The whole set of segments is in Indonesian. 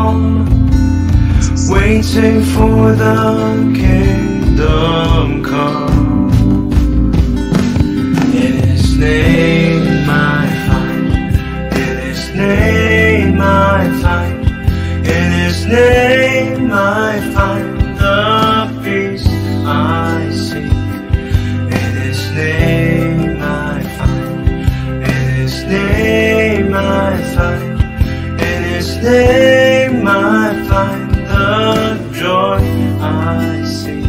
calm, waiting for the kingdom come. In His name I find, in His name I find, in His name I find the peace I seek. In His name I find, in His name I find, in His name I find the joy I seek.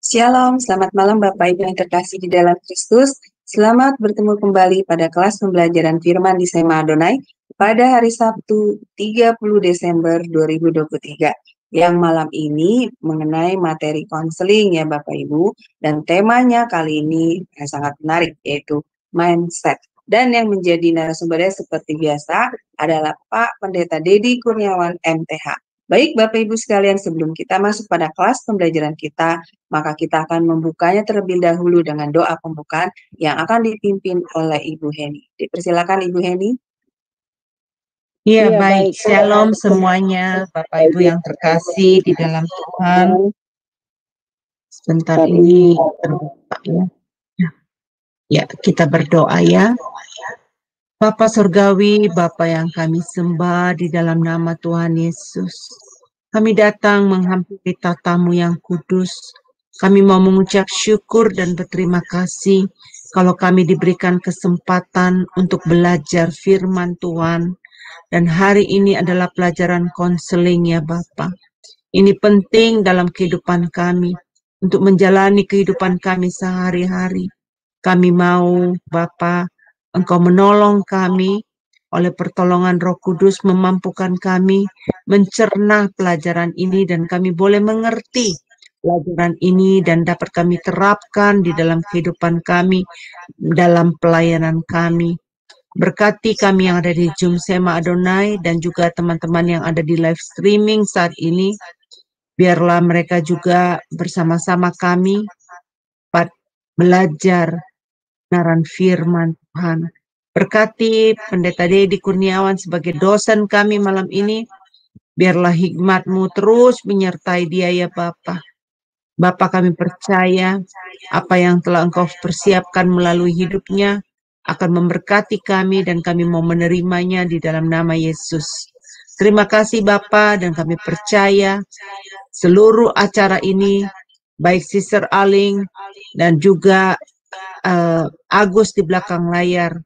Shalom, selamat malam Bapak Ibu yang terkasih di dalam Kristus. Selamat bertemu kembali pada kelas pembelajaran firman di Sema Adonai pada hari Sabtu 30 Desember 2023. Yang malam ini mengenai materi konseling ya Bapak Ibu. Dan temanya kali ini sangat menarik yaitu mindset. Dan yang menjadi narasumbernya seperti biasa adalah Pak Pendeta Dedi Kurniawan MTH. Baik Bapak Ibu sekalian, sebelum kita masuk pada kelas pembelajaran kita, maka kita akan membukanya terlebih dahulu dengan doa pembukaan yang akan dipimpin oleh Ibu Heni. Dipersilakan Ibu Heni. Ya baik, shalom semuanya Bapak Ibu yang terkasih di dalam Tuhan. Sebentar ini terbuka ya. Ya, kita berdoa ya. Bapa Surgawi, Bapa yang kami sembah di dalam nama Tuhan Yesus. Kami datang menghampiri tatamu yang kudus. Kami mau mengucap syukur dan berterima kasih kalau kami diberikan kesempatan untuk belajar firman Tuhan. Dan hari ini adalah pelajaran konseling ya Bapa. Ini penting dalam kehidupan kami, untuk menjalani kehidupan kami sehari-hari. Kami mau Bapa, Engkau menolong kami oleh pertolongan Roh Kudus, memampukan kami mencerna pelajaran ini dan kami boleh mengerti pelajaran ini dan dapat kami terapkan di dalam kehidupan kami, dalam pelayanan kami. Berkati kami yang ada di Zoom Sema Adonai dan juga teman-teman yang ada di live streaming saat ini. Biarlah mereka juga bersama-sama kami belajar kebenaran firman Tuhan. Berkati Pendeta Dedi Kurniawan sebagai dosen kami malam ini. Biarlah hikmat-Mu terus menyertai dia ya Bapa. Bapa, kami percaya apa yang telah Engkau persiapkan melalui hidupnya akan memberkati kami dan kami mau menerimanya di dalam nama Yesus. Terima kasih Bapa, dan kami percaya seluruh acara ini, baik Sister Aling dan juga Agus di belakang layar,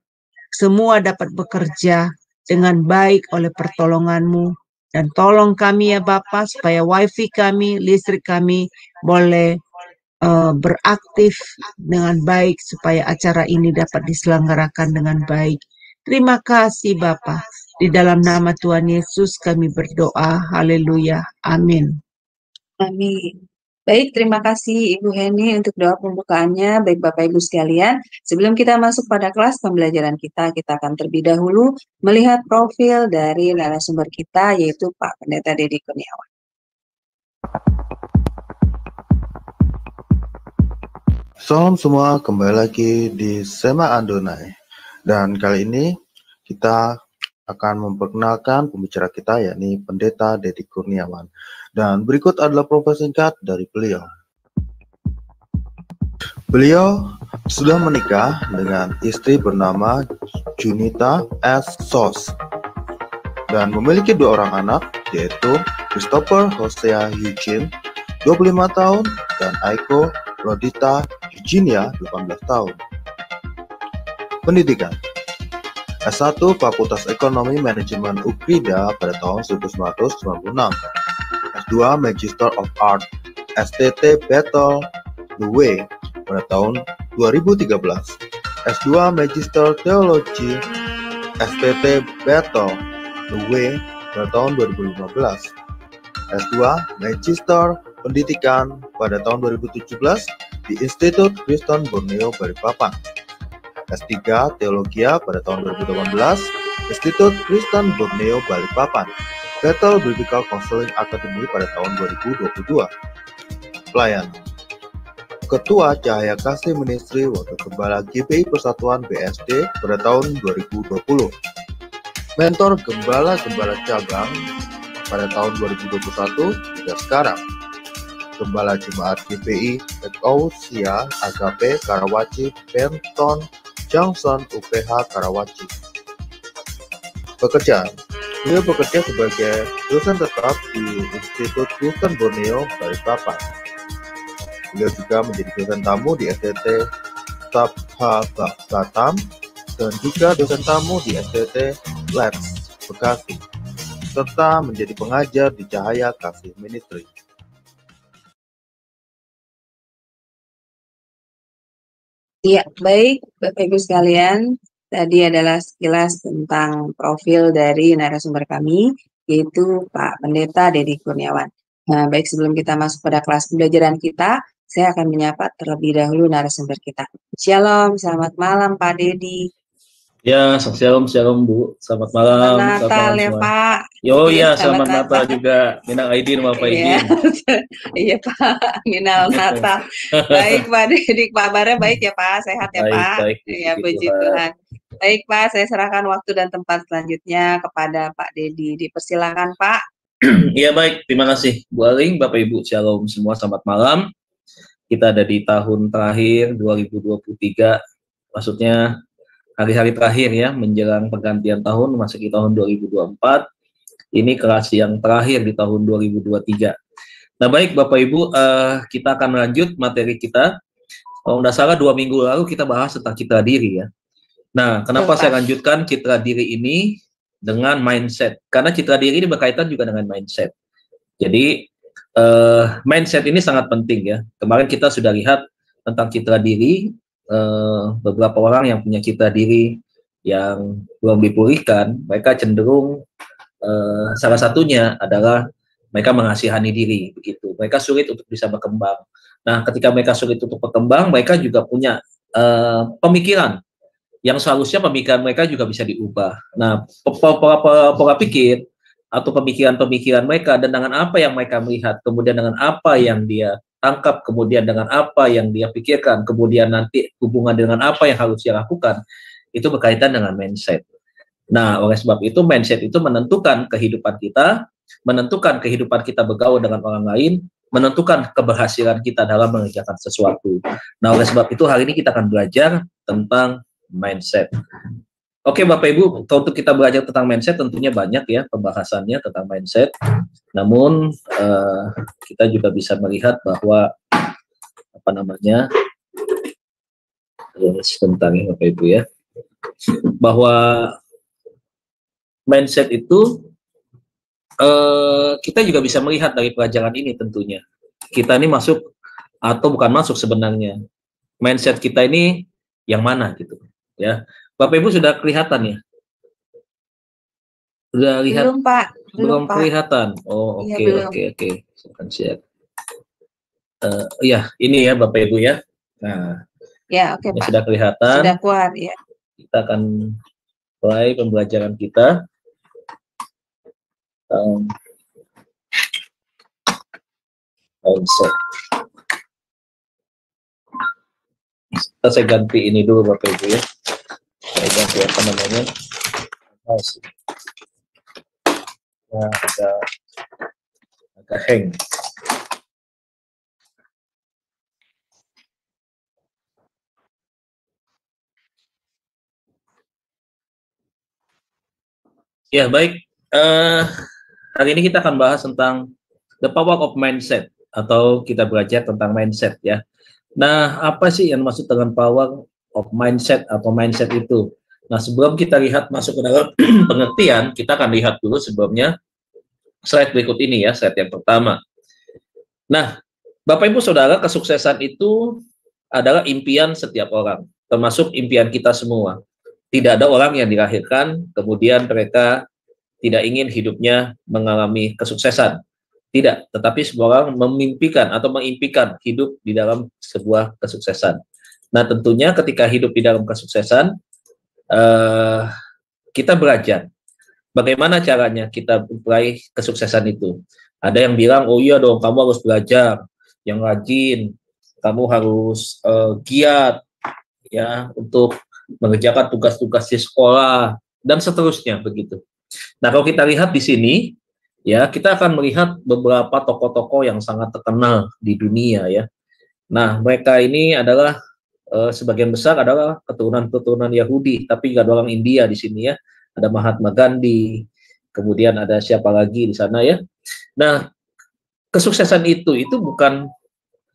semua dapat bekerja dengan baik oleh pertolongan-Mu. Dan tolong kami ya Bapa, supaya wifi kami, listrik kami boleh beraktif dengan baik, supaya acara ini dapat diselenggarakan dengan baik. Terima kasih Bapa. Di dalam nama Tuhan Yesus kami berdoa. Haleluya. Amin. Amin. Baik, terima kasih Ibu Heni untuk doa pembukaannya. Baik Bapak Ibu sekalian, sebelum kita masuk pada kelas pembelajaran kita akan terlebih dahulu melihat profil dari narasumber kita, yaitu Pak Pendeta Dedi Kurniawan. Salam semua, kembali lagi di Sema Adonai. Dan kali ini kita akan memperkenalkan pembicara kita, yakni Pendeta Dedi Kurniawan. Dan berikut adalah profil singkat dari beliau. Beliau sudah menikah dengan istri bernama Junita S. Sos dan memiliki 2 orang anak, yaitu Christopher Hosea Eugene, 25 tahun, dan Aiko Rodita Eugenia, 18 tahun. Pendidikan: S1 Fakultas Ekonomi Manajemen UPRIDA pada tahun 1996, S2 Magister of Art STT Battle the Way pada tahun 2013, S2 Magister Teologi STT Battle the Way pada tahun 2015, S2 Magister Pendidikan pada tahun 2017 di Institut Kristen Borneo Balikpapan, S3 Teologia pada tahun 2018, Institut Kristen Borneo Balikpapan, Bethel Biblical Counseling Academy pada tahun 2022. Pelayanan: Ketua Cahaya Kasih Ministry Wakil Gembala GPI Persatuan BSD pada tahun 2020. mentor gembala-gembala cabang pada tahun 2021 hingga sekarang. Gembala Jemaat GPI Ekousia Agape Karawaci Benton Johnson UPH Karawaci. Pekerjaan: beliau bekerja sebagai dosen tetap di Institut Kristen Borneo, Balikpapan. Beliau juga menjadi dosen tamu di SDT Sabha Batam dan juga dosen tamu di SDT Labs Bekasi, serta menjadi pengajar di Cahaya Kasih Ministry. Ya, baik Bapak Ibu sekalian, tadi adalah sekilas tentang profil dari narasumber kami, yaitu Pak Pendeta Dedi Kurniawan. Nah, baik sebelum kita masuk pada kelas pembelajaran kita, saya akan menyapa terlebih dahulu narasumber kita. Shalom, selamat malam Pak Dedi. Ya, shalom Bu. Selamat malam. Selamat Natal ya semua. Pak. Yo ya, selamat Natal juga. Minal aidin wal faizin. Iya Pak, minal Natal. Baik Pak Dedi, Pak Bara baik ya Pak, sehat ya Pak. Baik, ya puji Tuhan. Baik Pak, saya serahkan waktu dan tempat selanjutnya kepada Pak Dedi. Dipersilakan Pak. Iya baik, terima kasih Bu Aling, Bapak Ibu, shalom semua, selamat malam. Kita ada di tahun terakhir 2023, maksudnya hari-hari terakhir ya, menjelang pergantian tahun, memasuki tahun 2024. Ini kelas yang terakhir di tahun 2023. Nah baik Bapak Ibu, kita akan lanjut materi kita. Kalau nggak salah 2 minggu lalu kita bahas tentang citra diri ya. Nah kenapa saya lanjutkan citra diri ini dengan mindset? Karena citra diri ini berkaitan juga dengan mindset. Jadi mindset ini sangat penting ya. Kemarin kita sudah lihat tentang citra diri, beberapa orang yang punya citra diri yang belum dipulihkan, mereka cenderung salah satunya adalah mereka mengasihani diri, begitu. Mereka sulit untuk bisa berkembang. Nah, ketika mereka sulit untuk berkembang, mereka juga punya pemikiran yang seharusnya pemikiran mereka juga bisa diubah. Nah, pola pikir atau pemikiran-pemikiran mereka dan dengan apa yang mereka melihat, kemudian dengan apa yang dia tangkap, kemudian dengan apa yang dia pikirkan, kemudian nanti hubungan dengan apa yang harus dia lakukan, itu berkaitan dengan mindset. Nah, oleh sebab itu mindset itu menentukan kehidupan kita, menentukan kehidupan kita bergaul dengan orang lain, menentukan keberhasilan kita dalam mengerjakan sesuatu. Nah, oleh sebab itu hari ini kita akan belajar tentang mindset. Oke Bapak Ibu, untuk kita belajar tentang mindset tentunya banyak ya pembahasannya tentang mindset. Namun kita juga bisa melihat bahwa sebentar ya Bapak Ibu ya, bahwa mindset itu kita juga bisa melihat dari pelajaran ini tentunya. Kita ini masuk atau bukan masuk sebenarnya. Mindset kita ini yang mana gitu ya. Bapak Ibu sudah kelihatan ya? Sudah lihat? Belum Pak. Belum kelihatan. Oh oke. Saya akan share. Ya ini ya Bapak Ibu ya. Nah, ya oke Pak. Sudah kelihatan. Sudah keluar ya. Kita akan mulai pembelajaran kita. Mindset. Saya ganti ini dulu Bapak Ibu ya. Saya ganti apa namanya? Nah, agak hang. Ya baik. Hari ini kita akan bahas tentang the power of mindset atau kita belajar tentang mindset ya. Nah, apa sih yang maksud dengan power of mindset atau mindset itu? Nah, sebelum kita lihat masuk ke dalam pengertian, kita akan lihat dulu sebelumnya slide berikut ini ya, slide yang pertama. Nah, Bapak Ibu Saudara, kesuksesan itu adalah impian setiap orang, termasuk impian kita semua. Tidak ada orang yang dilahirkan, kemudian mereka tidak ingin hidupnya mengalami kesuksesan. Tidak, tetapi semua orang memimpikan atau mengimpikan hidup di dalam sebuah kesuksesan. Nah, tentunya ketika hidup di dalam kesuksesan, kita belajar bagaimana caranya kita meraih kesuksesan itu. Ada yang bilang, oh iya dong, kamu harus belajar yang rajin, kamu harus giat ya untuk mengerjakan tugas-tugas di sekolah dan seterusnya begitu. Nah, kalau kita lihat di sini, ya kita akan melihat beberapa tokoh-tokoh yang sangat terkenal di dunia ya. Nah, mereka ini adalah sebagian besar adalah keturunan-keturunan Yahudi, tapi juga ada orang India di sini ya. Ada Mahatma Gandhi, kemudian ada siapa lagi di sana ya. Nah, kesuksesan itu bukan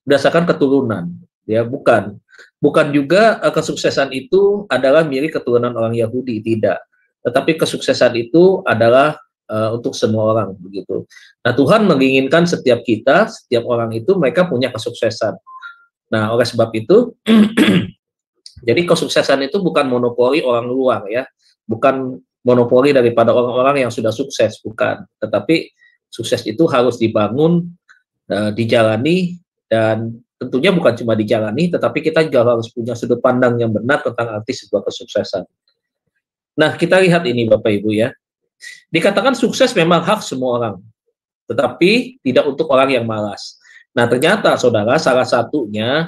berdasarkan keturunan, ya bukan. Bukan juga kesuksesan itu adalah milik keturunan orang Yahudi, tidak. Tetapi kesuksesan itu adalah untuk semua orang begitu. Nah, Tuhan menginginkan setiap kita, setiap orang itu mereka punya kesuksesan. Nah, oleh sebab itu, jadi kesuksesan itu bukan monopoli orang luar ya, bukan monopoli daripada orang-orang yang sudah sukses, bukan. Tetapi sukses itu harus dibangun, dijalani, dan tentunya bukan cuma dijalani, tetapi kita juga harus punya sudut pandang yang benar tentang arti sebuah kesuksesan. Nah, kita lihat ini Bapak Ibu ya. Dikatakan sukses memang hak semua orang, tetapi tidak untuk orang yang malas. Nah, ternyata saudara, salah satunya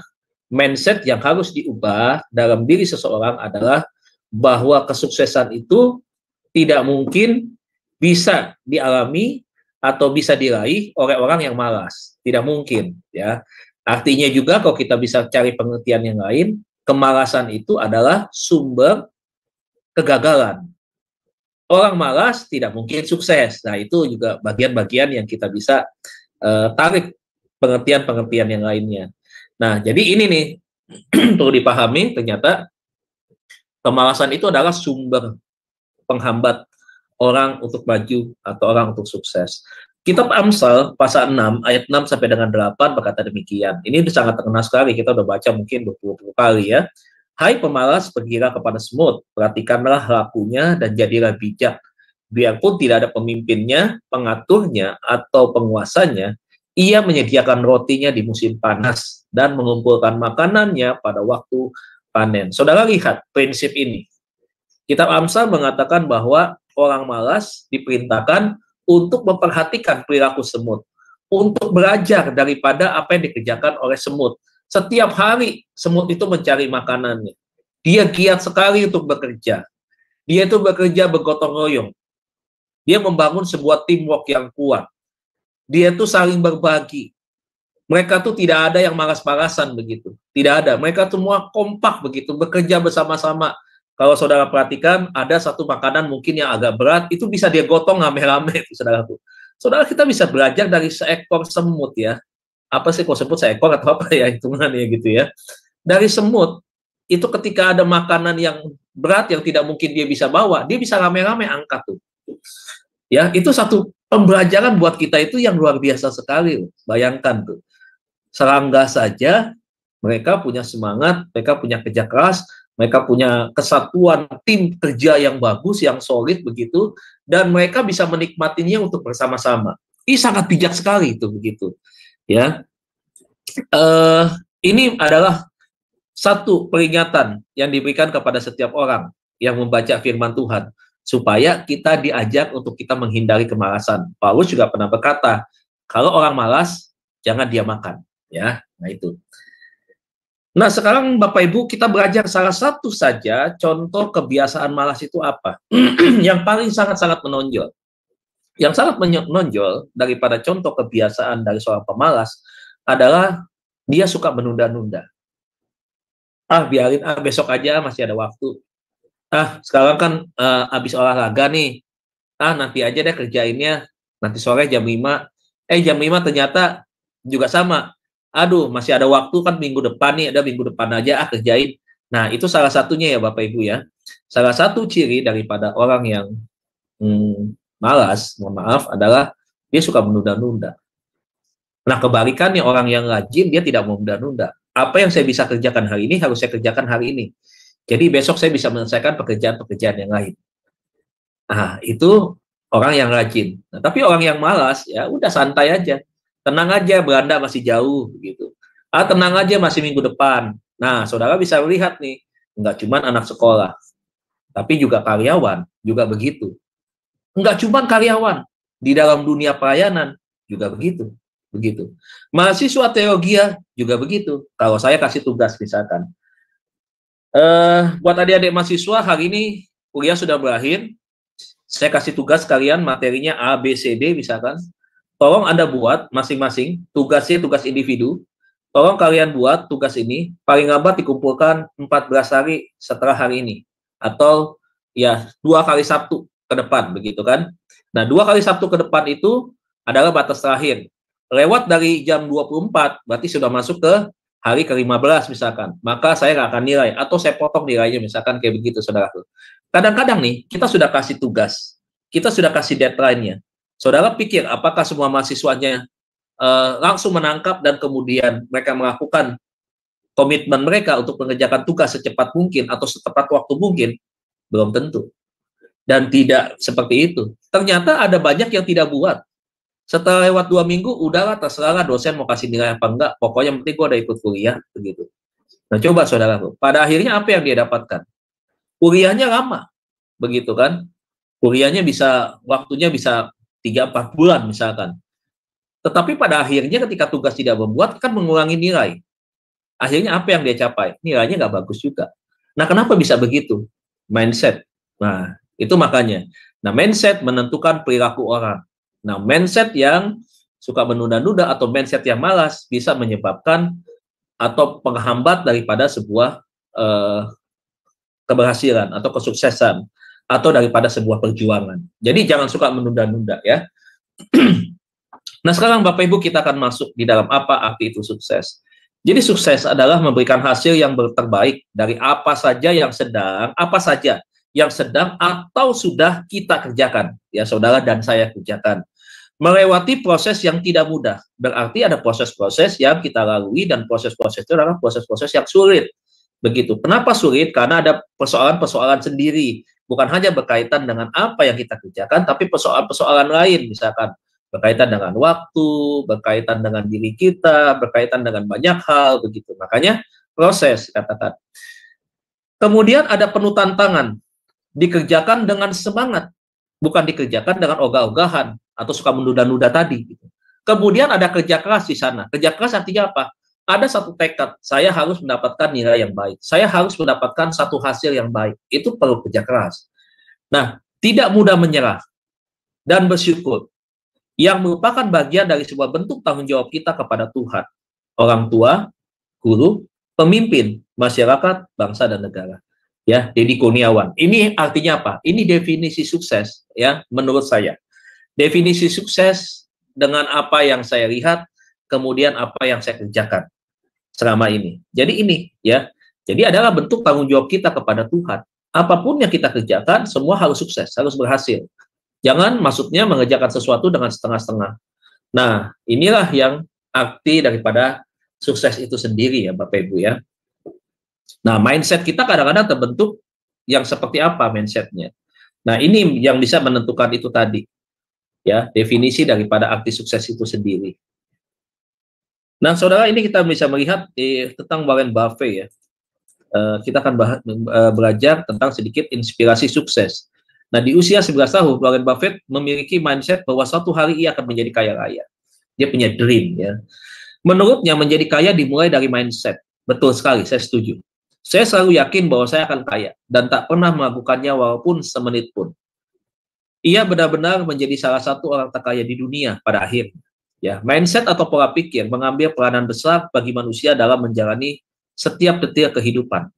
mindset yang harus diubah dalam diri seseorang adalah bahwa kesuksesan itu tidak mungkin bisa dialami atau bisa diraih oleh orang yang malas. Tidak mungkin, ya. Artinya juga kalau kita bisa cari pengertian yang lain, kemalasan itu adalah sumber kegagalan. Orang malas tidak mungkin sukses. Nah, itu juga bagian-bagian yang kita bisa tarik pengertian-pengertian yang lainnya. Nah, jadi ini nih perlu dipahami, ternyata kemalasan itu adalah sumber penghambat orang untuk maju atau orang untuk sukses. Kitab Amsal pasal 6 ayat 6 sampai dengan 8 berkata demikian. Ini sangat terkenal sekali, kita udah baca mungkin 20 kali ya. Hai pemalas, pergilah kepada semut, perhatikanlah lakunya dan jadilah bijak. Biarpun tidak ada pemimpinnya, pengaturnya atau penguasanya, ia menyediakan rotinya di musim panas dan mengumpulkan makanannya pada waktu panen. Saudara lihat prinsip ini. Kitab Amsal mengatakan bahwa orang malas diperintahkan untuk memperhatikan perilaku semut, untuk belajar daripada apa yang dikerjakan oleh semut. Setiap hari semut itu mencari makanannya. Dia giat sekali untuk bekerja. Dia itu bekerja bergotong royong. Dia membangun sebuah teamwork yang kuat. Dia itu saling berbagi. Mereka tuh tidak ada yang malas-malasan begitu. Tidak ada. Mereka semua kompak begitu, bekerja bersama-sama. Kalau saudara perhatikan, ada satu makanan mungkin yang agak berat, itu bisa dia gotong rame-rame, saudaraku. Saudara, kita bisa belajar dari seekor semut ya. Apa sih kok sebut seekor atau apa ya hitungannya gitu ya. Dari semut, itu ketika ada makanan yang berat yang tidak mungkin dia bisa bawa, dia bisa rame-rame angkat tuh. Ya, itu satu pembelajaran buat kita itu yang luar biasa sekali. Bayangkan tuh. Serangga saja mereka punya semangat, mereka punya kerja keras, mereka punya kesatuan tim kerja yang bagus, yang solid begitu, dan mereka bisa menikmatinya untuk bersama-sama. Ini sangat bijak sekali itu begitu. Ya, ini adalah satu peringatan yang diberikan kepada setiap orang yang membaca firman Tuhan, supaya kita diajak untuk kita menghindari kemalasan. Paulus juga pernah berkata, kalau orang malas, jangan dia makan. Ya, nah itu. Nah, sekarang Bapak Ibu kita belajar salah satu saja contoh kebiasaan malas itu apa? Yang paling sangat-sangat menonjol. Yang sangat menonjol daripada contoh kebiasaan dari seorang pemalas adalah dia suka menunda-nunda. Biarin besok aja masih ada waktu. Sekarang kan habis olahraga nih. Nanti aja deh kerjainnya. Nanti sore jam 5. Jam 5 ternyata juga sama. Aduh, masih ada waktu kan minggu depan nih, ada minggu depan aja kerjain. Nah, itu salah satunya ya Bapak Ibu ya. Salah satu ciri daripada orang yang malas, mohon maaf, adalah dia suka menunda-nunda. Nah, kebalikannya orang yang rajin, dia tidak mau menunda-nunda. Apa yang saya bisa kerjakan hari ini, harus saya kerjakan hari ini. Jadi besok saya bisa menyelesaikan pekerjaan-pekerjaan yang lain. Nah, itu orang yang rajin. Nah, tapi orang yang malas, ya udah santai aja. Tenang aja, Belanda masih jauh begitu. Tenang aja, masih minggu depan. Nah, saudara bisa lihat nih, enggak cuma anak sekolah, tapi juga karyawan juga begitu. Enggak cuma karyawan, di dalam dunia pelayanan juga begitu. Mahasiswa teologi juga begitu. Kalau saya kasih tugas misalkan, buat adik-adik mahasiswa hari ini kuliah sudah berakhir, Saya kasih tugas kalian materinya A, B, C, D misalkan. Tolong Anda buat masing-masing, tugasnya tugas individu. Tolong kalian buat tugas ini, paling lambat dikumpulkan 14 hari setelah hari ini. Atau ya 2 kali Sabtu ke depan, begitu kan. Nah, 2 kali Sabtu ke depan itu adalah batas terakhir. Lewat dari jam 24, berarti sudah masuk ke hari ke-15 misalkan. Maka saya nggak akan nilai, atau saya potong nilainya misalkan kayak begitu, saudaraku. Kadang-kadang nih, kita sudah kasih tugas, kita sudah kasih deadline-nya. Saudara pikir apakah semua mahasiswanya langsung menangkap dan kemudian mereka melakukan komitmen mereka untuk mengerjakan tugas secepat mungkin atau setepat waktu mungkin? Belum tentu. Dan tidak seperti itu. Ternyata ada banyak yang tidak buat. Setelah lewat 2 minggu, udahlah terserah dosen mau kasih nilai apa enggak, pokoknya yang penting gue udah ikut kuliah, begitu. Nah coba saudaraku, pada akhirnya apa yang dia dapatkan? Kuliahnya lama, begitu kan? Kuliahnya waktunya bisa 3-4 bulan misalkan. Tetapi pada akhirnya ketika tugas tidak membuat, kan mengurangi nilai. Akhirnya apa yang dia capai? Nilainya nggak bagus juga. Nah, kenapa bisa begitu? Mindset. Nah, itu makanya. Nah, mindset menentukan perilaku orang. Nah, mindset yang suka menunda-nunda atau mindset yang malas bisa menyebabkan atau penghambat daripada sebuah keberhasilan atau kesuksesan, atau daripada sebuah perjuangan. Jadi jangan suka menunda-nunda ya. Nah sekarang Bapak Ibu kita akan masuk di dalam apa arti itu sukses. Jadi sukses adalah memberikan hasil yang terbaik dari apa saja yang sedang atau sudah kita kerjakan. Ya saudara dan saya kerjakan. Melewati proses yang tidak mudah. Berarti ada proses-proses yang kita lalui dan proses-proses itu adalah proses-proses yang sulit. Begitu. Kenapa sulit? Karena ada persoalan-persoalan sendiri. Bukan hanya berkaitan dengan apa yang kita kerjakan, tapi persoalan-persoalan lain, misalkan berkaitan dengan waktu, berkaitan dengan diri kita, berkaitan dengan banyak hal, begitu. Makanya proses, katakan. Kemudian ada penuh tantangan, dikerjakan dengan semangat, bukan dikerjakan dengan ogah-ogahan, atau suka menunda-nunda tadi. Gitu. Kemudian ada kerja keras di sana. Kerja keras artinya apa? Ada satu tekad, saya harus mendapatkan nilai yang baik. Saya harus mendapatkan satu hasil yang baik. Itu perlu kerja keras. Nah, tidak mudah menyerah dan bersyukur. Yang merupakan bagian dari sebuah bentuk tanggung jawab kita kepada Tuhan. Orang tua, guru, pemimpin, masyarakat, bangsa, dan negara. Ya, Deddy Kurniawan. Ini artinya apa? Ini definisi sukses, ya, menurut saya. Definisi sukses dengan apa yang saya lihat, kemudian apa yang saya kerjakan selama ini. Jadi ini ya. Jadi adalah bentuk tanggung jawab kita kepada Tuhan. Apapun yang kita kerjakan semua harus sukses, harus berhasil. Jangan maksudnya mengerjakan sesuatu dengan setengah-setengah. Nah, inilah yang arti daripada sukses itu sendiri ya Bapak Ibu ya. Nah, mindset kita kadang-kadang terbentuk yang seperti apa mindsetnya. Nah, ini yang bisa menentukan itu tadi. Ya, definisi daripada arti sukses itu sendiri. Nah, saudara, ini kita bisa melihat tentang Warren Buffett ya. Kita akan belajar tentang sedikit inspirasi sukses. Nah, di usia 11 tahun, Warren Buffett memiliki mindset bahwa suatu hari ia akan menjadi kaya raya. Dia punya dream ya. Menurutnya menjadi kaya dimulai dari mindset. Betul sekali, saya setuju. Saya selalu yakin bahwa saya akan kaya dan tak pernah melakukannya walaupun semenit pun. Ia benar-benar menjadi salah satu orang terkaya di dunia pada akhirnya. Ya, mindset atau pola pikir mengambil peranan besar bagi manusia dalam menjalani setiap detik kehidupan.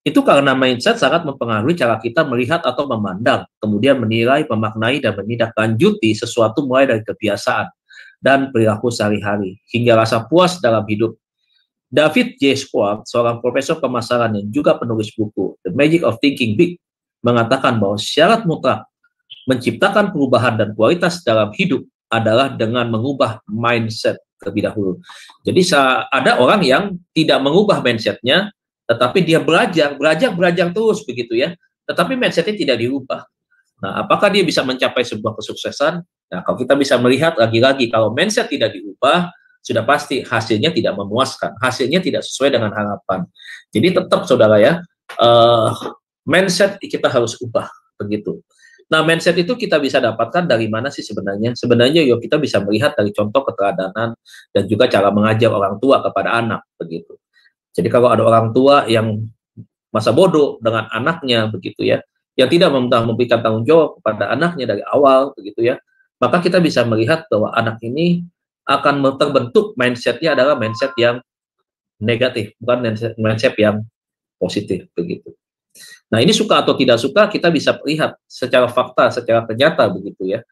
Itu karena mindset sangat mempengaruhi cara kita melihat atau memandang, kemudian menilai, memaknai, dan menindaklanjuti sesuatu mulai dari kebiasaan dan perilaku sehari-hari, hingga rasa puas dalam hidup. David J. Schwartz, seorang profesor pemasaran yang juga penulis buku The Magic of Thinking Big, mengatakan bahwa syarat mutlak menciptakan perubahan dan kualitas dalam hidup adalah dengan mengubah mindset terlebih dahulu. Jadi ada orang yang tidak mengubah mindsetnya, tetapi dia belajar terus begitu ya. Tetapi mindsetnya tidak diubah. Nah, apakah dia bisa mencapai sebuah kesuksesan? Nah, kalau kita bisa melihat lagi-lagi, kalau mindset tidak diubah, sudah pasti hasilnya tidak memuaskan. Hasilnya tidak sesuai dengan harapan. Jadi tetap saudara ya, mindset kita harus ubah begitu. Nah, mindset itu kita bisa dapatkan dari mana sih sebenarnya? Sebenarnya yuk kita bisa melihat dari contoh keteladanan dan juga cara mengajar orang tua kepada anak begitu. Jadi kalau ada orang tua yang masa bodoh dengan anaknya begitu ya, yang tidak memberikan tanggung jawab kepada anaknya dari awal, begitu ya, maka kita bisa melihat bahwa anak ini akan terbentuk mindsetnya adalah mindset yang negatif, bukan mindset yang positif, begitu. Nah, ini suka atau tidak suka kita bisa lihat secara fakta, secara nyata, begitu ya.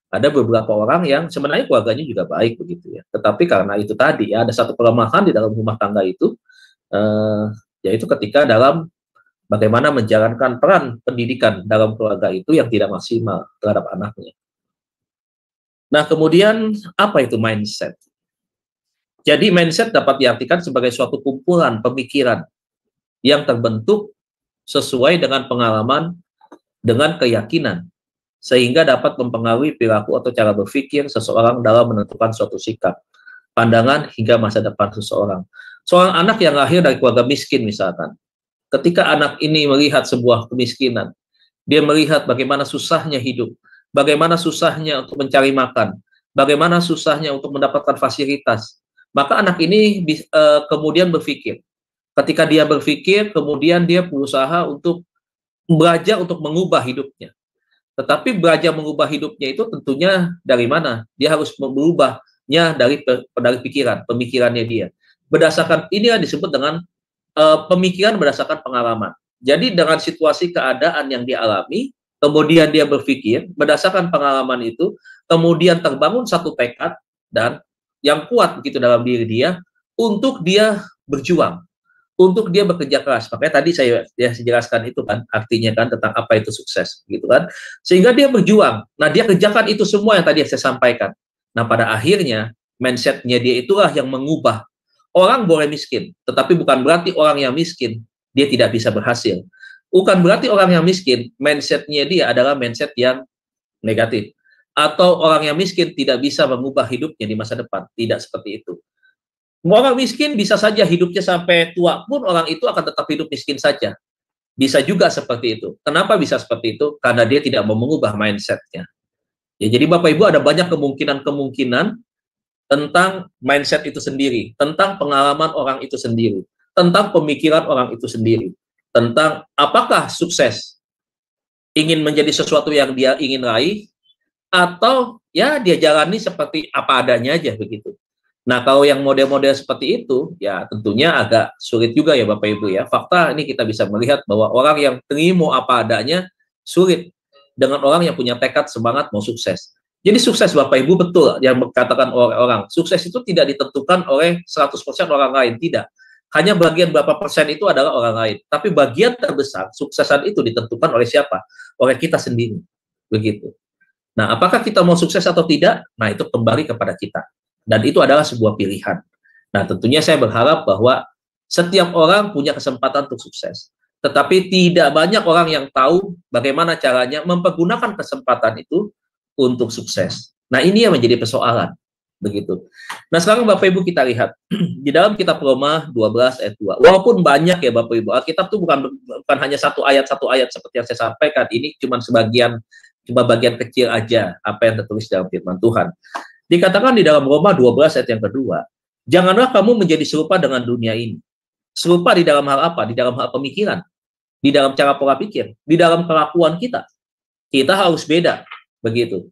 Ada beberapa orang yang sebenarnya keluarganya juga baik, begitu ya. Tetapi karena itu tadi ya, ada satu kelemahan di dalam rumah tangga itu, yaitu ketika dalam bagaimana menjalankan peran pendidikan dalam keluarga itu yang tidak maksimal terhadap anaknya. Nah, kemudian apa itu mindset? Jadi mindset dapat diartikan sebagai suatu kumpulan pemikiran yang terbentuk sesuai dengan pengalaman, dengan keyakinan, sehingga dapat mempengaruhi perilaku atau cara berpikir seseorang dalam menentukan suatu sikap, pandangan, hingga masa depan seseorang. Seorang anak yang lahir dari keluarga miskin misalkan, ketika anak ini melihat sebuah kemiskinan, dia melihat bagaimana susahnya hidup, bagaimana susahnya untuk mencari makan, bagaimana susahnya untuk mendapatkan fasilitas, maka anak ini kemudian berpikir. Ketika dia berpikir, kemudian dia berusaha untuk belajar untuk mengubah hidupnya. Tetapi belajar mengubah hidupnya itu tentunya dari mana? Dia harus berubahnya dari pemikirannya dia. Berdasarkan ini yang disebut dengan pemikiran berdasarkan pengalaman. Jadi dengan situasi keadaan yang dia alami, kemudian dia berpikir berdasarkan pengalaman itu, kemudian terbangun satu tekad dan yang kuat begitu dalam diri dia untuk dia berjuang, untuk dia bekerja keras. Makanya tadi saya jelaskan itu kan, artinya kan tentang apa itu sukses, gitu kan. Sehingga dia berjuang. Nah, dia kerjakan itu semua yang tadi saya sampaikan. Nah, pada akhirnya mindsetnya dia itulah yang mengubah. Orang boleh miskin, tetapi bukan berarti orang yang miskin dia tidak bisa berhasil. Bukan berarti orang yang miskin mindsetnya dia adalah mindset yang negatif. Atau orang yang miskin tidak bisa mengubah hidupnya di masa depan. Tidak seperti itu. Orang miskin bisa saja hidupnya sampai tua pun orang itu akan tetap hidup miskin saja. Bisa juga seperti itu. Kenapa bisa seperti itu? Karena dia tidak mau mengubah mindsetnya. Ya, jadi Bapak Ibu ada banyak kemungkinan-kemungkinan tentang mindset itu sendiri, tentang pengalaman orang itu sendiri, tentang pemikiran orang itu sendiri, tentang apakah sukses ingin menjadi sesuatu yang dia ingin raih, atau ya dia jalani seperti apa adanya aja begitu. Nah, kalau yang model-model seperti itu, ya tentunya agak sulit juga ya Bapak Ibu ya. Fakta ini kita bisa melihat bahwa orang yang terima apa adanya sulit dengan orang yang punya tekad semangat mau sukses. Jadi sukses Bapak Ibu betul yang dikatakan oleh orang. Sukses itu tidak ditentukan oleh 100% orang lain, tidak. Hanya bagian berapa persen itu adalah orang lain. Tapi bagian terbesar suksesan itu ditentukan oleh siapa? Oleh kita sendiri. Begitu. Nah, apakah kita mau sukses atau tidak? Nah, itu kembali kepada kita. Dan itu adalah sebuah pilihan. Nah, tentunya saya berharap bahwa setiap orang punya kesempatan untuk sukses. Tetapi tidak banyak orang yang tahu bagaimana caranya mempergunakan kesempatan itu untuk sukses. Nah, ini yang menjadi persoalan. Begitu. Nah, sekarang Bapak Ibu kita lihat. Di dalam kitab Roma 12 ayat 2. Walaupun banyak ya Bapak Ibu. Alkitab itu bukan hanya satu ayat seperti yang saya sampaikan. Ini cuma bagian kecil aja apa yang tertulis dalam firman Tuhan. Dikatakan di dalam Roma 12 ayat yang kedua, janganlah kamu menjadi serupa dengan dunia ini. Serupa di dalam hal apa? Di dalam hal pemikiran, di dalam cara pola pikir, di dalam kelakuan kita. Kita harus beda, begitu.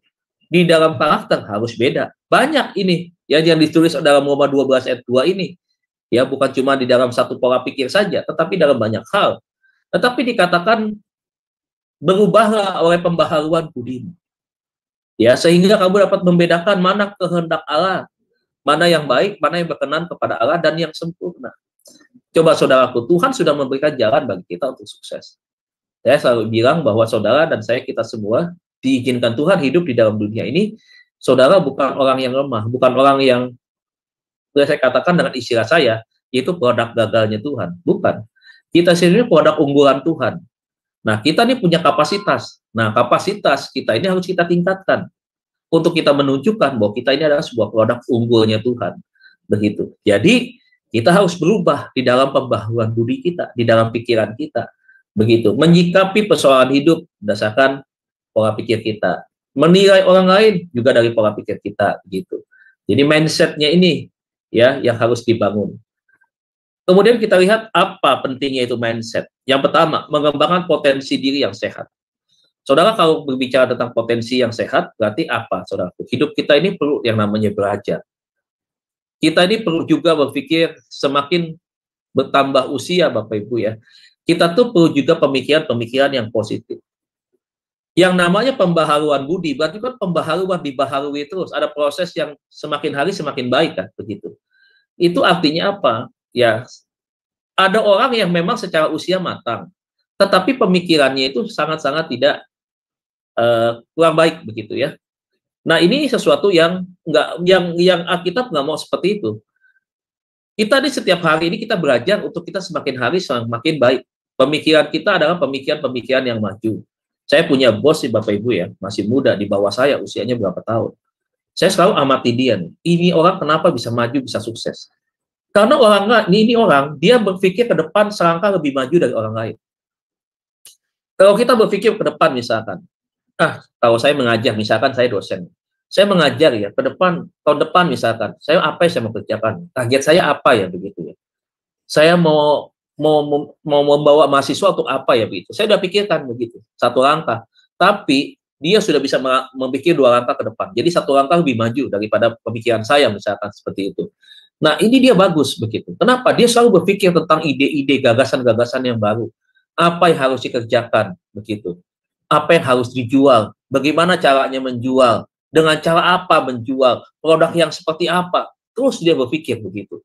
Di dalam karakter harus beda. Banyak ini yang ditulis dalam Roma 12 ayat 2 ini. Ya, bukan cuma di dalam satu pola pikir saja, tetapi dalam banyak hal. Tetapi dikatakan berubahlah oleh pembaharuan budimu. Ya, sehingga kamu dapat membedakan mana kehendak Allah, mana yang baik, mana yang berkenan kepada Allah, dan yang sempurna. Coba saudaraku, Tuhan sudah memberikan jalan bagi kita untuk sukses. Saya selalu bilang bahwa saudara dan kita semua diizinkan Tuhan hidup di dalam dunia ini. Saudara bukan orang yang lemah, bukan orang yang, saya katakan dengan istilah saya, itu produk gagalnya Tuhan. Bukan. Kita sendiri produk unggulan Tuhan. Nah, kita ini punya kapasitas. Nah, kapasitas kita ini harus kita tingkatkan untuk kita menunjukkan bahwa kita ini adalah sebuah produk unggulnya Tuhan. Begitu. Jadi, kita harus berubah di dalam pembaharuan budi kita, di dalam pikiran kita. Begitu. Menyikapi persoalan hidup berdasarkan pola pikir kita. Menilai orang lain juga dari pola pikir kita. Begitu. Jadi, mindset-nya ini ya yang harus dibangun. Kemudian kita lihat apa pentingnya itu mindset. Yang pertama, mengembangkan potensi diri yang sehat. Saudara, kalau berbicara tentang potensi yang sehat, berarti apa, saudara? Hidup kita ini perlu yang namanya belajar. Kita ini perlu juga berpikir semakin bertambah usia, Bapak Ibu ya. Kita tuh perlu juga pemikiran-pemikiran yang positif. Yang namanya pembaharuan budi, berarti kan pembaharuan dibaharui terus. Ada proses yang semakin hari semakin baik kan, begitu. Itu artinya apa? Ya, ada orang yang memang secara usia matang, tetapi pemikirannya itu sangat-sangat tidak kurang baik begitu ya. Nah, ini sesuatu yang Alkitab nggak mau seperti itu. Kita di setiap hari ini kita belajar untuk kita semakin hari semakin baik. Pemikiran kita adalah pemikiran-pemikiran yang maju. Saya punya bos sih Bapak Ibu ya, masih muda di bawah saya, usianya berapa tahun. Saya selalu amati dia nih. Ini orang kenapa bisa maju, bisa sukses? Karena ini orang dia berpikir ke depan selangkah lebih maju dari orang lain. Kalau kita berpikir ke depan misalkan, kalau saya mengajar, misalkan saya dosen, saya mengajar ya, ke depan, tahun depan misalkan, saya apa yang saya mau kerjakan, target saya apa ya begitu ya. Saya mau membawa mahasiswa untuk apa ya begitu. Saya sudah pikirkan begitu, satu langkah. Tapi dia sudah bisa memikir 2 langkah ke depan. Jadi 1 langkah lebih maju daripada pemikiran saya misalkan seperti itu. Nah, ini dia bagus begitu. Kenapa? Dia selalu berpikir tentang ide-ide, gagasan-gagasan yang baru. Apa yang harus dikerjakan begitu. Apa yang harus dijual, bagaimana caranya menjual, dengan cara apa menjual, produk yang seperti apa, terus dia berpikir begitu.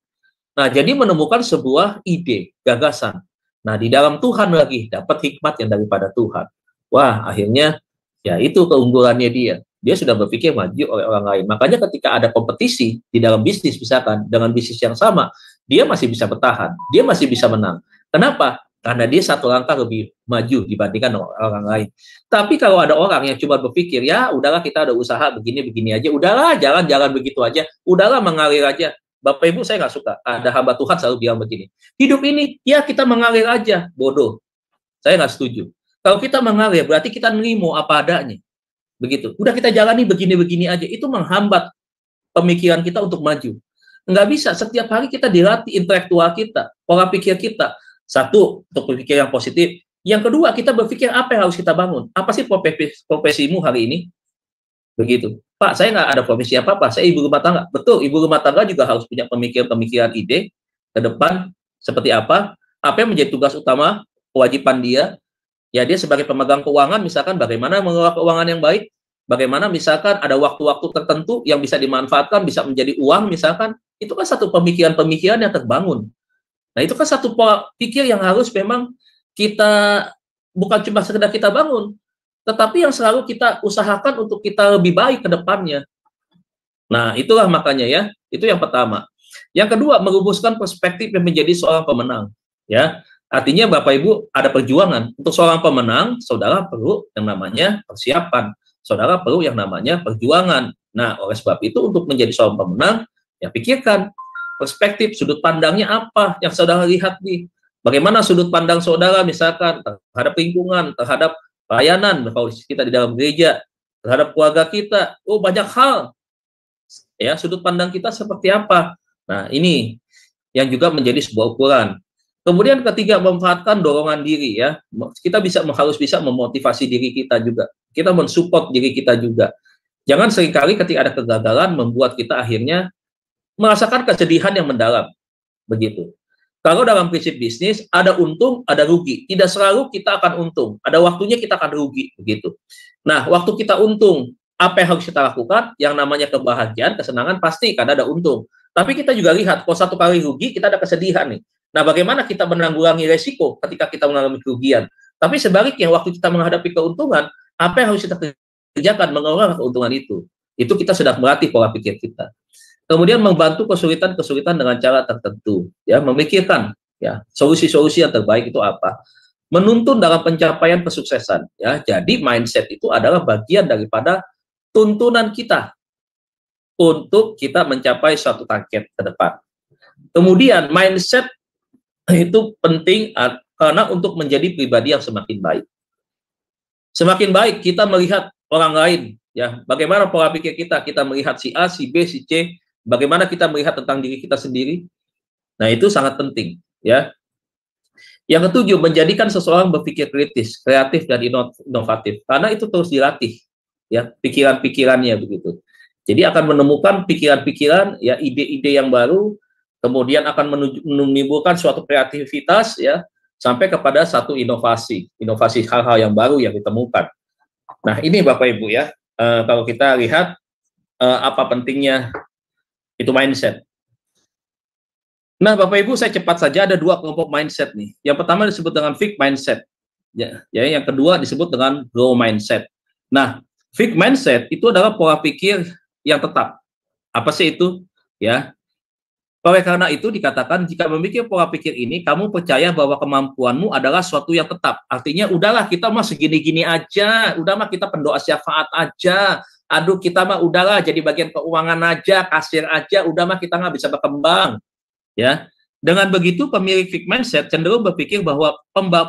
Nah, jadi menemukan sebuah ide, gagasan. Nah, di dalam Tuhan lagi, dapat hikmat yang daripada Tuhan. Wah, akhirnya, ya itu keunggulannya dia. Dia sudah berpikir maju oleh orang lain. Makanya ketika ada kompetisi di dalam bisnis, misalkan, dengan bisnis yang sama, dia masih bisa bertahan, dia masih bisa menang. Kenapa? Karena dia 1 langkah lebih maju dibandingkan orang lain. Tapi kalau ada orang yang cuma berpikir, ya udahlah kita ada usaha begini-begini aja, udahlah jalan-jalan begitu aja, udahlah mengalir aja. Bapak Ibu saya nggak suka, ada hamba Tuhan selalu bilang begini, hidup ini ya kita mengalir aja, bodoh. Saya nggak setuju. Kalau kita mengalir berarti kita nerimo apa adanya. Begitu. Udah kita jalani begini-begini aja, itu menghambat pemikiran kita untuk maju. Nggak bisa, setiap hari kita dilatih intelektual kita, pola pikir kita. Satu, untuk berpikir yang positif. Yang kedua, kita berpikir apa yang harus kita bangun. Apa sih profesimu hari ini? Begitu. Pak, saya nggak ada profesi apa-apa. Saya ibu rumah tangga. Betul, ibu rumah tangga juga harus punya pemikiran ide ke depan seperti apa yang menjadi tugas utama, kewajiban dia. Ya, dia sebagai pemegang keuangan, misalkan bagaimana mengelola keuangan yang baik, bagaimana misalkan ada waktu-waktu tertentu yang bisa dimanfaatkan, bisa menjadi uang misalkan, itu kan satu pemikiran-pemikiran yang terbangun. Nah, itu kan satu pola pikir yang harus memang kita, bukan cuma sekedar kita bangun, tetapi yang selalu kita usahakan untuk kita lebih baik ke depannya. Nah, itulah makanya ya, itu yang pertama. Yang kedua, merumuskan perspektif yang menjadi seorang pemenang. Ya, artinya Bapak Ibu ada perjuangan. Untuk seorang pemenang, saudara perlu yang namanya persiapan. Saudara perlu yang namanya perjuangan. Nah, oleh sebab itu untuk menjadi seorang pemenang, ya pikirkan perspektif, sudut pandangnya apa yang saudara lihat nih. Bagaimana sudut pandang saudara misalkan terhadap lingkungan, terhadap pelayanan, kalau kita di dalam gereja, terhadap keluarga kita. Oh, banyak hal. Ya, sudut pandang kita seperti apa. Nah, ini yang juga menjadi sebuah ukuran. Kemudian ketiga, memanfaatkan dorongan diri ya. Kita harus bisa memotivasi diri kita juga. Kita mensupport diri kita juga. Jangan seringkali ketika ada kegagalan membuat kita akhirnya merasakan kesedihan yang mendalam. Begitu. Kalau dalam prinsip bisnis, ada untung, ada rugi. Tidak selalu kita akan untung. Ada waktunya kita akan rugi. Begitu. Nah, waktu kita untung, apa yang harus kita lakukan? Yang namanya kebahagiaan, kesenangan, pasti karena ada untung. Tapi kita juga lihat, kalau 1 kali rugi, kita ada kesedihan nih. Nah, bagaimana kita menanggulangi resiko ketika kita mengalami kerugian? Tapi sebaliknya, waktu kita menghadapi keuntungan, apa yang harus kita kerjakan? Mengelola keuntungan itu. Itu kita sudah melatih pola pikir kita. Kemudian membantu kesulitan-kesulitan dengan cara tertentu, ya, memikirkan ya solusi-solusi yang terbaik itu apa, menuntun dalam pencapaian kesuksesan, ya. Jadi mindset itu adalah bagian daripada tuntunan kita untuk kita mencapai suatu target ke depan. Kemudian mindset itu penting karena untuk menjadi pribadi yang semakin baik. Semakin baik kita melihat orang lain, ya. Bagaimana pola pikir kita? Kita melihat si A, si B, si C. Bagaimana kita melihat tentang diri kita sendiri? Nah, itu sangat penting, ya. Yang ketujuh, menjadikan seseorang berpikir kritis, kreatif, dan inovatif. Karena itu terus dilatih, ya, pikiran-pikirannya begitu. Jadi akan menemukan pikiran-pikiran, ya, ide-ide yang baru, kemudian akan menimbulkan suatu kreativitas, ya, sampai kepada satu inovasi hal-hal yang baru yang ditemukan. Nah, ini Bapak Ibu ya, kalau kita lihat apa pentingnya itu mindset. Nah, Bapak Ibu, saya cepat saja, ada dua kelompok mindset nih. Yang pertama disebut dengan fixed mindset, ya, yang kedua disebut dengan growth mindset. Nah, fixed mindset itu adalah pola pikir yang tetap. Apa sih itu? Ya, oleh karena itu dikatakan jika memiliki pola pikir ini, kamu percaya bahwa kemampuanmu adalah suatu yang tetap. Artinya, udahlah kita mah segini-gini aja, udah mah kita pendoa syafaat aja, aduh kita mah udahlah jadi bagian keuangan aja, kasir aja, udah mah kita nggak bisa berkembang. Ya, dengan begitu pemilik fixed mindset cenderung berpikir bahwa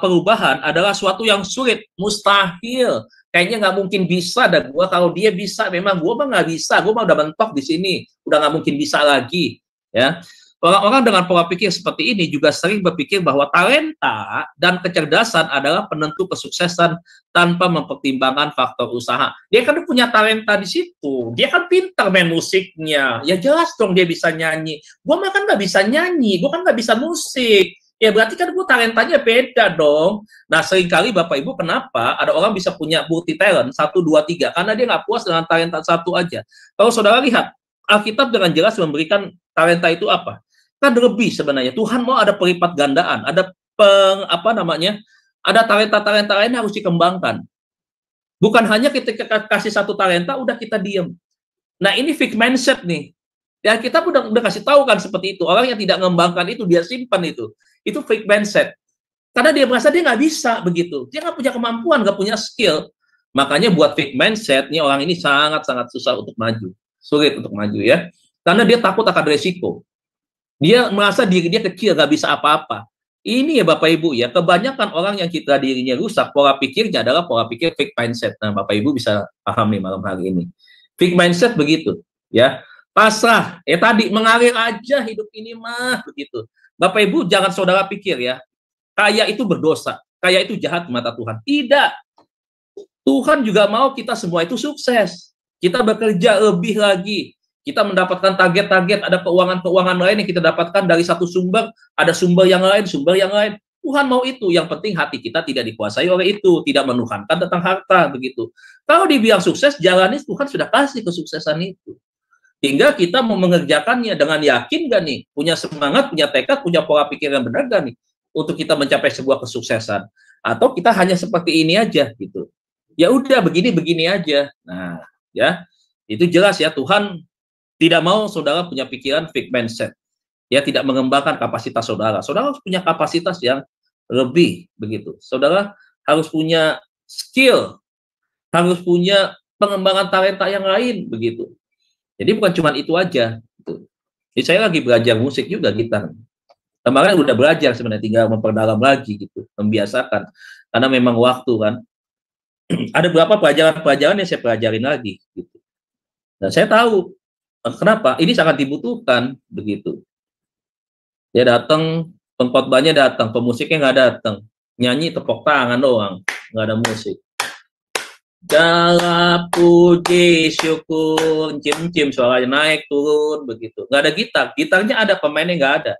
perubahan adalah suatu yang sulit, mustahil. Kayaknya nggak mungkin bisa, dan gua kalau dia bisa, memang gua mah nggak bisa, gua mah udah mentok di sini, udah nggak mungkin bisa lagi. Ya, orang-orang dengan pola pikir seperti ini juga sering berpikir bahwa talenta dan kecerdasan adalah penentu kesuksesan tanpa mempertimbangkan faktor usaha. Dia kan punya talenta di situ, dia kan pintar main musiknya, ya jelas dong dia bisa nyanyi. Gue mah kan nggak bisa nyanyi, gue kan nggak bisa musik. Ya berarti kan gue talentanya beda dong. Nah, seringkali Bapak Ibu, kenapa ada orang bisa punya multi talent 1, 2, 3? Karena dia nggak puas dengan talenta satu aja. Kalau saudara lihat, Alkitab dengan jelas memberikan talenta itu apa? Kan lebih sebenarnya. Tuhan mau ada pelipat gandaan, ada ada talenta-talenta lain yang harus dikembangkan. Bukan hanya kita kasih satu talenta, udah kita diem. Nah, ini fixed mindset nih. Ya, kita udah kasih tahu kan seperti itu. Orang yang tidak mengembangkan itu, dia simpan itu. Itu fixed mindset. Karena dia merasa dia nggak bisa begitu. Dia nggak punya kemampuan, nggak punya skill. Makanya buat fixed mindset, nih orang ini sangat-sangat susah untuk maju. Sulit untuk maju ya. Karena dia takut akan resiko. Dia merasa diri dia kecil, nggak bisa apa-apa. Ini ya Bapak Ibu ya, kebanyakan orang yang citra dirinya rusak, pola pikirnya adalah pola pikir fixed mindset. Nah, Bapak Ibu bisa paham nih malam hari ini. Fixed mindset begitu ya. Pasrah, tadi mengalir aja hidup ini mah begitu. Bapak Ibu jangan saudara pikir ya, kaya itu berdosa, kaya itu jahat di mata Tuhan. Tidak. Tuhan juga mau kita semua itu sukses. Kita bekerja lebih lagi. Kita mendapatkan target-target, ada keuangan-keuangan lain yang kita dapatkan dari satu sumber, ada sumber yang lain. Tuhan mau itu. Yang penting hati kita tidak dikuasai oleh itu, tidak menuhankan tentang harta begitu. Kalau dibilang sukses, jalannya Tuhan sudah kasih kesuksesan itu. Hingga kita mau mengerjakannya dengan yakin gak nih? Punya semangat, punya tekad, punya pola pikir yang benar gak nih? Untuk kita mencapai sebuah kesuksesan. Atau kita hanya seperti ini aja gitu. Ya udah begini-begini aja. Nah, ya. Itu jelas ya, Tuhan tidak mau saudara punya pikiran fixed mindset. Ya, tidak mengembangkan kapasitas saudara. Saudara harus punya kapasitas yang lebih begitu. Saudara harus punya skill, harus punya pengembangan talenta yang lain begitu. Jadi bukan cuma itu aja. Gitu. Jadi saya lagi belajar musik juga, gitar. Kemarin udah belajar sebenarnya, tinggal memperdalam lagi gitu, membiasakan. Karena memang waktu kan. Ada beberapa pelajaran yang saya pelajarin lagi gitu. Dan saya tahu kenapa ini sangat dibutuhkan begitu. Dia datang, pengkhotbahnya datang, pemusiknya nggak datang, nyanyi tepuk tangan doang, nggak ada musik. Segala puji syukur, cim suaranya naik turun begitu. Nggak ada gitar, gitarnya ada, pemainnya nggak ada.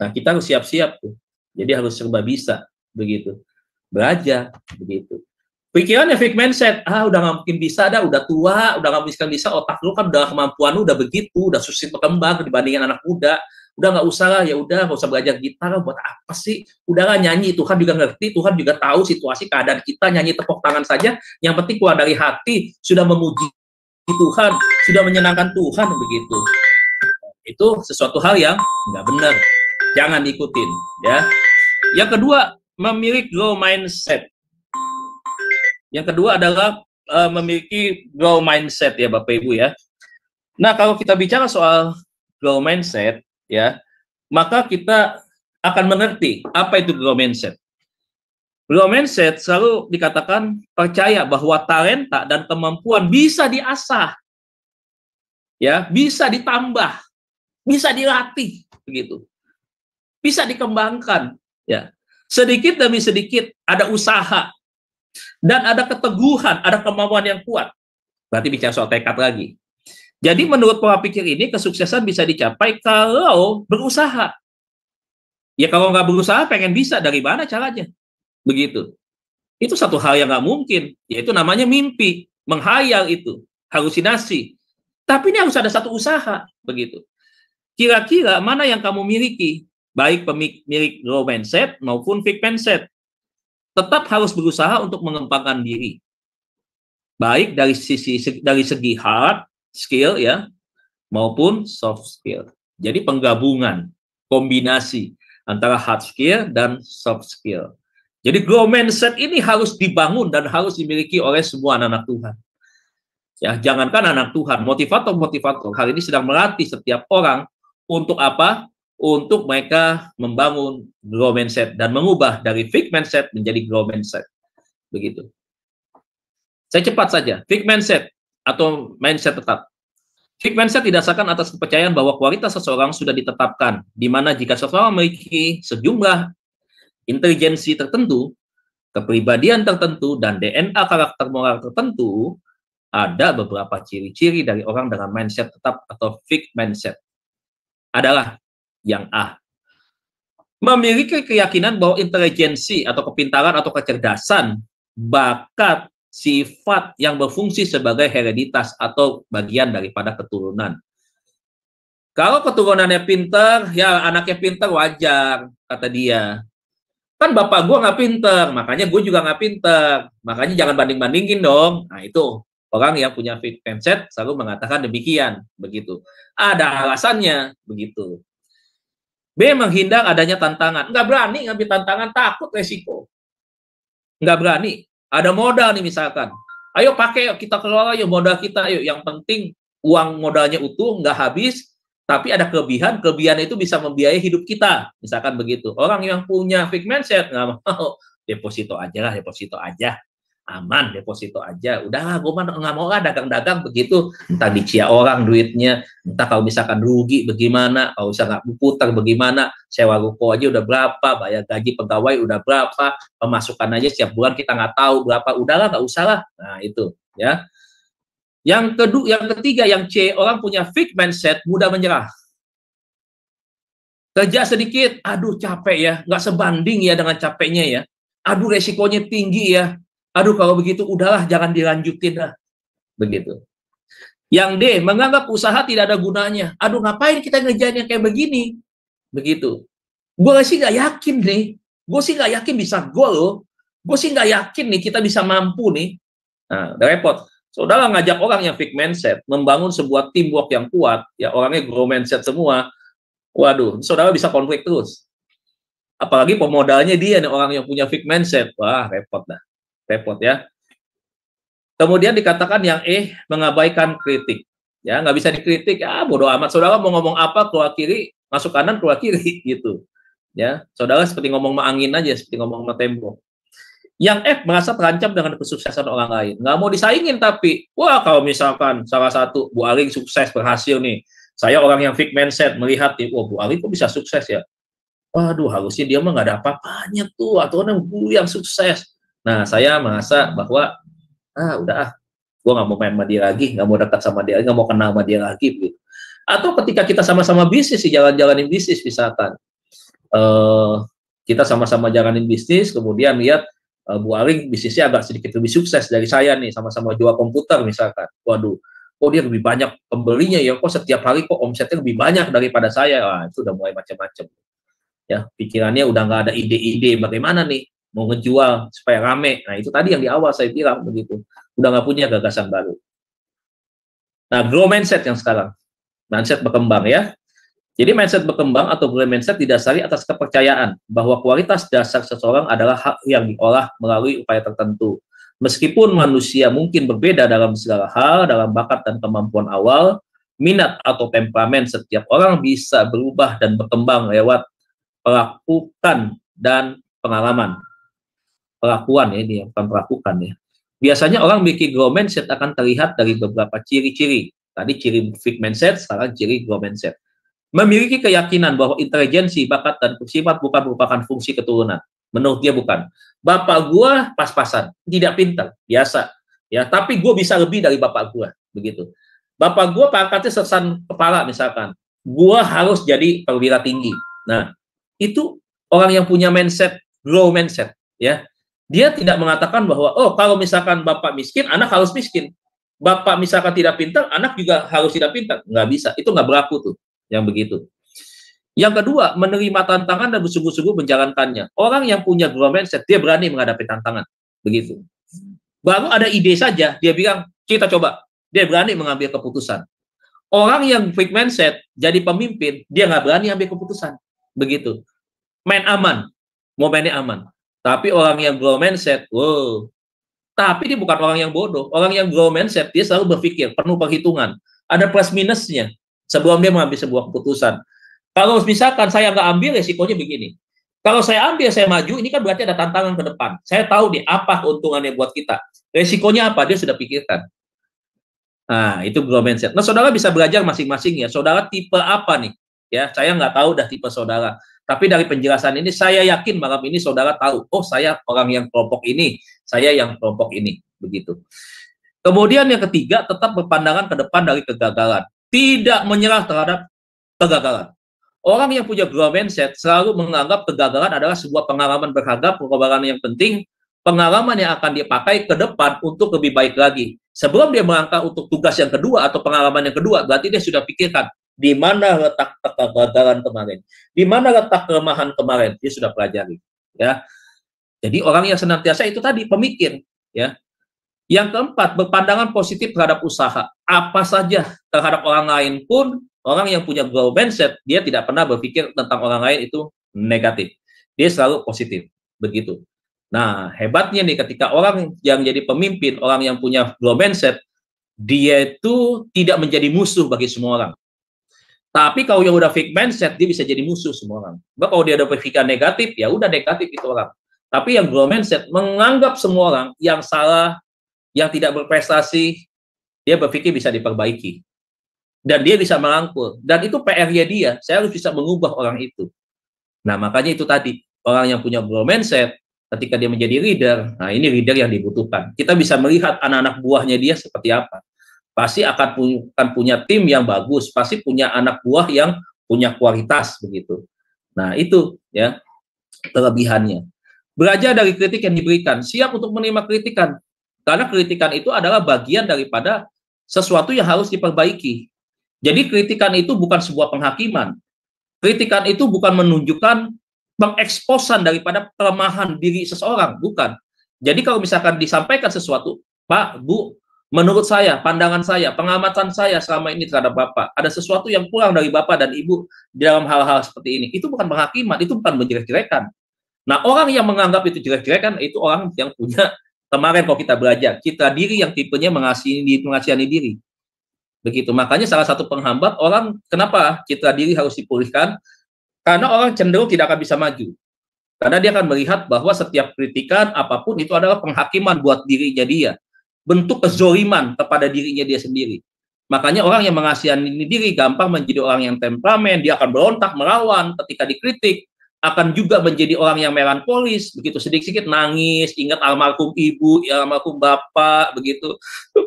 Nah kita harus siap-siap tuh. Jadi harus serba bisa begitu. Belajar begitu. Pikirannya fixed mindset, udah nggak mungkin bisa, udah tua, udah nggak mungkin bisa, otak lu kan udah kemampuan lu udah begitu, udah susah berkembang dibandingin anak muda, udah nggak usah lah, ya udah nggak usah belajar gitar, buat apa sih? Udahlah nyanyi, Tuhan juga ngerti, Tuhan juga tahu situasi keadaan kita, nyanyi tepuk tangan saja, yang penting keluar dari hati, sudah memuji Tuhan, sudah menyenangkan Tuhan begitu. Itu sesuatu hal yang nggak benar, jangan ikutin, ya. Yang kedua, memiliki growth mindset. Yang kedua adalah memiliki growth mindset ya Bapak Ibu ya. Nah, kalau kita bicara soal growth mindset ya, maka kita akan mengerti apa itu growth mindset. Growth mindset selalu dikatakan percaya bahwa talenta dan kemampuan bisa diasah. Ya, bisa ditambah, bisa dilatih begitu. Bisa dikembangkan ya. Sedikit demi sedikit ada usaha dan ada keteguhan, ada kemauan yang kuat. Berarti bicara soal tekad lagi. Jadi menurut pola pikir ini, kesuksesan bisa dicapai kalau berusaha. Ya kalau nggak berusaha, pengen bisa, dari mana caranya? Begitu. Itu satu hal yang nggak mungkin, yaitu namanya mimpi, menghayal itu, halusinasi. Tapi ini harus ada satu usaha, begitu. Kira-kira mana yang kamu miliki, baik pemilik growth mindset maupun fixed mindset, tetap harus berusaha untuk mengembangkan diri, baik dari segi hard skill ya, maupun soft skill. Jadi penggabungan, kombinasi antara hard skill dan soft skill. Jadi growth mindset ini harus dibangun dan harus dimiliki oleh semua anak-anak Tuhan. Ya, jangankan anak Tuhan, motivator-motivator hari ini sedang melatih setiap orang untuk apa? Untuk mereka membangun growth mindset dan mengubah dari fixed mindset menjadi growth mindset. Begitu. Saya cepat saja. Fixed mindset atau mindset tetap. Fixed mindset didasarkan atas kepercayaan bahwa kualitas seseorang sudah ditetapkan, di mana jika seseorang memiliki sejumlah intelijensi tertentu, kepribadian tertentu, dan DNA karakter moral tertentu, ada beberapa ciri-ciri dari orang dengan mindset tetap atau fixed mindset. Adalah yang A. Memiliki keyakinan bahwa intelijensi atau kepintaran atau kecerdasan, bakat, sifat yang berfungsi sebagai hereditas atau bagian daripada keturunan. Kalau keturunannya pinter, ya anaknya pinter wajar, kata dia. Kan bapak gue nggak pinter, makanya gue juga nggak pinter. Makanya jangan banding-bandingin dong. Nah itu, orang yang punya fixed mindset selalu mengatakan demikian. Begitu. Ada alasannya, begitu. B. Menghindar adanya tantangan. Nggak berani ngambil tantangan, takut resiko. Nggak berani. Ada modal nih misalkan. Ayo pakai, kita kelola yuk modal kita. Yuk. Yang penting uang modalnya utuh, nggak habis. Tapi ada kelebihan itu bisa membiayai hidup kita, misalkan begitu. Orang yang punya fixed mindset nggak mau, deposito aja lah, deposito aja, aman, deposito aja. Udahlah, gue mah nggak mau lah dagang-dagang begitu. Entah dicia orang duitnya, entah kalau misalkan rugi bagaimana, kalau bisa nggak putar bagaimana, sewa ruko aja udah berapa, bayar gaji pegawai udah berapa, pemasukan aja setiap bulan kita nggak tahu berapa. Udahlah, nggak usah lah. Nah itu, ya. Yang ketiga, yang C, orang punya fixed mindset, mudah menyerah. Kerja sedikit, aduh capek ya, nggak sebanding ya dengan capeknya ya. Aduh resikonya tinggi ya. Aduh kalau begitu udahlah jangan dilanjutin lah. Begitu. Yang D, menganggap usaha tidak ada gunanya. Aduh ngapain kita ngerjain yang kayak begini. Begitu. Gue sih nggak yakin nih. Gue sih nggak yakin bisa goal loh. Gue sih nggak yakin nih kita bisa mampu nih. Nah, udah repot. Saudara ngajak orang yang fixed mindset, membangun sebuah teamwork yang kuat, ya orangnya growth mindset semua, waduh, saudara bisa konflik terus. Apalagi pemodalnya dia, nih, orang yang punya fixed mindset, wah repot dah, repot ya. Kemudian dikatakan yang E, mengabaikan kritik. Ya, nggak bisa dikritik, ya bodoh amat. Saudara mau ngomong apa, keluar kiri, masuk kanan, keluar kiri, gitu. Ya, saudara seperti ngomong sama angin aja, seperti ngomong sama tembok. Yang F, merasa terancam dengan kesuksesan orang lain. Nggak mau disaingin tapi, wah kalau misalkan salah satu, Bu Aling sukses, berhasil nih. Saya orang yang fixed mindset, melihat, wah Bu Aling kok bisa sukses ya? Waduh, harusnya dia mah nggak ada apa-apanya tuh, atau Bu yang sukses. Nah, saya merasa bahwa, udah gue nggak mau main sama dia lagi, nggak mau dekat sama dia, nggak mau kenal sama dia lagi. Gitu. Atau ketika kita sama-sama bisnis, jalan-jalanin bisnis, misalkan. Kita sama-sama jalanin bisnis, kemudian lihat, Bu Aling bisnisnya agak sedikit lebih sukses dari saya nih, sama-sama jual komputer misalkan. Waduh, kok dia lebih banyak pembelinya ya, kok setiap hari kok omsetnya lebih banyak daripada saya. Wah, itu udah mulai macam-macam. Ya, pikirannya udah nggak ada ide-ide bagaimana nih mau ngejual supaya rame. Nah, itu tadi yang di awal saya bilang begitu. Udah nggak punya gagasan baru. Nah, growth mindset yang sekarang. Mindset berkembang ya. Jadi mindset berkembang atau growth mindset didasari atas kepercayaan bahwa kualitas dasar seseorang adalah hak yang diolah melalui upaya tertentu. Meskipun manusia mungkin berbeda dalam segala hal, dalam bakat dan kemampuan awal, minat atau temperamen setiap orang bisa berubah dan berkembang lewat pelakukan dan pengalaman. Pelakuan ya, ini bukan pelakukan ya. Biasanya orang memiliki growth mindset akan terlihat dari beberapa ciri-ciri. Tadi ciri fixed mindset, sekarang ciri growth mindset. Memiliki keyakinan bahwa intelijensi, bakat, dan sifat bukan merupakan fungsi keturunan, Menurut dia bukan. Bapak gua pas-pasan, tidak pintar, biasa. Ya, tapi gue bisa lebih dari bapak gua, begitu. Bapak gua pangkatnya sersan kepala misalkan. Gua harus jadi perwira tinggi. Nah, itu orang yang punya mindset, grow mindset, ya. Dia tidak mengatakan bahwa, oh kalau misalkan bapak miskin, anak harus miskin. Bapak misalkan tidak pintar, anak juga harus tidak pintar. Nggak bisa, itu nggak berlaku tuh, yang begitu. Yang kedua, menerima tantangan dan bersungguh-sungguh menjalankannya. Orang yang punya growth mindset, dia berani menghadapi tantangan. Begitu. Baru ada ide saja, dia bilang, kita coba. Dia berani mengambil keputusan. Orang yang fixed mindset, jadi pemimpin, dia nggak berani ambil keputusan. Begitu. Main aman. Mau mainnya aman. Tapi orang yang growth mindset, wow. Tapi dia bukan orang yang bodoh. Orang yang growth mindset, dia selalu berpikir, penuh perhitungan. Ada plus minusnya sebelum dia mengambil sebuah keputusan. Kalau misalkan saya nggak ambil, resikonya begini. Kalau saya ambil, saya maju, ini kan berarti ada tantangan ke depan. Saya tahu nih, apa keuntungannya buat kita. Resikonya apa, dia sudah pikirkan. Nah, itu growth mindset. Nah, saudara bisa belajar masing-masing ya. Saudara tipe apa nih? Ya, saya nggak tahu dah tipe saudara. Tapi dari penjelasan ini, saya yakin malam ini saudara tahu. Oh, saya orang yang kelompok ini. Saya yang kelompok ini. Begitu. Kemudian yang ketiga, tetap berpandangan ke depan dari kegagalan. Tidak menyerah terhadap kegagalan. Orang yang punya growth mindset selalu menganggap kegagalan adalah sebuah pengalaman berharga, pengorbanan yang penting, pengalaman yang akan dia pakai ke depan untuk lebih baik lagi. Sebelum dia melangkah untuk tugas yang kedua atau pengalaman yang kedua, berarti dia sudah pikirkan di mana letak kegagalan kemarin, di mana letak kelemahan kemarin, dia sudah pelajari. Ya, jadi orang yang senantiasa itu tadi pemikir. Ya, yang keempat, berpandangan positif terhadap usaha. Apa saja terhadap orang lain pun, orang yang punya growth mindset, dia tidak pernah berpikir tentang orang lain itu negatif. Dia selalu positif. Begitu. Nah, hebatnya nih ketika orang yang jadi pemimpin, orang yang punya growth mindset, dia itu tidak menjadi musuh bagi semua orang. Tapi kalau yang udah fixed mindset, dia bisa jadi musuh semua orang. Bahkan kalau dia ada berpikir negatif, ya udah negatif itu orang. Tapi yang growth mindset menganggap semua orang yang salah, yang tidak berprestasi, dia berpikir bisa diperbaiki. Dan dia bisa merangkul. Dan itu PR-nya dia. Saya harus bisa mengubah orang itu. Nah, makanya itu tadi. Orang yang punya growth mindset, ketika dia menjadi leader, nah ini leader yang dibutuhkan. Kita bisa melihat anak-anak buahnya dia seperti apa. Pasti akan punya tim yang bagus. Pasti punya anak buah yang punya kualitas. Begitu. Nah, itu ya kelebihannya. Belajar dari kritik yang diberikan. Siap untuk menerima kritikan. Karena kritikan itu adalah bagian daripada sesuatu yang harus diperbaiki. Jadi kritikan itu bukan sebuah penghakiman. Kritikan itu bukan menunjukkan pengeksposan daripada kelemahan diri seseorang, bukan. Jadi kalau misalkan disampaikan sesuatu, Pak, Bu, menurut saya, pandangan saya, pengamatan saya selama ini terhadap Bapak, ada sesuatu yang kurang dari Bapak dan Ibu dalam hal-hal seperti ini. Itu bukan penghakiman, itu bukan menjelek-jelekan. Nah, orang yang menganggap itu jelek-jelekan, itu orang yang punya, kemarin kalau kita belajar, citra diri yang tipenya mengasihani diri. Begitu. Makanya salah satu penghambat orang, kenapa citra diri harus dipulihkan? Karena orang cenderung tidak akan bisa maju. Karena dia akan melihat bahwa setiap kritikan apapun itu adalah penghakiman buat dirinya dia. Bentuk kezoliman kepada dirinya dia sendiri. Makanya orang yang mengasihani diri gampang menjadi orang yang temperamen, dia akan berontak, melawan ketika dikritik. Akan juga menjadi orang yang melankolis, begitu sedikit-sedikit nangis, ingat almarhum ibu, almarhum bapak, begitu.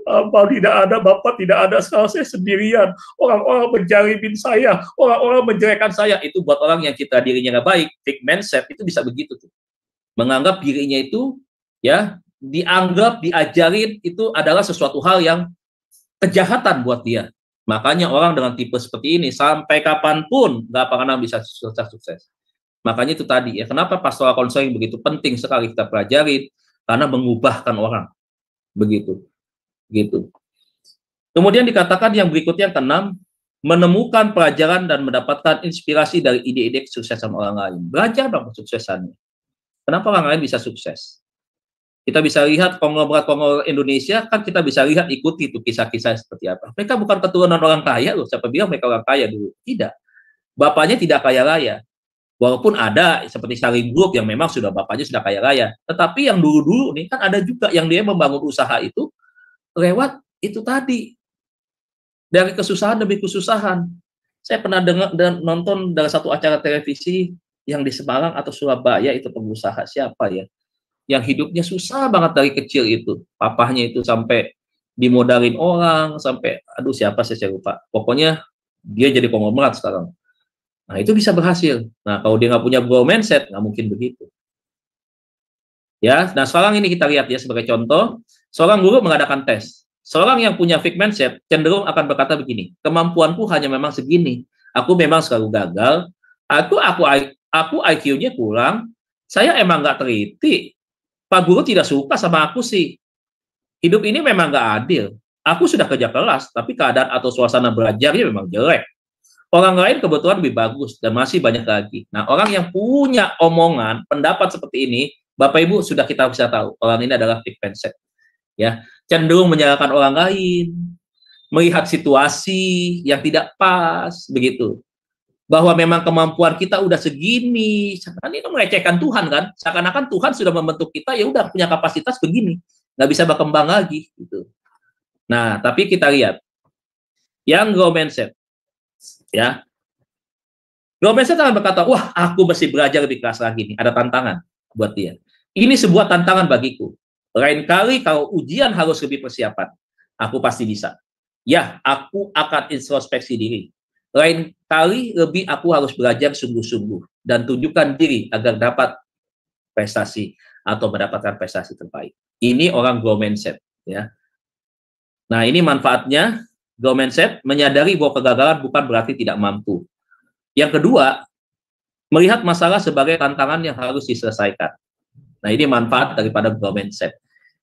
Bapak tidak ada, bapak tidak ada, sekarang saya sendirian. Orang-orang menjalimin saya, orang-orang menjelekkan saya. Itu buat orang yang citra dirinya nggak baik, fixed mindset, itu bisa begitu tuh. Menganggap dirinya itu, ya, dianggap, diajarin, itu adalah sesuatu hal yang kejahatan buat dia. Makanya orang dengan tipe seperti ini, sampai kapanpun nggak pernah bisa sukses. Makanya itu tadi ya, kenapa pastoral counseling begitu penting sekali kita pelajari, karena mengubahkan orang. Begitu. Kemudian dikatakan yang berikutnya keenam, menemukan pelajaran dan mendapatkan inspirasi dari ide-ide kesuksesan orang lain. Belajar dong kesuksesannya. Kenapa orang lain bisa sukses? Kita bisa lihat konglomerat Indonesia, kan kita bisa lihat, ikuti itu kisah-kisah seperti apa. Mereka bukan keturunan orang kaya loh, siapa bilang mereka orang kaya dulu? Tidak. Bapaknya tidak kaya raya. Walaupun ada seperti Salim Group yang memang sudah bapaknya sudah kaya raya, tetapi yang dulu-dulu nih kan ada juga yang dia membangun usaha itu lewat itu tadi, dari kesusahan demi kesusahan. Saya pernah dengar dan nonton dari satu acara televisi yang di Semarang atau Surabaya itu pengusaha siapa ya? Yang hidupnya susah banget dari kecil itu. Papahnya itu sampai dimodalin orang, sampai, aduh siapa saya lupa. Pokoknya dia jadi konglomerat sekarang. Nah, itu bisa berhasil. Nah, kalau dia nggak punya growth mindset, nggak mungkin begitu. Ya, nah sekarang ini kita lihat ya sebagai contoh, seorang guru mengadakan tes. Seorang yang punya fixed mindset cenderung akan berkata begini, kemampuanku hanya memang segini. Aku memang selalu gagal. Aku IQ-nya kurang. Saya emang nggak teliti. Pak guru tidak suka sama aku sih. Hidup ini memang nggak adil. Aku sudah kerja keras, tapi keadaan atau suasana belajarnya memang jelek. Orang lain kebetulan lebih bagus dan masih banyak lagi. Nah, orang yang punya omongan, pendapat seperti ini, Bapak Ibu sudah kita bisa tahu, orang ini adalah fixed mindset. Ya, cenderung menyalahkan orang lain, melihat situasi yang tidak pas, begitu. Bahwa memang kemampuan kita udah segini, kan itu melecehkan Tuhan kan? Seakan-akan Tuhan sudah membentuk kita, ya udah punya kapasitas begini, nggak bisa berkembang lagi, gitu. Nah, tapi kita lihat yang growth mindset, ya, growth mindset akan berkata, wah, aku mesti belajar lebih keras lagi nih, ada tantangan buat dia. Ini sebuah tantangan bagiku. Lain kali kalau ujian harus lebih persiapan, aku pasti bisa. Ya, aku akan introspeksi diri. Lain kali lebih aku harus belajar sungguh-sungguh dan tunjukkan diri agar dapat prestasi atau mendapatkan prestasi terbaik. Ini orang growth mindset, ya. Nah, ini manfaatnya growth mindset, menyadari bahwa kegagalan bukan berarti tidak mampu. Yang kedua, melihat masalah sebagai tantangan yang harus diselesaikan. Nah, ini manfaat daripada growth mindset.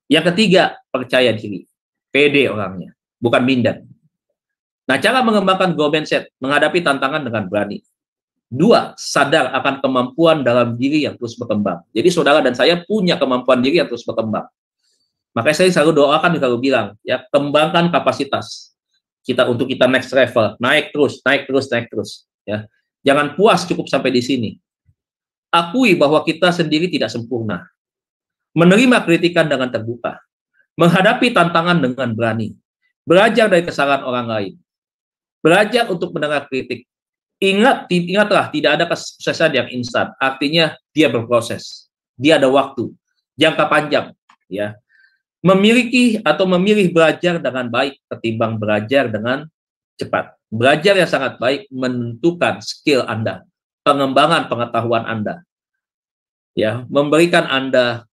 Yang ketiga, percaya diri. Pede orangnya, bukan minder. Nah, cara mengembangkan growth mindset, menghadapi tantangan dengan berani. Dua, sadar akan kemampuan dalam diri yang terus berkembang. Jadi saudara dan saya punya kemampuan diri yang terus berkembang. Makanya saya selalu doakan, selalu bilang, ya, kembangkan kapasitas kita untuk kita next level, naik terus, ya. Jangan puas cukup sampai di sini. Akui bahwa kita sendiri tidak sempurna. Menerima kritikan dengan terbuka. Menghadapi tantangan dengan berani. Belajar dari kesalahan orang lain. Belajar untuk mendengar kritik. Ingatlah, tidak ada kesuksesan yang instan. Artinya dia berproses. Dia ada waktu. Jangka panjang, ya. Memilih belajar dengan baik ketimbang belajar dengan cepat. Belajar yang sangat baik menentukan skill Anda, pengembangan pengetahuan Anda, ya, memberikan Anda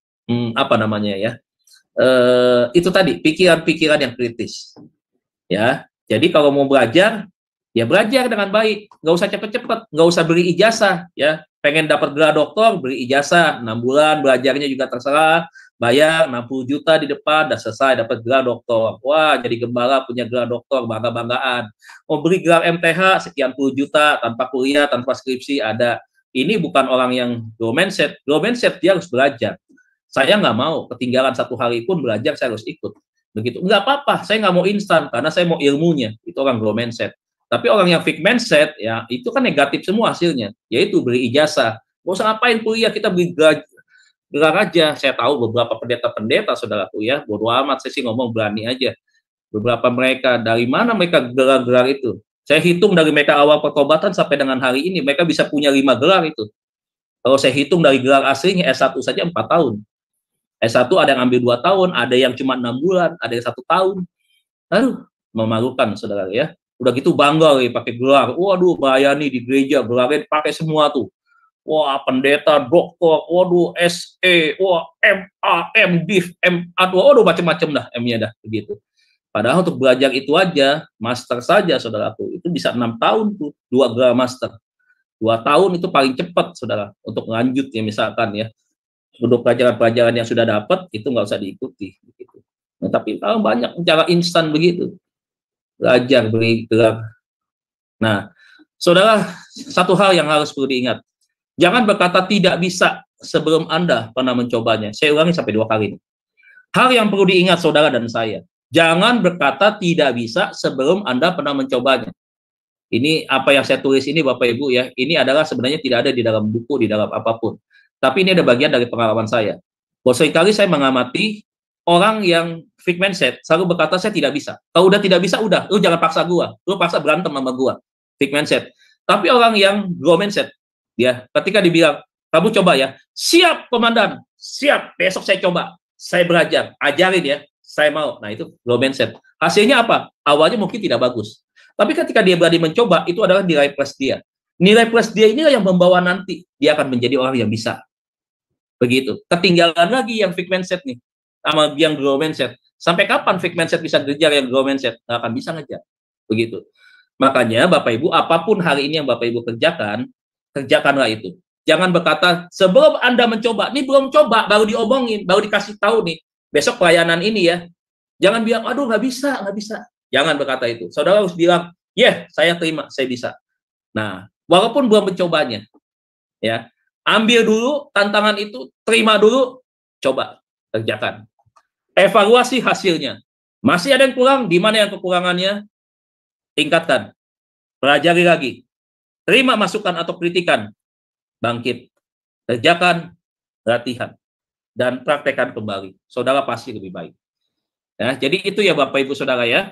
itu tadi pikiran-pikiran yang kritis, ya. Jadi kalau mau belajar, ya belajar dengan baik, nggak usah cepet-cepet, nggak usah beli ijazah, ya. Pengen dapat gelar doktor, beli ijazah 6 bulan, belajarnya juga terserah. Bayar 60 juta di depan, udah selesai dapat gelar doktor. Wah, jadi gembala punya gelar doktor, bangga-banggaan. Mau beli gelar MTH sekian puluh juta, tanpa kuliah, tanpa skripsi, ada. Ini bukan orang yang growth mindset. Growth mindset, dia harus belajar. Saya nggak mau, ketinggalan 1 hari pun belajar, saya harus ikut. Begitu. Nggak apa-apa, saya nggak mau instan, karena saya mau ilmunya. Itu orang growth mindset. Tapi orang yang fixed mindset, ya, itu kan negatif semua hasilnya. Yaitu beli ijazah. Nggak usah ngapain kuliah, kita beli gelar aja. Saya tahu beberapa pendeta-pendeta, saudaraku, ya, bodo amat, saya sih ngomong berani aja. Beberapa mereka, dari mana mereka gelar-gelar itu? Saya hitung dari mereka awal pertobatan sampai dengan hari ini, mereka bisa punya 5 gelar itu. Kalau saya hitung dari gelar aslinya, S1 saja 4 tahun. S1 ada yang ambil 2 tahun, ada yang cuma 6 bulan, ada yang 1 tahun. Aduh, memalukan, saudara, ya. Udah gitu bangga pakai gelar. Waduh, melayani di gereja, gelarnya pakai semua tuh. Wah, pendeta, doktor, waduh, SE, wah, MA, MDiv, MA, waduh, macam-macam dah M-nya dah, begitu. Padahal untuk belajar itu aja, master saja, saudaraku, itu bisa 6 tahun tuh, 2 gelar master. 2 tahun itu paling cepat, saudara, untuk lanjut ya, misalkan ya. Untuk pelajaran-pelajaran yang sudah dapat, itu nggak usah diikuti. Begitu. Nah, tapi kalau banyak cara instan begitu, belajar, beri gelar. Nah, saudara, satu hal yang harus perlu diingat, jangan berkata tidak bisa sebelum Anda pernah mencobanya. Saya ulangi sampai 2 kali. Hal yang perlu diingat saudara dan saya, jangan berkata tidak bisa sebelum Anda pernah mencobanya. Ini apa yang saya tulis ini, Bapak Ibu, ya, ini adalah sebenarnya tidak ada di dalam buku, di dalam apapun. Tapi ini ada bagian dari pengalaman saya. Bahwa seringkali saya mengamati orang yang fixed mindset selalu berkata saya tidak bisa. Kalau udah tidak bisa, udah, lu jangan paksa gua, lu paksa berantem sama gua. Fixed mindset. Tapi orang yang growth mindset, Ya, ketika dibilang, kamu coba ya, siap komandan, siap, besok saya coba, saya belajar, ajarin ya, saya mau. Nah itu growth mindset. Hasilnya apa? Awalnya mungkin tidak bagus, tapi ketika dia berani mencoba, itu adalah nilai plus dia. Nilai plus dia inilah yang membawa nanti dia akan menjadi orang yang bisa. Begitu. Ketinggalan lagi yang fixed mindset nih, sama yang growth mindset. Sampai kapan fixed mindset bisa ngejar yang growth mindset? Nggak akan bisa ngejar. Begitu. Makanya Bapak Ibu, apapun hari ini yang Bapak Ibu kerjakan, kerjakanlah itu. Jangan berkata, sebelum Anda mencoba, ini belum coba, baru diomongin, baru dikasih tahu nih, besok pelayanan ini ya. Jangan bilang, aduh nggak bisa, nggak bisa. Jangan berkata itu. Saudara harus bilang, saya terima, saya bisa. Nah, walaupun belum mencobanya, ya, ambil dulu tantangan itu, terima dulu, coba, kerjakan. Evaluasi hasilnya. Masih ada yang kurang, di mana yang kekurangannya, tingkatkan. Pelajari lagi. Terima masukan atau kritikan, bangkit, kerjakan, latihan, dan praktekkan kembali. Saudara pasti lebih baik. Ya, jadi itu ya Bapak Ibu Saudara ya.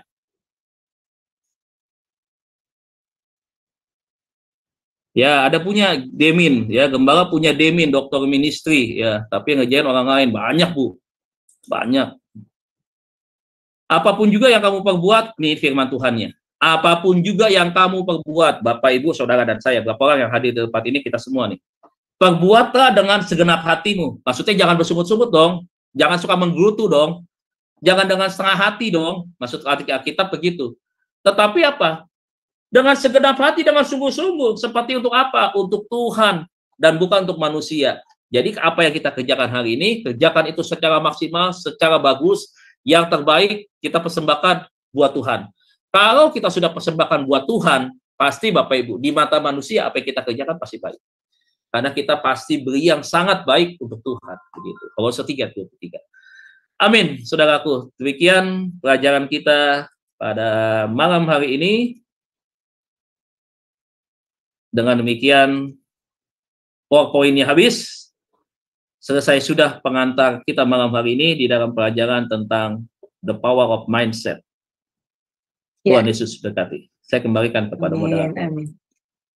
Ya, ada punya Demin, ya, gembala punya Demin, dokter ministry, ya, tapi yang ngerjain orang lain banyak Bu, banyak. Apapun juga yang kamu perbuat, nih firman Tuhannya. Apapun juga yang kamu perbuat, Bapak, Ibu, Saudara, dan saya, berapa orang yang hadir di tempat ini, kita semua nih. Perbuatlah dengan segenap hatimu. Maksudnya jangan bersungut-sungut dong. Jangan suka menggerutu dong. Jangan dengan setengah hati dong. Maksud Alkitab begitu. Tetapi apa? Dengan segenap hati, dengan sungguh-sungguh. Seperti untuk apa? Untuk Tuhan. Dan bukan untuk manusia. Jadi apa yang kita kerjakan hari ini, kerjakan itu secara maksimal, secara bagus. Yang terbaik kita persembahkan buat Tuhan. Kalau kita sudah persembahkan buat Tuhan, pasti Bapak Ibu, di mata manusia apa yang kita kerjakan pasti baik. Karena kita pasti beri yang sangat baik untuk Tuhan. Begitu. Kolose 3:23. Amin, saudaraku. Demikian pelajaran kita pada malam hari ini. Dengan demikian, PowerPoint-nya habis. Selesai sudah pengantar kita malam hari ini di dalam pelajaran tentang the power of mindset. Tuhan Yesus berkati. Saya kembalikan kepada moderator. Amin.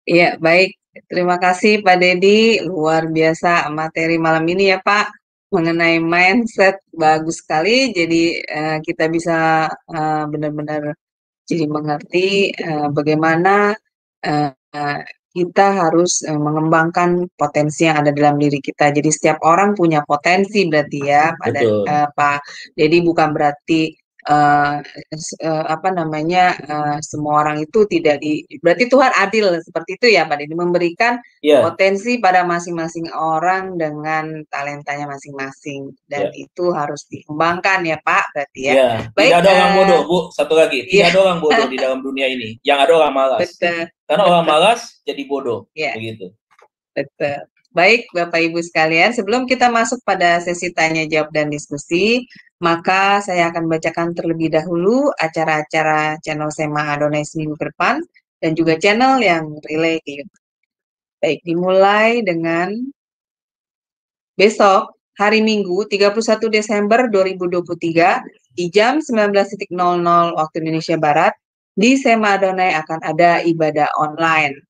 Iya, baik. Terima kasih Pak Dedi. Luar biasa materi malam ini ya Pak. Mengenai mindset, bagus sekali. Jadi kita bisa benar-benar jadi mengerti bagaimana kita harus mengembangkan potensi yang ada dalam diri kita. Jadi setiap orang punya potensi berarti ya Pak Dedi, bukan berarti semua orang itu berarti Tuhan adil seperti itu ya Pak Dedi, memberikan potensi pada masing-masing orang dengan talentanya masing-masing, dan itu harus dikembangkan ya Pak berarti ya. Baik, tidak ada orang bodoh Bu, satu lagi, tidak ada orang bodoh di dalam dunia ini, yang ada orang malas. Betul. Karena orang malas jadi bodoh, begitu. Betul. Baik Bapak Ibu sekalian, sebelum kita masuk pada sesi tanya jawab dan diskusi, maka saya akan bacakan terlebih dahulu acara-acara channel Sema Adonai seminggu ke depan dan juga channel yang relay ke YouTube. Baik, dimulai dengan besok hari Minggu 31 Desember 2023 di jam 19.00 waktu Indonesia Barat di Sema Adonai akan ada ibadah online.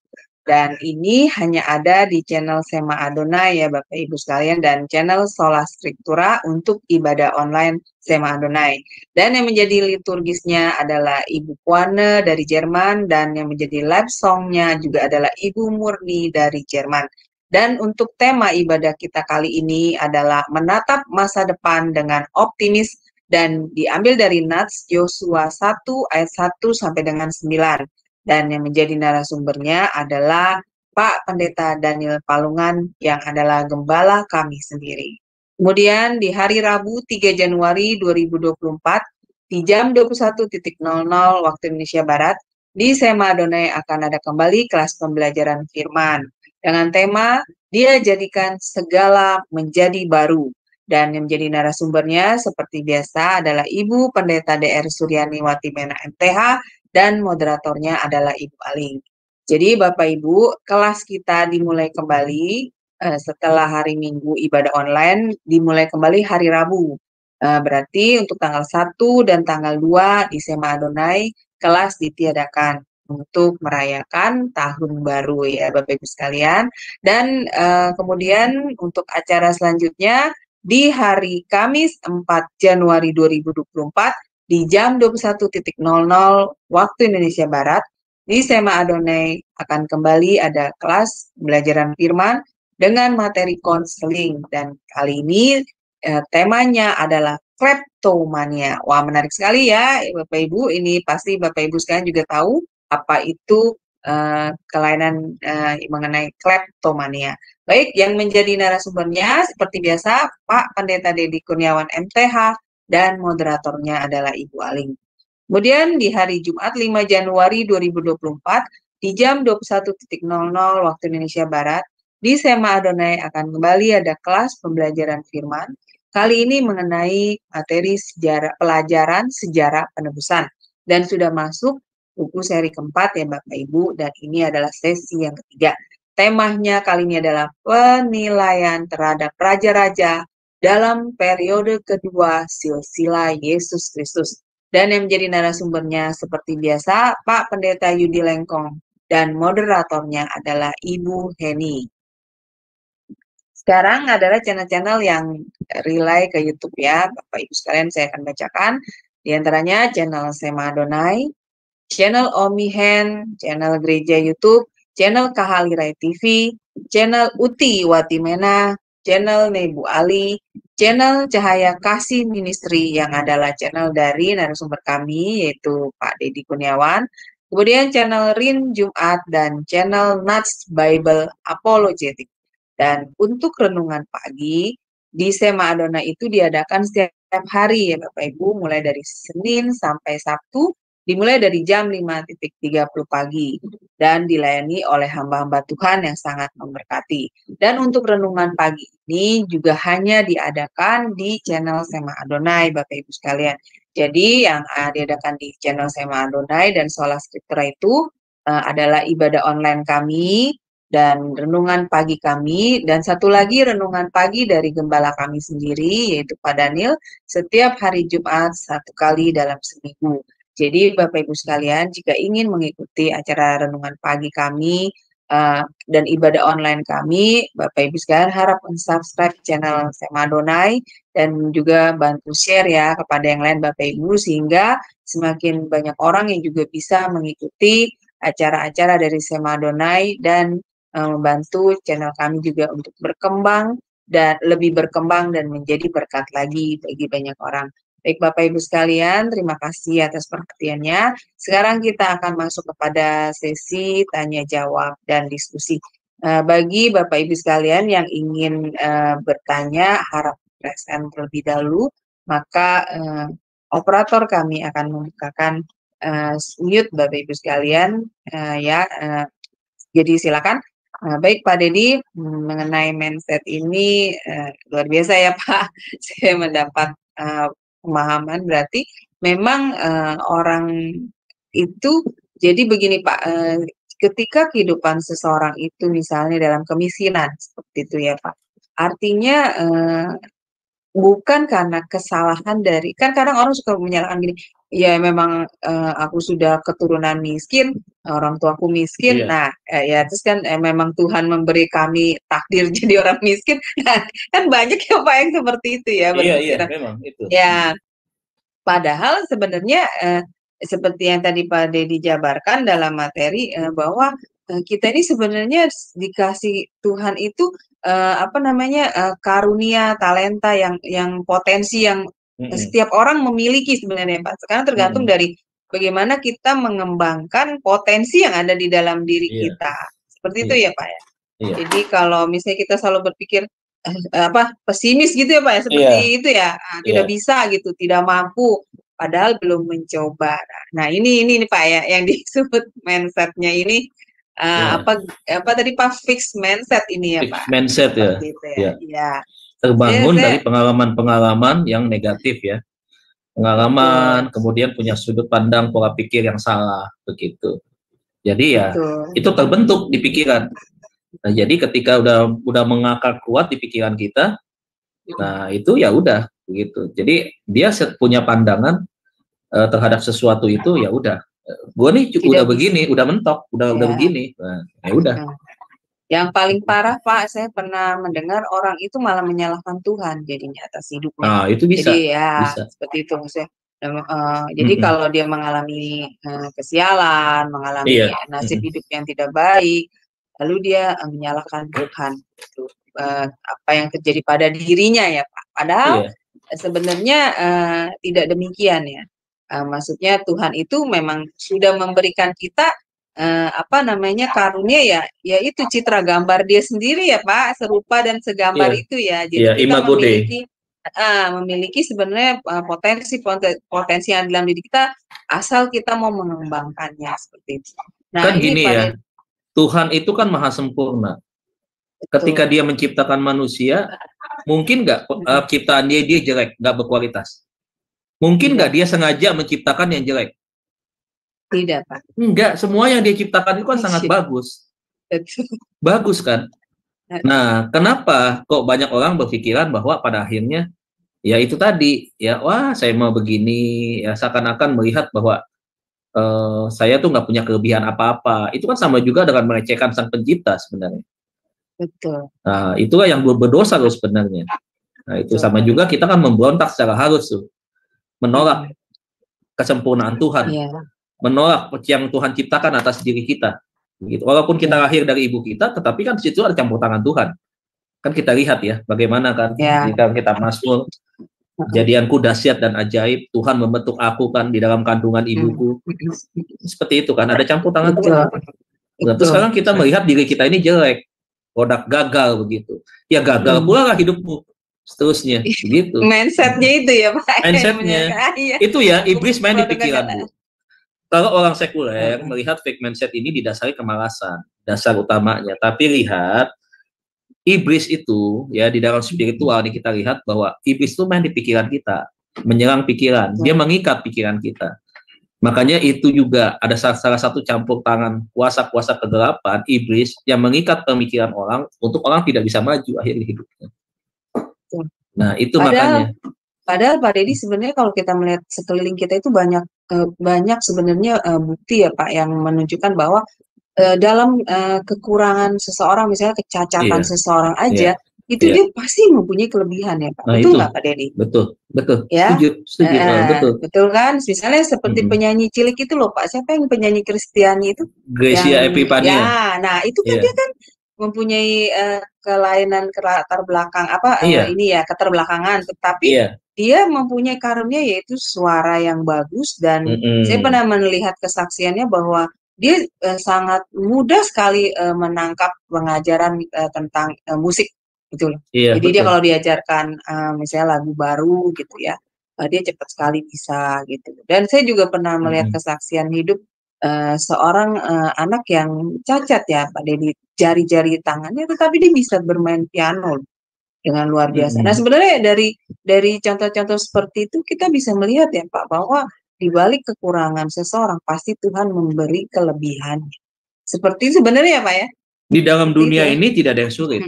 Dan ini hanya ada di channel Sema Adonai ya Bapak Ibu sekalian, dan channel Sola Scriptura untuk ibadah online Sema Adonai. Dan yang menjadi liturgisnya adalah Ibu Puane dari Jerman, dan yang menjadi live songnya juga adalah Ibu Murni dari Jerman. Dan untuk tema ibadah kita kali ini adalah menatap masa depan dengan optimis, dan diambil dari Nats Yosua 1 ayat 1 sampai dengan 9. Dan yang menjadi narasumbernya adalah Pak Pendeta Daniel Palungan yang adalah gembala kami sendiri. Kemudian di hari Rabu 3 Januari 2024 di jam 21.00 waktu Indonesia Barat di Sema Adonai akan ada kembali kelas pembelajaran firman dengan tema Dia Jadikan Segala Menjadi Baru. Dan yang menjadi narasumbernya seperti biasa adalah Ibu Pendeta DR Suryani Watimena MTH, dan moderatornya adalah Ibu Aling. Jadi Bapak Ibu, kelas kita dimulai kembali setelah hari Minggu ibadah online, dimulai kembali hari Rabu. Berarti untuk tanggal 1 dan tanggal 2 di Sema Adonai, kelas ditiadakan. untuk merayakan tahun baru ya Bapak Ibu sekalian. Dan kemudian untuk acara selanjutnya di hari Kamis 4 Januari 2024 di jam 21.00 waktu Indonesia Barat di Sema Adonai akan kembali ada kelas pembelajaran firman dengan materi konseling, dan kali ini temanya adalah kleptomania. Wah, menarik sekali ya Bapak Ibu. Ini pasti Bapak Ibu sekalian juga tahu apa itu kelainan mengenai kleptomania. Baik, yang menjadi narasumbernya seperti biasa Pak Pendeta Dedi Kurniawan MTH dan moderatornya adalah Ibu Aling. Kemudian di hari Jumat 5 Januari 2024 di jam 21.00 waktu Indonesia Barat di Sema Adonai akan kembali ada kelas pembelajaran firman. Kali ini mengenai materi pelajaran sejarah penebusan, dan sudah masuk buku seri keempat ya Bapak Ibu, dan ini adalah sesi yang ketiga. Temanya kali ini adalah penilaian terhadap raja-raja dalam periode kedua silsilah Yesus Kristus. Dan yang menjadi narasumbernya seperti biasa Pak Pendeta Yudi Lengkong, dan moderatornya adalah Ibu Heni. Sekarang adalah channel-channel yang relay ke YouTube ya Bapak Ibu sekalian, saya akan bacakan. Di antaranya channel Sema Adonai, channel Omihen, channel Gereja YouTube, channel Kahalirai TV, channel Uti Watimena, channel Nebu Ali, channel Cahaya Kasih Ministry yang adalah channel dari narasumber kami yaitu Pak Dedi Kurniawan, kemudian channel Rin Jumat dan channel Nats Bible Apologetic. Dan untuk renungan pagi di Sema Adonai itu diadakan setiap hari ya Bapak Ibu, mulai dari Senin sampai Sabtu, dimulai dari jam 5.30 pagi dan dilayani oleh hamba-hamba Tuhan yang sangat memberkati. Dan untuk renungan pagi ini juga hanya diadakan di channel Sema Adonai Bapak Ibu sekalian. Jadi yang diadakan di channel Sema Adonai dan Sola Scriptura itu adalah ibadah online kami dan renungan pagi kami, dan satu lagi renungan pagi dari gembala kami sendiri yaitu Pak Daniel setiap hari Jumat 1 kali dalam seminggu. Jadi Bapak Ibu sekalian, jika ingin mengikuti acara renungan pagi kami dan ibadah online kami, Bapak Ibu sekalian harap subscribe channel Sema Adonai dan juga bantu share ya kepada yang lain Bapak Ibu, sehingga semakin banyak orang yang juga bisa mengikuti acara-acara dari Sema Adonai dan membantu channel kami juga untuk berkembang dan lebih berkembang dan menjadi berkat lagi bagi banyak orang. Baik Bapak Ibu sekalian, terima kasih atas perhatiannya. Sekarang kita akan masuk kepada sesi tanya jawab dan diskusi. Bagi Bapak Ibu sekalian yang ingin bertanya, harap present terlebih dahulu, maka operator kami akan membukakan mute Bapak Ibu sekalian jadi silakan. Baik Pak Dedi, mengenai mindset ini luar biasa ya Pak. Saya mendapat pemahaman, berarti memang orang itu jadi begini Pak, ketika kehidupan seseorang itu misalnya dalam kemiskinan seperti itu ya Pak, artinya bukan karena kesalahan dari, kan kadang orang suka menyalahkan gini, ya memang aku sudah keturunan miskin, orang tuaku miskin, nah ya terus kan memang Tuhan memberi kami takdir jadi orang miskin, nah, kan banyak ya Pak yang seperti itu ya. Iya memang itu. Ya, padahal sebenarnya seperti yang tadi Pak Dedi jabarkan dalam materi bahwa kita ini sebenarnya dikasih Tuhan itu karunia, talenta yang potensi yang setiap orang memiliki sebenarnya Pak. Sekarang tergantung dari bagaimana kita mengembangkan potensi yang ada di dalam diri kita. Seperti itu ya Pak ya. Jadi kalau misalnya kita selalu berpikir pesimis gitu ya Pak ya, seperti itu ya, tidak bisa gitu, tidak mampu, padahal belum mencoba. Nah ini Pak ya yang disebut mindsetnya ini apa tadi Pak, fixed mindset ini ya fixed Pak. Mindset ya. Terbangun dari pengalaman-pengalaman yang negatif ya. Pengalaman, kemudian punya sudut pandang pola pikir yang salah begitu. Jadi ya itu terbentuk di pikiran. Nah, jadi ketika udah mengakar kuat di pikiran kita, nah itu ya udah begitu. Jadi dia punya pandangan terhadap sesuatu itu ya udah Gue nih Tidak udah bisa. begini, udah mentok, udah Ya. begini. Nah, ya udah. Yang paling parah Pak, saya pernah mendengar orang itu malah menyalahkan Tuhan jadinya atas hidupnya. Nah, itu bisa. Jadi ya Bisa. seperti itu maksudnya. Jadi kalau dia mengalami kesialan, mengalami nasib hidup yang tidak baik, lalu dia menyalahkan Tuhan. Gitu. Apa yang terjadi pada dirinya ya Pak. Padahal sebenarnya tidak demikian ya. Maksudnya Tuhan itu memang sudah memberikan kita karunia ya, yaitu citra gambar dia sendiri ya Pak, serupa dan segambar itu ya. Jadi kita memiliki sebenarnya potensi yang dalam diri kita, asal kita mau mengembangkannya seperti itu. Nah, kan gini ya, Tuhan itu kan maha sempurna. Ketika dia menciptakan manusia, mungkin nggak ciptaan dia jelek, nggak berkualitas? Mungkin nggak dia sengaja menciptakan yang jelek? Tidak, Pak. Enggak, semua yang dia ciptakan itu kan sangat bagus. Bagus kan? Nah, kenapa kok banyak orang berpikiran bahwa pada akhirnya ya itu tadi, ya wah saya mau begini, ya seakan-akan melihat bahwa saya tuh nggak punya kelebihan apa-apa. Itu kan sama juga dengan melecehkan Sang Pencipta sebenarnya. Betul. Nah, itulah yang berdosa loh sebenarnya. Nah, itu sama juga kita kan memberontak secara halus tuh. Menolak kesempurnaan Tuhan. Menolak yang Tuhan ciptakan atas diri kita. Gitu. Walaupun kita lahir dari ibu kita, tetapi kan di situ ada campur tangan Tuhan. Kan kita lihat ya, bagaimana kan jika kita Mazmur, jadianku dahsyat dan ajaib, Tuhan membentuk aku kan di dalam kandungan ibuku. Seperti itu kan, ada campur tangan Tuhan. Nah, terus sekarang kita melihat diri kita ini jelek, produk gagal begitu. Ya gagal pula lah hidupmu. Seterusnya, begitu. Mindsetnya itu ya Pak. Mindsetnya. Itu ya, iblis main di pikiranmu. Kalau orang sekuler melihat fake mindset ini didasari kemalasan, dasar utamanya. Tapi lihat, iblis itu ya di dalam spiritual ini kita lihat bahwa iblis itu main di pikiran kita, menyerang pikiran, dia mengikat pikiran kita. Makanya itu juga ada salah satu campur tangan kuasa-kuasa kegelapan iblis yang mengikat pemikiran orang untuk orang tidak bisa maju akhir hidupnya. Nah itu makanya. Padahal Pak Deddy sebenarnya kalau kita melihat sekeliling kita itu banyak sebenarnya bukti ya Pak yang menunjukkan bahwa dalam kekurangan seseorang, misalnya kecacatan seseorang aja, itu dia pasti mempunyai kelebihan ya Pak. Betul nggak Pak Deddy? Betul. Ya? Setuju. Betul kan? Misalnya seperti penyanyi cilik itu loh Pak. Siapa yang penyanyi Kristiani itu? Gracia Epifania. Ya, nah itu kan dia kan mempunyai kelainan latar belakang keterbelakangan, tetapi dia mempunyai karunia yaitu suara yang bagus dan saya pernah melihat kesaksiannya bahwa dia sangat mudah sekali menangkap pengajaran tentang musik gitu loh. Jadi dia kalau diajarkan misalnya lagu baru gitu ya, dia cepat sekali bisa gitu. Dan saya juga pernah melihat kesaksian hidup seorang anak yang cacat ya Pak Deddy, jari-jari tangannya, tetapi dia bisa bermain piano dengan luar biasa. Nah sebenarnya dari contoh-contoh seperti itu kita bisa melihat ya Pak bahwa di balik kekurangan seseorang pasti Tuhan memberi kelebihan. Seperti sebenarnya ya Pak ya. Di dalam dunia ini tidak ada yang sulit.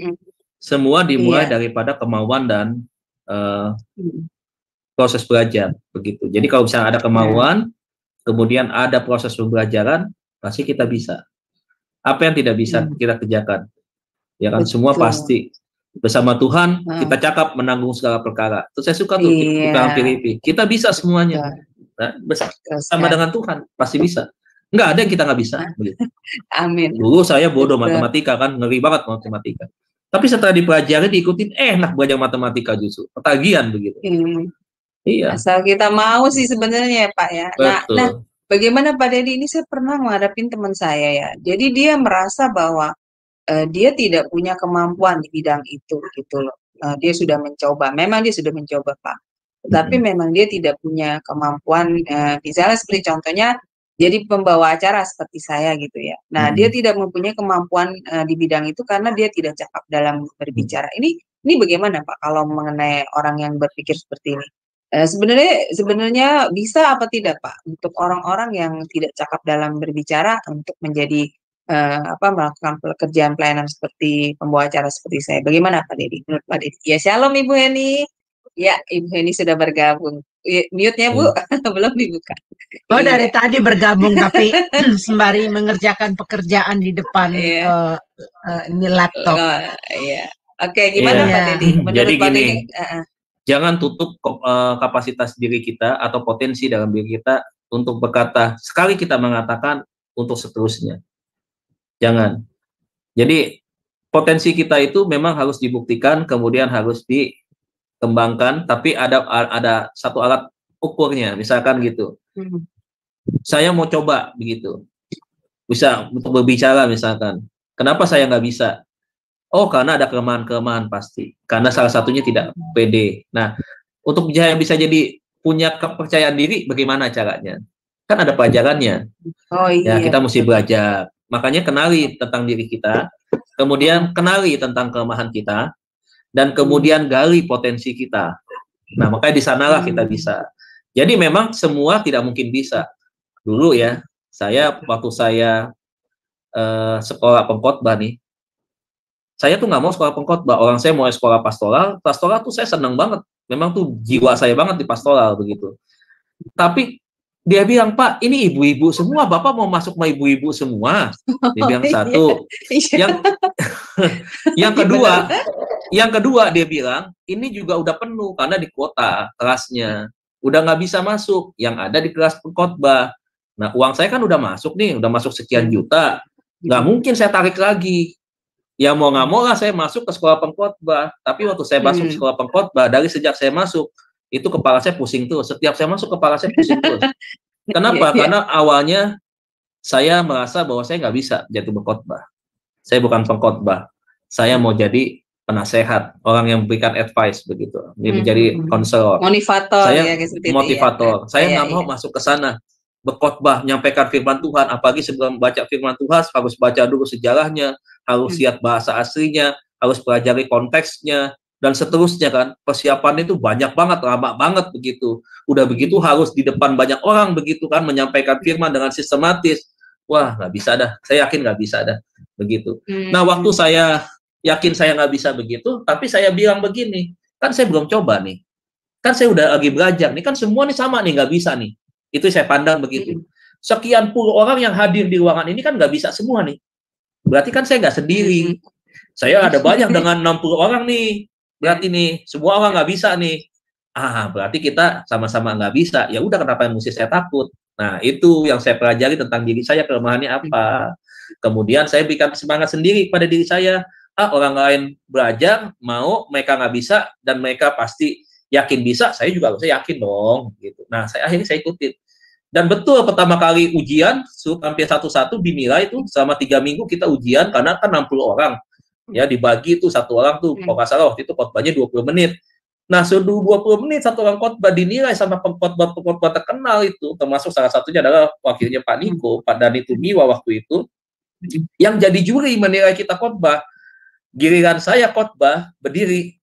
Semua dimulai daripada kemauan dan proses belajar begitu. Jadi kalau misalnya ada kemauan, kemudian ada proses pembelajaran, pasti kita bisa. Apa yang tidak bisa kita kerjakan? Ya kan, semua pasti. Bersama Tuhan, kita cakap menanggung segala perkara. Terus saya suka tuh bukan Filipi. Kita bisa semuanya. Nah, bersama dengan Tuhan, pasti bisa. Nggak ada yang kita nggak bisa. Begitu. Amin. Dulu saya bodoh matematika kan, ngeri banget matematika. Tapi setelah dipelajari, diikutin, enak belajar matematika justru. Ketagihan begitu. Iya. Asal kita mau sih sebenarnya ya Pak ya. Nah, bagaimana Pak Deddy, ini saya pernah menghadapi teman saya ya. Jadi dia merasa bahwa dia tidak punya kemampuan di bidang itu gitu loh. Dia sudah mencoba, memang dia sudah mencoba Pak. Tetapi memang dia tidak punya kemampuan, misalnya seperti contohnya jadi pembawa acara seperti saya gitu ya. Nah dia tidak mempunyai kemampuan di bidang itu karena dia tidak cakap dalam berbicara. Ini bagaimana Pak kalau mengenai orang yang berpikir seperti ini? Sebenarnya bisa apa tidak Pak untuk orang-orang yang tidak cakap dalam berbicara untuk menjadi melakukan pekerjaan pelayanan seperti pembawa acara seperti saya. Bagaimana Pak Deddy? Menurut Pak Deddy? Ya shalom Ibu Heni. Ya, Ibu Heni sudah bergabung. Mute-nya Bu, belum dibuka. Oh, dari tadi bergabung tapi sembari mengerjakan pekerjaan di depan ini laptop. Iya. Oke, gimana Pak Dedi? Menurut Jadi Pak gini, Dedi, jangan tutup kapasitas diri kita atau potensi dalam diri kita untuk berkata, sekali kita mengatakan untuk seterusnya. Jangan. Jadi potensi kita itu memang harus dibuktikan, kemudian harus dikembangkan, tapi ada satu alat ukurnya, misalkan gitu. Saya mau coba begitu, bisa untuk berbicara misalkan. Kenapa saya nggak bisa? Oh, karena ada kelemahan-kelemahan pasti. Karena salah satunya tidak pede. Nah, untuk bisa jadi punya kepercayaan diri, bagaimana caranya? Kan ada pelajarannya. Oh iya. Ya, kita mesti belajar. Makanya kenali tentang diri kita, kemudian kenali tentang kelemahan kita, dan kemudian gali potensi kita. Nah, makanya di sanalah kita bisa. Jadi memang semua tidak mungkin bisa. Dulu ya, waktu saya sekolah pengkhotbah nih, saya tuh nggak mau sekolah pengkhotbah. Orang saya mau sekolah pastoral. Pastoral tuh saya senang banget. Memang tuh jiwa saya banget di pastoral begitu. Tapi dia bilang, Pak, ini ibu-ibu semua, Bapak mau masuk sama ibu-ibu semua. Dia bilang satu. Yang kedua dia bilang, ini juga udah penuh karena di kuota kelasnya. Udah nggak bisa masuk, yang ada di kelas pengkhotbah. Nah, uang saya kan udah masuk nih, udah masuk sekian juta. Nggak mungkin saya tarik lagi. Ya mau nggak mau lah saya masuk ke sekolah pengkhotbah. Tapi waktu saya masuk sekolah pengkhotbah, dari sejak saya masuk, itu kepala saya pusing tuh. Setiap saya masuk, kepala saya pusing terus. Kenapa? Karena awalnya saya merasa bahwa saya nggak bisa jadi pengkhotbah. Saya bukan pengkhotbah. Saya mau jadi penasehat, orang yang memberikan advice begitu. Menjadi konselor. Motivator. Saya ya, motivator. Ya. Saya nggak mau masuk ke sana. Berkhotbah, menyampaikan firman Tuhan. Apalagi sebelum baca firman Tuhan, harus baca dulu sejarahnya, harus lihat bahasa aslinya, harus pelajari konteksnya, dan seterusnya kan. Persiapannya itu banyak banget, lama banget begitu. Udah begitu harus di depan banyak orang begitu kan, menyampaikan firman dengan sistematis. Wah, nggak bisa dah. Saya yakin nggak bisa dah. Begitu. Nah, waktu saya yakin saya nggak bisa begitu, tapi saya bilang begini, kan saya belum coba nih. Kan saya udah lagi belajar nih, kan semua nih sama nih, nggak bisa nih. Itu saya pandang begitu. Sekian puluh orang yang hadir di ruangan ini kan nggak bisa semua nih. Berarti kan saya nggak sendiri. Saya ada banyak dengan 60 orang nih. Berarti nih, semua orang nggak bisa nih. Berarti kita sama-sama nggak bisa. Ya udah, kenapa mesti saya takut? Nah, itu yang saya pelajari tentang diri saya, kelemahannya apa. Kemudian saya berikan semangat sendiri pada diri saya. Orang lain belajar, mau, mereka nggak bisa, dan mereka pasti yakin bisa, saya juga harus yakin dong. Gitu. Nah, akhirnya saya ikutin. Dan betul pertama kali ujian, hampir satu-satu dinilai itu selama 3 minggu kita ujian, karena kan 60 orang. Ya, dibagi tuh satu orang tuh, kalau nggak salah waktu itu khotbahnya 20 menit. Nah, sudah 20 menit satu orang khotbah dinilai sama pengkhotbah terkenal itu, termasuk salah satunya adalah wakilnya Pak Niko, Pak Dani Tumiwa waktu itu, yang jadi juri menilai kita khotbah. Giliran saya khotbah, berdiri,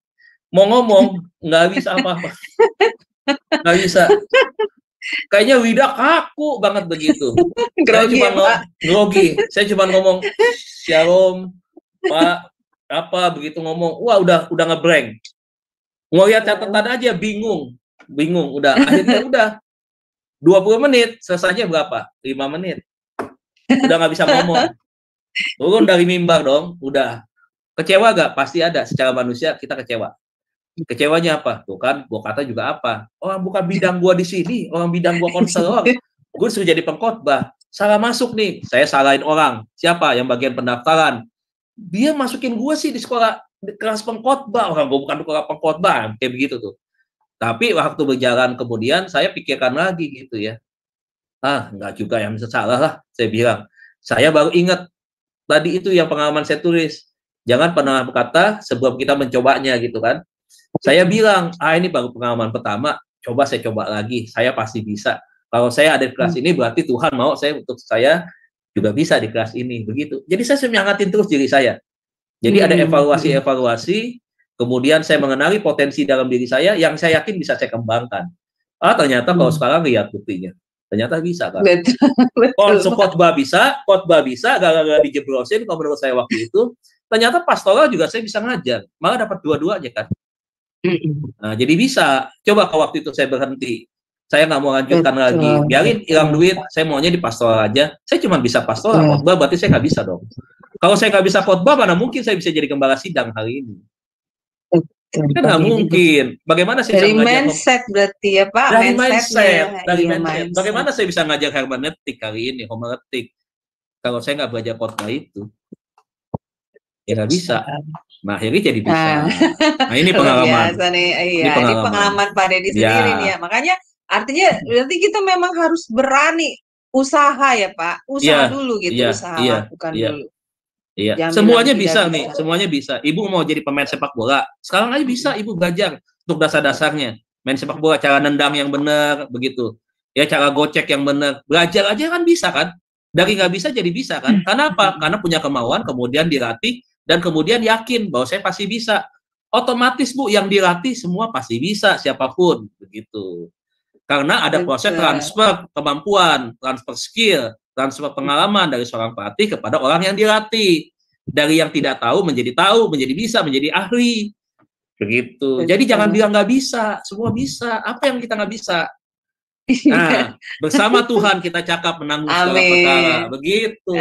mau ngomong, nggak bisa apa-apa. Nggak bisa. Kayaknya lidah kaku banget begitu. Grogi. Saya cuma ngomong, Shalom, Pak, apa begitu ngomong, wah udah ngeblank. Ngeliat catatan aja bingung, udah. Akhirnya udah 20 menit, selesainya berapa? 5 menit. Udah nggak bisa ngomong. Turun dari mimbar dong, udah. Kecewa gak? Pasti ada. Secara manusia kita kecewa. Kecewanya apa? Tuh kan, gua kata juga apa? Orang bukan bidang gua di sini, orang bidang gua konselor. Gue sudah jadi pengkhotbah. Salah masuk nih. Saya salahin orang. Siapa? Yang bagian pendaftaran. Dia masukin gua sih di sekolah, di kelas pengkhotbah. Orang gua bukan di sekolah pengkhotbah. Kayak begitu tuh. Tapi waktu berjalan kemudian, saya pikirkan lagi gitu ya. Enggak juga yang bisa salah lah. Saya bilang. Saya baru ingat. Tadi itu yang pengalaman saya tulis. Jangan pernah berkata sebelum kita mencobanya gitu kan. Saya bilang, ini baru pengalaman pertama, coba saya coba lagi, saya pasti bisa. Kalau saya ada di kelas ini berarti Tuhan mau saya juga bisa di kelas ini, begitu. Jadi saya semangatin terus diri saya. Jadi ada evaluasi, kemudian saya mengenali potensi dalam diri saya yang saya yakin bisa saya kembangkan. Ternyata kalau sekarang lihat buktinya. Ternyata bisa kan. Khotbah bisa, gara-gara dijeblosin kalau menurut saya waktu itu. Ternyata pastoral juga saya bisa ngajar, malah dapat dua-duanya kan. Nah, jadi bisa. Coba kalau waktu itu saya berhenti, saya nggak mau lanjutkan lagi, biarin hilang duit, saya maunya di pastoral aja. Saya cuma bisa pastoral, khotbah berarti saya nggak bisa dong. Kalau saya nggak bisa khotbah, mana mungkin saya bisa jadi gembala sidang hari ini? Kan nggak mungkin. Bagaimana saya dari bisa ngajar mindset berarti ya Pak? Dari mindset. Mindset. Bagaimana saya bisa ngajar hermeneutik hari ini, homiletik, kalau saya nggak belajar khotbah itu? Ya nggak bisa. Nah, akhirnya jadi bisa. Nah, ini pengalaman. Biasa nih, iya, ini pengalaman Pak Deddy sendiri nih ya. Makanya artinya berarti kita memang harus berani usaha ya Pak, usaha dulu gitu, usaha lakukan dulu. Iya, semuanya bisa nih, semuanya bisa. Ibu mau jadi pemain sepak bola, sekarang aja bisa Ibu belajar untuk dasar-dasarnya. Main sepak bola, cara nendang yang benar, begitu. Ya, cara gocek yang benar. Belajar aja kan bisa kan? Dari nggak bisa jadi bisa kan? Karena apa? Karena punya kemauan, kemudian dilatih, dan kemudian yakin bahwa saya pasti bisa. Otomatis Bu, yang dilatih semua pasti bisa, siapapun. Begitu. Karena ada proses transfer kemampuan, transfer skill, transfer pengalaman dari seorang pelatih kepada orang yang dilatih. Dari yang tidak tahu, menjadi bisa, menjadi ahli. Begitu. Jadi jangan bilang nggak bisa, semua bisa. Apa yang kita nggak bisa? Nah, bersama Tuhan kita cakap menanggung segala perkara. Begitu.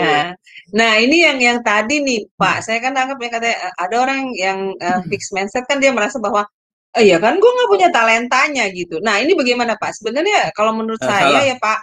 Nah, ini yang tadi nih Pak, saya kan anggap ya katanya ada orang yang fixed mindset kan dia merasa bahwa iya kan gue nggak punya talentanya gitu. Nah ini bagaimana Pak? Sebenarnya kalau menurut saya ya Pak,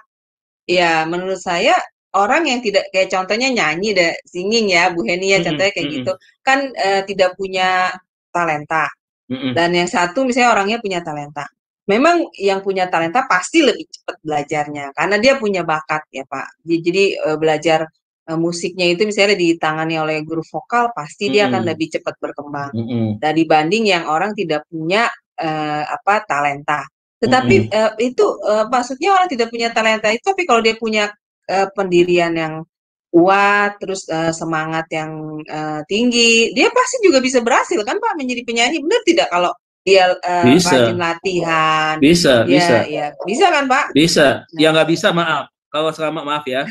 ya menurut saya orang yang tidak kayak contohnya nyanyi deh, singing ya Bu Heni ya contohnya kayak gitu kan tidak punya talenta. Dan yang satu misalnya orangnya punya talenta. Memang yang punya talenta pasti lebih cepat belajarnya karena dia punya bakat ya Pak. Jadi belajar musiknya itu misalnya ditangani oleh guru vokal pasti dia akan lebih cepat berkembang dibanding yang orang tidak punya talenta. Tetapi itu maksudnya orang tidak punya talenta itu, tapi kalau dia punya pendirian yang kuat, terus semangat yang tinggi, dia pasti juga bisa berhasil kan Pak menjadi penyanyi, benar tidak? Kalau dia rajin latihan, bisa kan Pak? Bisa. Yang nggak bisa maaf. Kalau maaf ya,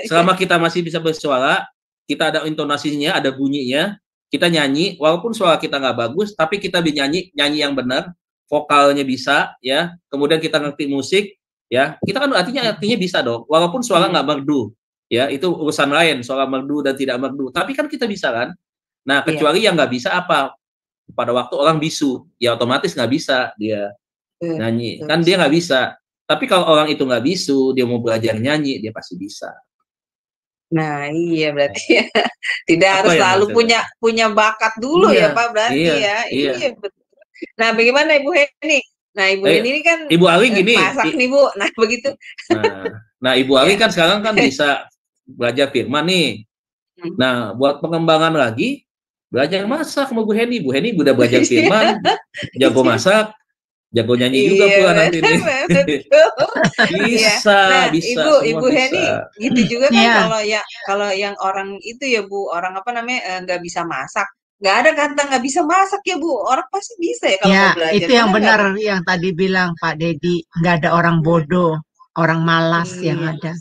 selama kita masih bisa bersuara, kita ada intonasinya, ada bunyinya, kita nyanyi, walaupun suara kita nggak bagus, tapi kita nyanyi yang benar, vokalnya bisa, ya. Kemudian kita ngerti musik, ya. Kita kan artinya bisa dong, walaupun suara nggak merdu, ya. Itu urusan lain, suara merdu dan tidak merdu. Tapi kan kita bisa kan. Nah, kecuali yang nggak bisa apa? Pada waktu orang bisu, ya otomatis nggak bisa dia nyanyi. Kan dia nggak bisa. Tapi kalau orang itu nggak bisu, dia mau belajar nyanyi, dia pasti bisa. Nah iya berarti ya. Tidak harus selalu punya bakat dulu ya Pak berarti Iya betul. Nah bagaimana Ibu Heni? Nah Ibu Heni ini kan Ibu Ali gini, masak nih Bu. Nah begitu. Nah Ibu Ali kan sekarang kan bisa belajar firman nih. Nah buat pengembangan lagi, belajar masak sama Bu Heni. Bu Heni udah belajar firman, jago masak, jago nyanyi juga pula nanti nih. bisa. Ibu Heni gitu juga kan kalau yang orang itu ya Bu, orang apa namanya nggak bisa masak. Nggak ada kata nggak bisa masak ya Bu, orang pasti bisa ya kalau mau belajar. Itu yang benar yang tadi bilang Pak Deddy, nggak ada orang bodoh, orang malas yang ada.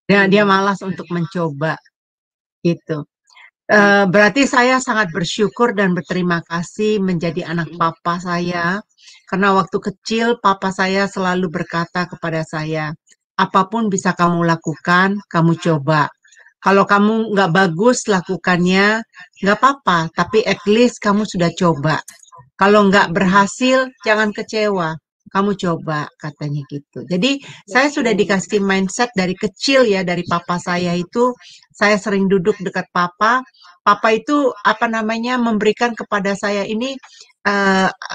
Dia malas untuk mencoba gitu. Berarti saya sangat bersyukur dan berterima kasih menjadi anak papa saya, karena waktu kecil papa saya selalu berkata kepada saya, apapun bisa kamu lakukan, kamu coba. Kalau kamu nggak bagus lakukannya, nggak apa-apa, tapi at least kamu sudah coba. Kalau nggak berhasil, jangan kecewa. Kamu coba, katanya gitu. Jadi saya sudah dikasih mindset dari kecil ya, dari papa saya itu, saya sering duduk dekat papa. Papa itu memberikan kepada saya ini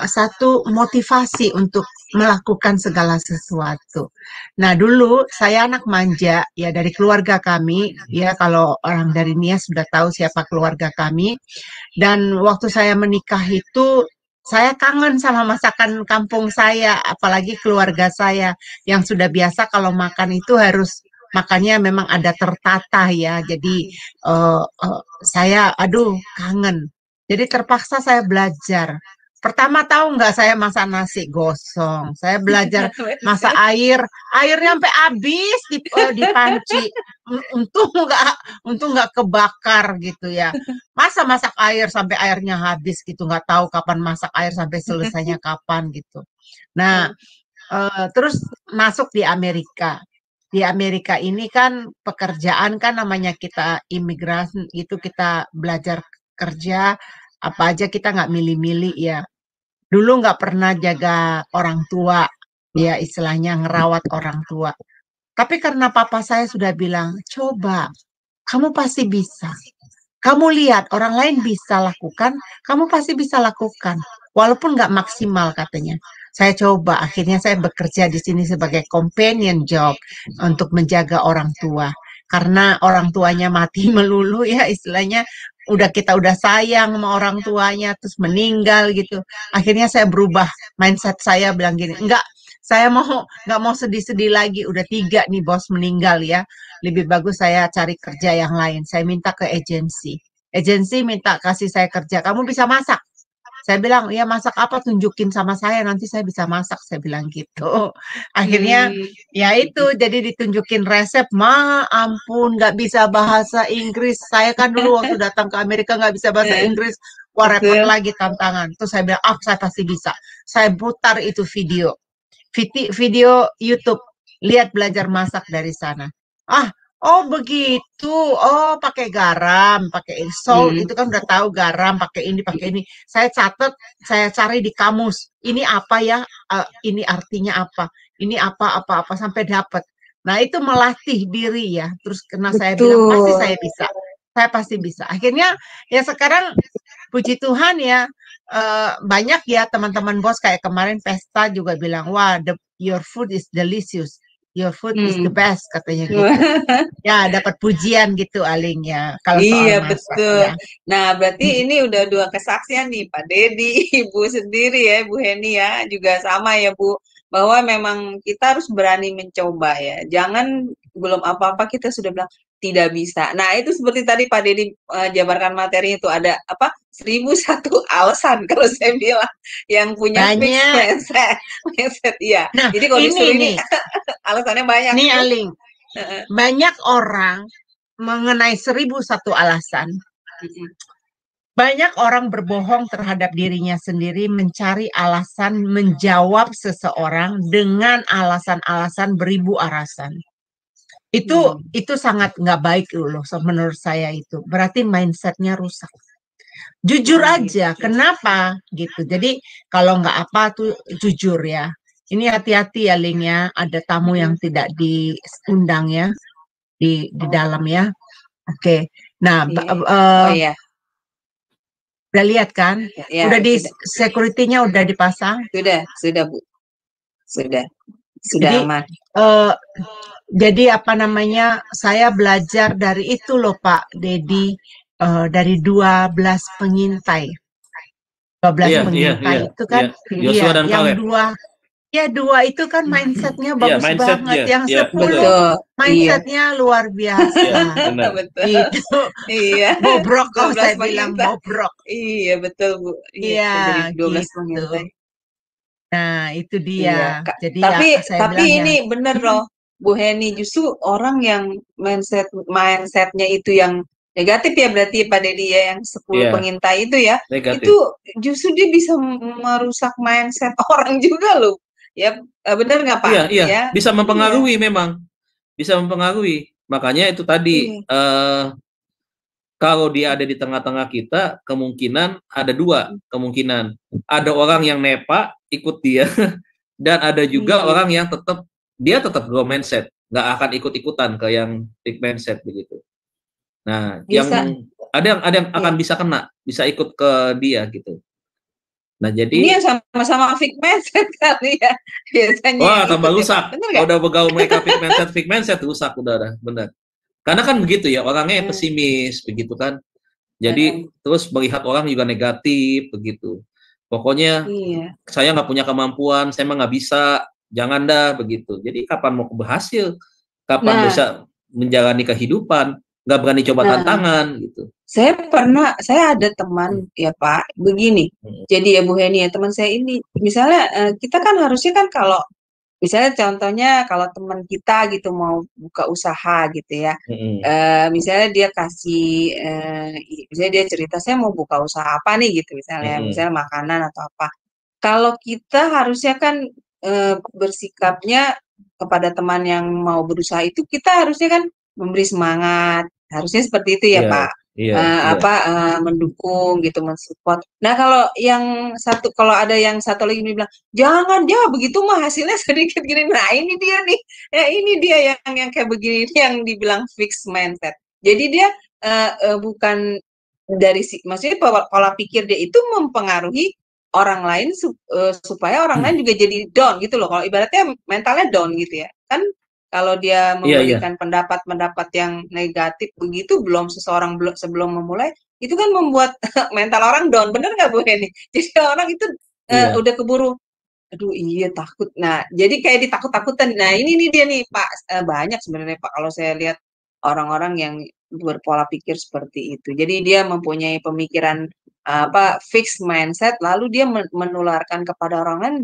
satu motivasi untuk melakukan segala sesuatu. Nah dulu saya anak manja ya dari keluarga kami ya, kalau orang dari Nias sudah tahu siapa keluarga kami. Dan waktu saya menikah itu saya kangen sama masakan kampung saya, apalagi keluarga saya yang sudah biasa kalau makan itu harus makannya memang ada tertata ya. Jadi saya kangen. Jadi terpaksa saya belajar Pertama tahu nggak saya masak nasi gosong. Saya belajar masak airnya sampai habis di panci. Untung nggak kebakar gitu ya. Masa masak air sampai airnya habis gitu, nggak tahu kapan masak air sampai selesainya kapan gitu. Nah, terus masuk di Amerika. Di Amerika ini kan pekerjaan kan namanya kita imigran itu kita belajar kerja apa aja kita nggak milih-milih ya. Dulu nggak pernah jaga orang tua, ya istilahnya ngerawat orang tua. Tapi karena papa saya sudah bilang, coba, kamu pasti bisa. Kamu lihat orang lain bisa lakukan, kamu pasti bisa lakukan. Walaupun nggak maksimal katanya. Saya coba, akhirnya saya bekerja di sini sebagai companion job untuk menjaga orang tua. Karena orang tuanya mati melulu ya istilahnya kita udah sayang sama orang tuanya terus meninggal gitu. Akhirnya saya berubah mindset saya bilang gini, enggak, saya nggak mau sedih-sedih lagi. Udah 3 nih bos meninggal ya. Lebih bagus saya cari kerja yang lain. Saya minta ke agensi. Agensi minta kasih saya kerja. Kamu bisa masak? Saya bilang, ya masak apa? Tunjukin sama saya, nanti saya bisa masak. Saya bilang gitu. Akhirnya ya itu, jadi ditunjukin resep. Ampun, nggak bisa bahasa Inggris. Saya kan dulu waktu datang ke Amerika nggak bisa bahasa Inggris. Wah, repot lagi tantangan. Terus saya bilang, saya pasti bisa. Saya putar itu video YouTube, lihat belajar masak dari sana. Oh begitu, oh pakai garam, pakai salt, itu kan udah tahu garam, pakai ini. Saya catat, saya cari di kamus, ini apa ya, ini artinya apa, ini apa, sampai dapat. Nah itu melatih diri ya, terus karena saya bilang, pasti saya bisa, saya pasti bisa. Akhirnya ya sekarang, puji Tuhan ya, banyak ya teman-teman bos kayak kemarin pesta juga bilang, wah your food is delicious, your food is the best katanya gitu. Ya dapat pujian gitu Aling ya. Kalau iya soal masak, betul. ya. Nah berarti ini udah 2 kesaksian nih Pak Dedi, Ibu sendiri ya, Bu Heni ya juga sama ya Bu, bahwa memang kita harus berani mencoba ya. Jangan belum apa-apa kita sudah bilang tidak bisa. Nah itu seperti tadi Pak Dedi jabarkan materi itu ada apa 1001 alasan kalau saya bilang yang punya fixed mindset ya. Nah, jadi kalau disuruh ini alasannya banyak. Nih Aling, banyak orang mengenai 1001 alasan. Banyak orang berbohong terhadap dirinya sendiri, mencari alasan menjawab seseorang dengan alasan-alasan beribu alasan. Itu sangat nggak baik loh, menurut saya itu. Berarti mindsetnya rusak. Jujur aja, kenapa gitu. Jadi kalau nggak apa tuh jujur ya. Ini hati-hati ya Ling ya, ada tamu yang tidak diundang ya di dalam ya. Oke. Nah, udah lihat kan? Ya, udah di security-nya udah dipasang? Sudah Bu. Sudah jadi, aman. Jadi apa namanya? Saya belajar dari itu loh Pak Dedi, dari 12 pengintai. 12 pengintai itu kan Joshua dan yang dua itu kan mindsetnya bagus banget. Yang 10 mindsetnya luar biasa. Itu bobrok kalau saya bilang bobrok. Iya betul Bu. Iya, 12 gitu. pengintai. Nah itu dia. Jadi tapi ini bener loh Bu Heni, justru orang yang mindsetnya itu yang negatif ya berarti Pak Dedi ya, yang 10 pengintai itu ya, negatif. Itu justru dia bisa merusak mindset orang juga loh. Ya benar nggak Pak? Iya, ya? Bisa mempengaruhi memang, bisa mempengaruhi. Makanya itu tadi kalau dia ada di tengah-tengah kita, kemungkinan ada 2 kemungkinan. Ada orang yang nepa ikut dia, dan ada juga orang yang tetap grow mindset, nggak akan ikut-ikutan ke yang fixed mindset begitu. Nah, yang ada yang akan bisa kena, bisa ikut ke dia gitu. Nah, jadi ini yang sama-sama fixed mindset kali ya biasanya. Wah, tambah rusak. Udah bergaul mereka fixed mindset rusak udah benar. Karena kan begitu ya, orangnya pesimis begitu kan. Jadi terus melihat orang juga negatif begitu. Pokoknya saya nggak punya kemampuan, saya mah nggak bisa, jangan dah begitu. Jadi kapan mau berhasil? Kapan bisa menjalani kehidupan? nggak berani coba Nah, tantangan gitu. saya ada teman ya Pak, begini. Jadi ya Bu Heni ya, teman saya ini, misalnya kita kan harusnya kan kalau misalnya contohnya kalau teman kita gitu mau buka usaha gitu ya, misalnya dia kasih, misalnya dia cerita saya mau buka usaha apa nih gitu misalnya makanan atau apa. Kalau kita harusnya kan bersikapnya kepada teman yang mau berusaha itu kita harusnya kan memberi semangat, harusnya seperti itu ya Iya, Pak. iya, iya. Mendukung gitu, mensupport. Nah kalau kalau ada yang satu lagi bilang jangan begitu mah hasilnya sedikit gini. Nah ini dia nih, ini dia yang kayak begini yang dibilang fixed mindset. Jadi dia bukan dari maksudnya pola pikir dia itu mempengaruhi orang lain supaya orang lain juga jadi down gitu loh. Kalau ibaratnya mentalnya down gitu ya. Kan kalau dia memberikan pendapat-pendapat yang negatif begitu sebelum memulai itu kan membuat mental orang down. Bener nggak Bu Heni? Jadi orang itu udah keburu aduh iya takut. Nah, jadi kayak ditakut-takutan. Nah, ini dia nih Pak, banyak sebenarnya Pak kalau saya lihat orang-orang yang berpola pikir seperti itu. Jadi dia mempunyai pemikiran fixed mindset lalu dia menularkan kepada orang lain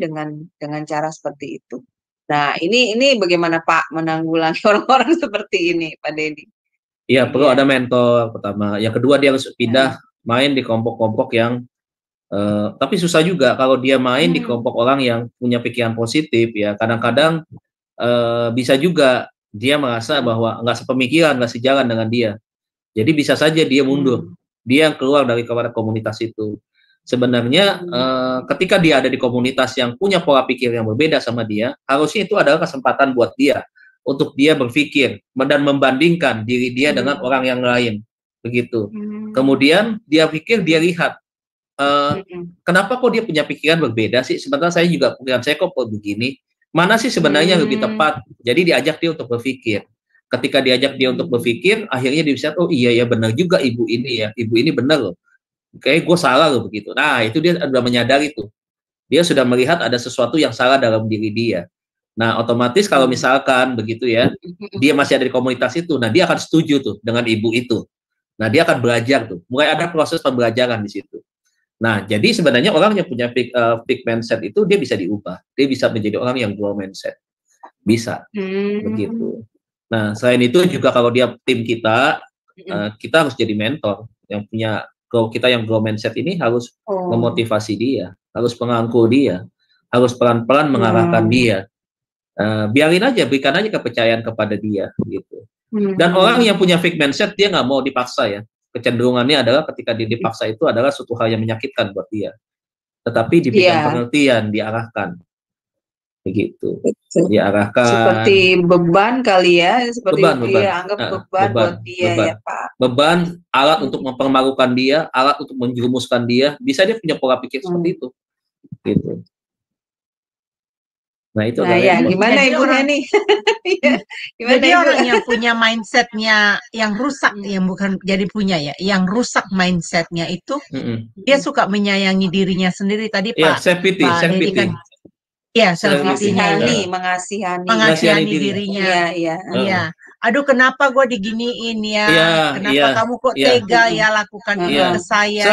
dengan cara seperti itu. Nah, ini bagaimana Pak menanggulangi orang-orang seperti ini, Pak Dedi? Iya, perlu ada mentor pertama. Yang kedua dia harus pindah main di kelompok-kelompok yang tapi susah juga kalau dia main di kelompok orang yang punya pikiran positif ya. Kadang-kadang bisa juga dia merasa bahwa nggak sepemikiran, nggak sejalan dengan dia. Jadi bisa saja dia mundur. Dia yang keluar dari komunitas itu. Sebenarnya ketika dia ada di komunitas yang punya pola pikir yang berbeda sama dia, harusnya itu adalah kesempatan buat dia untuk dia berpikir dan membandingkan diri dia dengan orang yang lain. Begitu. Kemudian dia pikir, dia lihat kenapa kok dia punya pikiran berbeda sih? Sebenarnya saya juga pikiran saya kok begini. Mana sih sebenarnya lebih tepat? Jadi diajak dia untuk berpikir. Ketika diajak dia untuk berpikir, akhirnya dia bisa, oh iya ya benar juga ibu ini ya. Ibu ini benar loh. Kayak gue salah loh begitu. Nah itu dia sudah menyadari tuh. Dia sudah melihat ada sesuatu yang salah dalam diri dia. Nah otomatis kalau misalkan begitu ya, dia masih ada di komunitas itu, nah dia akan setuju tuh dengan ibu itu. Nah dia akan belajar tuh. Mulai ada proses pembelajaran di situ. Nah, jadi sebenarnya orang yang punya fixed mindset itu dia bisa diubah. Dia bisa menjadi orang yang grow mindset. Bisa. Begitu. Nah, selain itu juga kalau dia tim kita, kita harus jadi mentor. Yang punya kita yang grow mindset ini harus memotivasi dia, harus merangkul dia, harus pelan-pelan mengarahkan dia. Biarin aja, berikan aja kepercayaan kepada dia. Gitu. Dan orang yang punya fixed mindset, dia nggak mau dipaksa ya. Kecenderungannya adalah ketika dia dipaksa itu adalah suatu hal yang menyakitkan buat dia. Tetapi diberikan pengertian, diarahkan. Begitu. Betul. Diarahkan. Seperti beban kali ya, seperti beban. Dia anggap beban buat dia ya Pak. Beban, alat untuk mempermalukan dia, alat untuk menjerumuskan dia, bisa dia punya pola pikir seperti itu. Gitu. Nah itu gimana Ibu Heni? Jadi orang yang punya mindsetnya yang rusak, yang bukan jadi punya ya, yang rusak mindsetnya itu, dia suka menyayangi dirinya sendiri tadi Pak. Pak Dedi kan, ya mengasihani dirinya. Iya. Aduh kenapa gue diginiin ya? Kenapa kamu kok tega ya lakukan ini ke saya?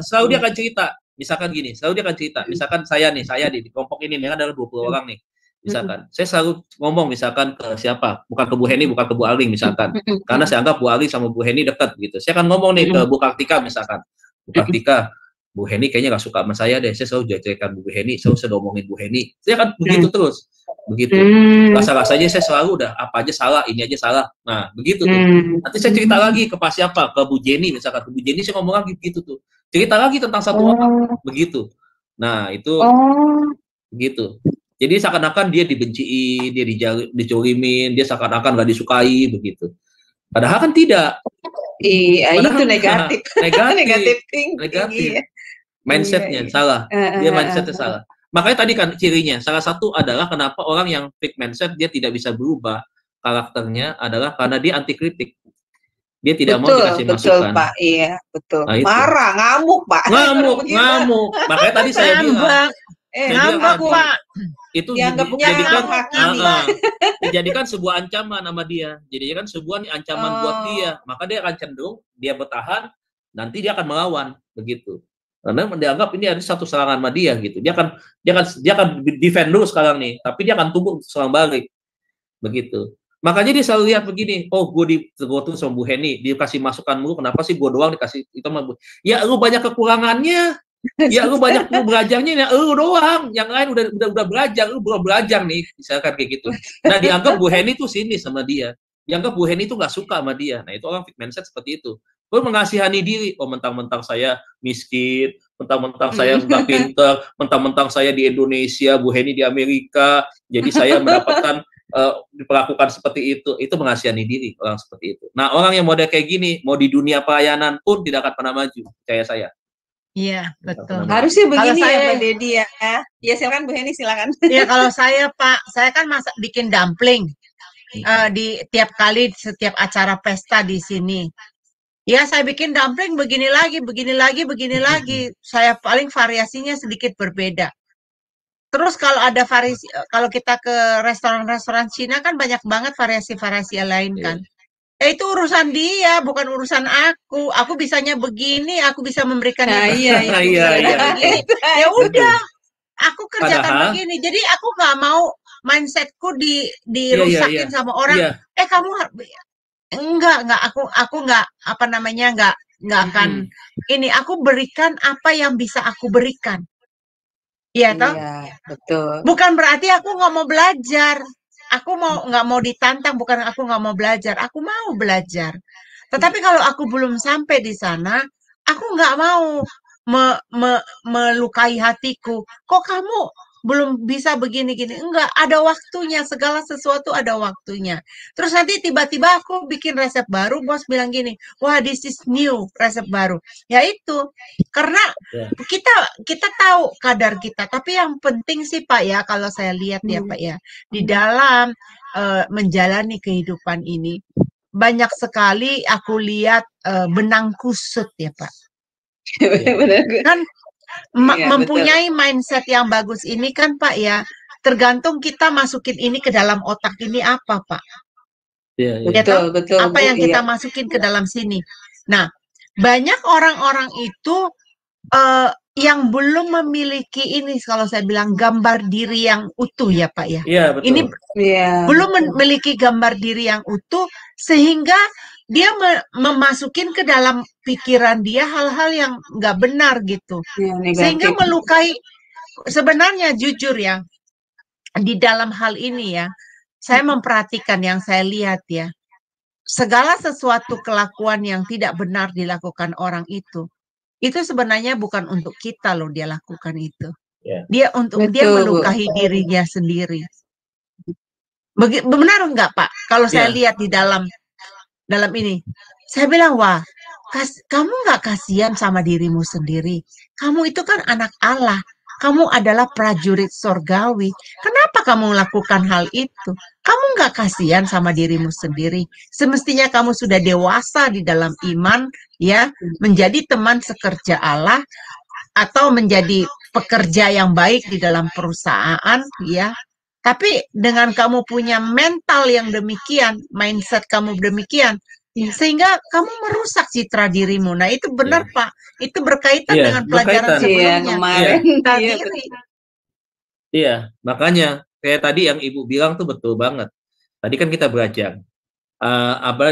Selalu dia akan cerita. Misalkan gini, selalu dia akan cerita. Misalkan saya di kelompok ini kan ada 20 orang nih. Misalkan, saya selalu ngomong misalkan ke siapa, bukan ke Bu Heni, bukan ke Bu Aling misalkan. Karena saya anggap Bu Aling sama Bu Heni dekat gitu. Saya akan ngomong nih ke Bu Kartika misalkan. Bu Kartika, Bu Heni kayaknya gak suka sama saya deh. Saya selalu jelekan Bu Heni, selalu ngomongin Bu Heni. Saya akan begitu terus. Begitu. Rasa-rasanya saya selalu udah apa aja salah, ini aja salah. Nah, begitu tuh. Nanti saya cerita lagi ke siapa, ke Bu Jenny misalkan. Ke Bu Jenny saya ngomong lagi gitu tuh. Cerita lagi tentang satu orang, begitu. Nah, itu begitu. Jadi seakan-akan dia dibenciin, dia dicurimin, dia seakan-akan gak disukai, begitu. Padahal kan tidak. Iya, itu negatif. Negatif. Iya. Mindsetnya salah. Dia mindsetnya salah. Makanya tadi kan cirinya, salah satu adalah kenapa orang yang fixed mindset dia tidak bisa berubah karakternya adalah karena dia anti kritik. Dia tidak mau dikasih masukan. Betul, Pak. Iya, betul. Nah, marah, ngamuk, Pak. Ngamuk. Makanya tadi saya bilang. ngambek Pak. Itu Dianggap dijadikan sebuah ancaman sama dia. Jadi kan sebuah ancaman buat dia. Maka dia akan cenderung dia bertahan, nanti dia akan melawan begitu. Karena dianggap ini ada satu serangan sama dia gitu. Dia akan defend dulu sekarang nih, tapi dia akan tunggu serang balik. Begitu. Makanya dia selalu lihat begini, oh gue tuh sama Bu Heni, dikasih masukan mulu, kenapa sih gue doang dikasih itu sama Bu? Ya lu banyak kekurangannya. Ya lu banyak belajarnya, ya lu doang. Yang lain udah belajar, lu belum belajar nih, misalkan kayak gitu. Nah, dianggap Bu Heni tuh sini sama dia. Dianggap Bu Heni tuh nggak suka sama dia. Nah, itu orang fixed mindset seperti itu. Lu mengasihani diri, oh mentang-mentang saya miskin, mentang-mentang saya nggak pinter, mentang-mentang saya di Indonesia, Bu Heni di Amerika, jadi saya mendapatkan diperlakukan seperti itu mengasihani diri orang seperti itu. Nah, orang yang model kayak gini, mau di dunia pelayanan pun tidak akan pernah maju, percaya saya. Iya, betul. Harusnya begini kalau ya, Mbak Dedi ya. Ya silakan Bu Heni, silakan. Ya kalau saya Pak, saya kan bikin dumpling di tiap kali setiap acara pesta di sini. Ya saya bikin dumpling begini lagi. Saya paling variasinya sedikit berbeda. Terus kalau ada kalau kita ke restoran-restoran Cina kan banyak banget variasi-variasi lain kan. Itu urusan dia, bukan urusan aku. Aku bisanya begini, aku bisa memberikan begini. Ya udah, aku kerjakan begini. Jadi aku nggak mau mindsetku dirusakin sama orang. Kamu enggak. Aku enggak enggak akan ini. Aku berikan apa yang bisa aku berikan. Iya toh? Iya, betul. Bukan berarti aku nggak mau belajar. Aku nggak mau ditantang, bukan aku nggak mau belajar. Aku mau belajar. Tetapi kalau aku belum sampai di sana, aku nggak mau melukai hatiku. Kok kamu belum bisa begini-gini? Enggak, ada waktunya. Segala sesuatu ada waktunya. Terus nanti tiba-tiba aku bikin resep baru, bos bilang gini, wah this is new, resep baru. Ya itu, karena kita tahu kadar kita. Tapi yang penting sih Pak ya, kalau saya lihat ya Pak ya, di dalam menjalani kehidupan ini, banyak sekali aku lihat benang kusut ya Pak. Kan mempunyai mindset yang bagus ini kan Pak ya, tergantung kita masukin ini ke dalam otak ini apa Pak. Betul. Apa yang kita masukin ke dalam sini. Nah, banyak orang-orang itu yang belum memiliki ini, kalau saya bilang gambar diri yang utuh ya Pak ya. Iya, betul. Ini belum memiliki gambar diri yang utuh, sehingga dia memasukin ke dalam pikiran dia hal-hal yang nggak benar gitu. Sehingga melukai, sebenarnya jujur ya, di dalam hal ini ya, saya memperhatikan yang saya lihat ya, segala sesuatu kelakuan yang tidak benar dilakukan orang itu sebenarnya bukan untuk kita loh dia lakukan itu. Dia dia melukai dirinya sendiri. Benar enggak Pak? Kalau saya lihat di dalam ini, saya bilang wah, kamu nggak kasihan sama dirimu sendiri. Kamu itu kan anak Allah. Kamu adalah prajurit sorgawi. Kenapa kamu melakukan hal itu? Kamu nggak kasihan sama dirimu sendiri. Semestinya kamu sudah dewasa di dalam iman, ya, menjadi teman sekerja Allah atau menjadi pekerja yang baik di dalam perusahaan, ya. Tapi dengan kamu punya mental yang demikian, mindset kamu demikian, sehingga kamu merusak citra dirimu. Nah itu benar Pak, itu berkaitan dengan pelajaran sebelumnya. Kemarin. Iya, makanya kayak tadi yang Ibu bilang tuh betul banget. Tadi kan kita belajar,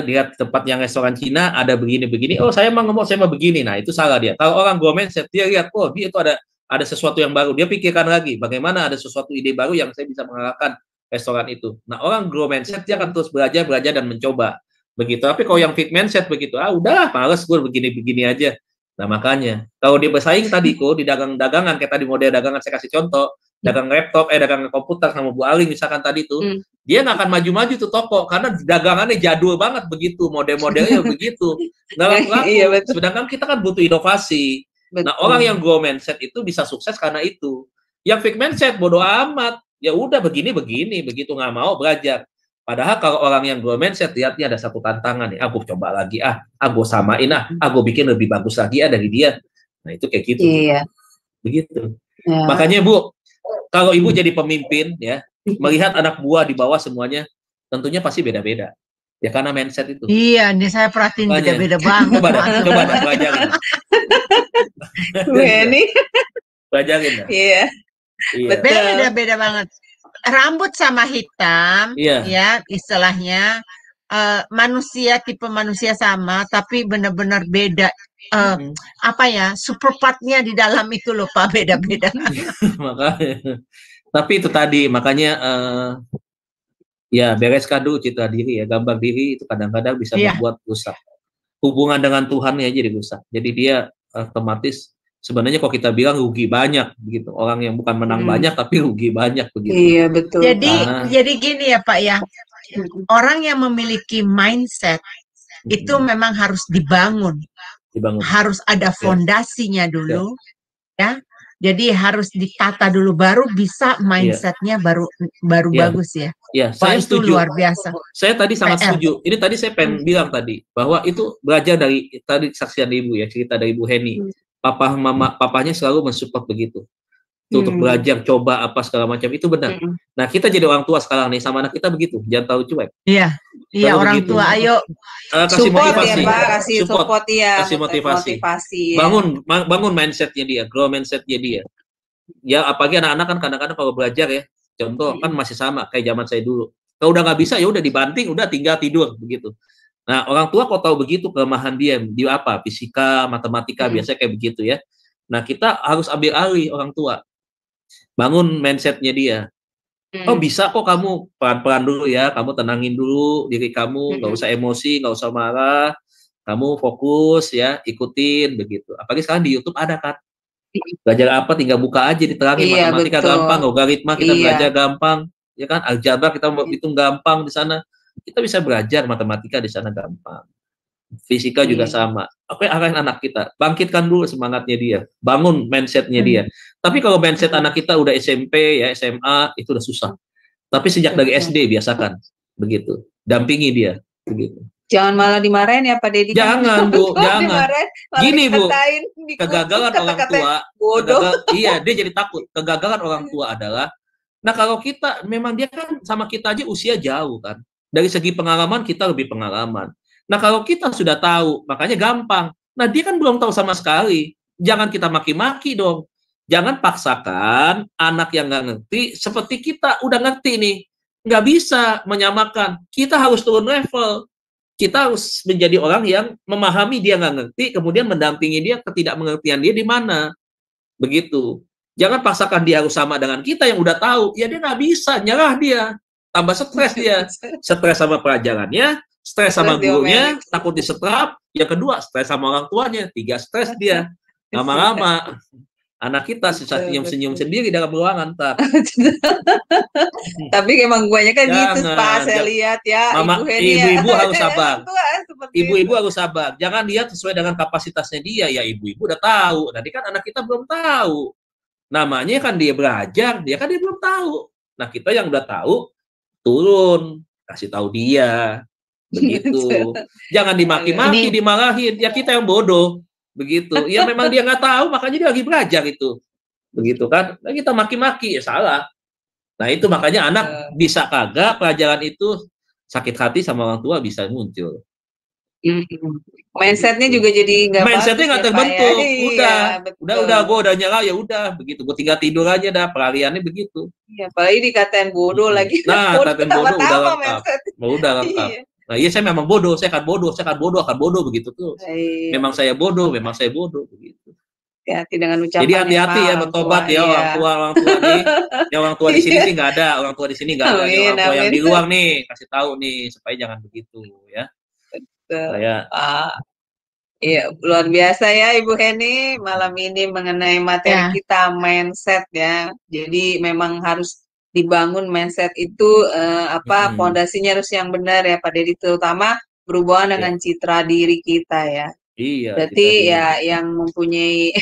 lihat tempat yang restoran Cina ada begini-begini. Oh saya mau ngomong saya mau begini. Nah itu salah dia. Kalau orang go mindset dia lihat, oh dia itu ada sesuatu yang baru. Dia pikirkan lagi bagaimana ada sesuatu ide baru yang saya bisa mengalahkan restoran itu. Nah orang grow mindset dia akan terus belajar dan mencoba. Begitu. Tapi kalau yang fit mindset begitu, udah males gue begini-begini aja. Nah makanya kalau dia bersaing tadi kok di dagangan kayak tadi model dagangan saya kasih contoh, dagang laptop, dagang komputer sama Bu Aling misalkan tadi tuh, dia nggak akan maju-maju tuh toko karena dagangannya jadul banget begitu, model-modelnya begitu. Sedangkan kita kan butuh inovasi. Nah orang yang grow mindset itu bisa sukses karena itu. Yang fixed mindset bodoh amat, ya udah begini begitu nggak mau belajar. Padahal kalau orang yang grow mindset lihatnya ada satu tantangan nih, aku coba lagi, aku samain, aku bikin lebih bagus lagi dari dia. Nah itu kayak gitu. Iya. Begitu. Ya. Makanya Bu, kalau ibu jadi pemimpin ya, melihat anak buah di bawah semuanya, tentunya pasti beda-beda. Ya karena mindset itu. Iya, ini saya perhatiin Makanya. beda-beda banget. Coba dah pelajarin. Ini Pelajarin dah. iya. Iya. Betul. Beda-beda banget. Rambut sama hitam, Iya. ya istilahnya manusia, tipe manusia sama, tapi benar-benar beda. Apa ya, super part-nya di dalam itu loh Pak, beda-beda. Makanya. Tapi itu tadi, makanya ya bereskan dulu citra diri ya, gambar diri itu kadang-kadang bisa membuat rusak. Hubungan dengan Tuhan ya jadi rusak. Jadi dia otomatis sebenarnya kalau kita bilang rugi banyak begitu. Orang yang bukan menang banyak tapi rugi banyak begitu. Iya betul. Jadi gini ya Pak ya. Orang yang memiliki mindset itu memang harus dibangun. Harus ada fondasinya dulu ya. Jadi harus ditata dulu baru bisa mindsetnya baru bagus ya. Iya, saya itu setuju. Luar biasa. Saya tadi sangat setuju. Ini tadi saya pengen bilang tadi bahwa itu belajar dari tadi kesaksian ibu ya, cerita dari Ibu Heni. Papanya selalu mensupport begitu. Untuk belajar, coba apa segala macam itu benar. Nah kita jadi orang tua sekarang nih sama anak kita begitu, jangan tahu cuek. Iya, iya orang begitu. Tua, ayo kasih support motivasi, ya Pak, kasih motivasi. Ya. Bangun mindsetnya dia, grow mindsetnya dia. Ya apalagi anak-anak kan kadang-kadang kalau belajar ya, contoh kan masih sama kayak zaman saya dulu. Kalau udah nggak bisa ya udah dibanting, udah tinggal tidur begitu. Nah orang tua kok tahu begitu kelemahan dia apa? Fisika, matematika biasanya kayak begitu ya. Nah kita harus ambil alih orang tua. Bangun mindsetnya dia. Oh bisa kok kamu pelan-pelan dulu ya, kamu tenangin dulu diri kamu, nggak usah emosi, nggak usah marah, kamu fokus ya, ikutin begitu. Apalagi sekarang di YouTube ada kan, belajar apa tinggal buka aja diterangin, matematika gampang, logaritma kita belajar gampang, ya kan, aljabar kita hitung gampang di sana, kita bisa belajar matematika di sana gampang. Fisika juga sama. Apa yang arahin anak kita? Bangkitkan dulu semangatnya dia, bangun mindsetnya dia. Tapi kalau mindset anak kita udah SMP ya SMA itu udah susah. Tapi sejak dari SD biasakan begitu, dampingi dia begitu. Jangan malah dimarahin ya Pak Dedi. Jangan Bu, jangan. Gini Bu, kegagalan orang tua. Iya, dia jadi takut. Kegagalan orang tua adalah, nah kalau kita memang dia kan sama kita aja usia jauh kan. Dari segi pengalaman kita lebih pengalaman. Nah kalau kita sudah tahu, makanya gampang. Nah dia kan belum tahu sama sekali. Jangan kita maki-maki dong. Jangan paksakan anak yang nggak ngerti seperti kita udah ngerti nih. Nggak bisa menyamakan. Kita harus turun level. Kita harus menjadi orang yang memahami dia nggak ngerti, kemudian mendampingi dia ketidakmengertian dia di mana. Begitu. Jangan paksakan dia harus sama dengan kita yang udah tahu. Ya dia nggak bisa, nyerah dia. Tambah stres dia. Stres sama pelajarannya, stres sama gurunya, takut disetrap. Yang kedua, stres sama orang tuanya. 3 stres dia. Lama-lama anak kita senyum-senyum sendiri dalam ruangan. Tapi emang guanya kan gitu Pak, saya lihat ya. Ibu-ibu harus sabar. Ibu-ibu harus sabar. Jangan lihat sesuai dengan kapasitasnya dia. Ya ibu-ibu udah tahu. Nanti kan anak kita belum tahu. Namanya kan dia belajar, dia belum tahu. Nah kita yang udah tahu, turun, kasih tahu dia. Begitu. Jangan dimaki-maki, dimarahin. Ya kita yang bodoh. Begitu. Ya memang dia nggak tahu, makanya dia lagi belajar itu. Begitu kan. Nah, kita maki-maki, ya salah. Nah itu makanya anak bisa kagak pelajaran itu, sakit hati sama orang tua bisa muncul. Mindsetnya juga jadi nggak bagus. Mindsetnya nggak terbentuk. Ya. Udah gue udah nyerah ya udah begitu. Gue tinggal tidur aja dah, pelariannya begitu. Iya, apalagi dikatain bodoh lagi. Nah, dikatain bodoh udah lengkap. Nah, iya saya memang bodoh, saya akan bodoh begitu tuh. Memang saya bodoh begitu. Hati-hati dengan ucapan. Jadi hati-hati ya bertobat ya orang tua nih. Ya orang tua di sini sih nggak ada, orang tua di sini nggak ada. Orang tua yang di luar nih kasih tahu nih supaya jangan begitu ya. Saya iya, luar biasa ya Ibu Heni malam ini mengenai materi kita mindset ya. Jadi memang harus dibangun mindset itu fondasinya harus yang benar ya Pak Dedi, terutama berhubungan dengan citra diri kita ya. Iya. Berarti ya yang mempunyai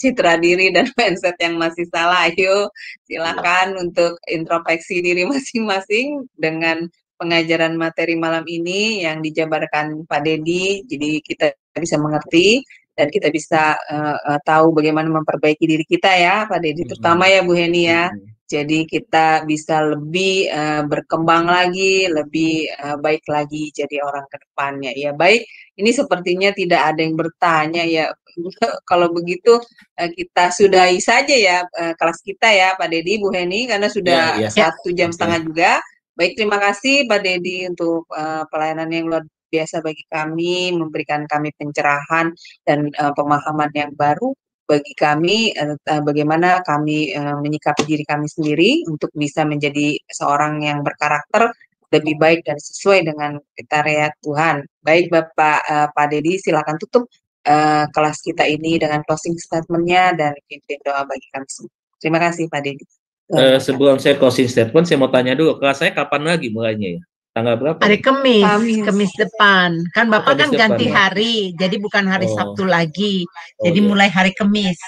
citra diri dan mindset yang masih salah, ayo silakan untuk introspeksi diri masing-masing dengan pengajaran materi malam ini yang dijabarkan Pak Dedi. Jadi kita bisa mengerti dan kita bisa tahu bagaimana memperbaiki diri kita ya Pak Dedi, terutama ya Bu Heni ya. Jadi kita bisa lebih berkembang lagi, lebih baik lagi jadi orang ke depannya. Ya baik, ini sepertinya tidak ada yang bertanya ya. Kalau begitu kita sudahi saja ya kelas kita ya Pak Dedi, Bu Heni, karena sudah 1 jam setengah juga. Baik, terima kasih Pak Dedi untuk pelayanan yang luar biasa bagi kami, memberikan kami pencerahan dan pemahaman yang baru bagi kami, bagaimana kami menyikapi diri kami sendiri untuk bisa menjadi seorang yang berkarakter lebih baik dan sesuai dengan kriteria Tuhan. Baik Bapak Pak Dedi, silakan tutup kelas kita ini dengan closing statement-nya dan pimpin doa bagi kami semua. Terima kasih Pak Dedi. Sebelum saya closing statement, saya mau tanya dulu, kelas saya kapan lagi mulainya ya? Tanggal berapa? Hari Kamis depan. Kan Bapak kan ganti hari, jadi bukan hari Sabtu lagi. Jadi mulai hari Kamis.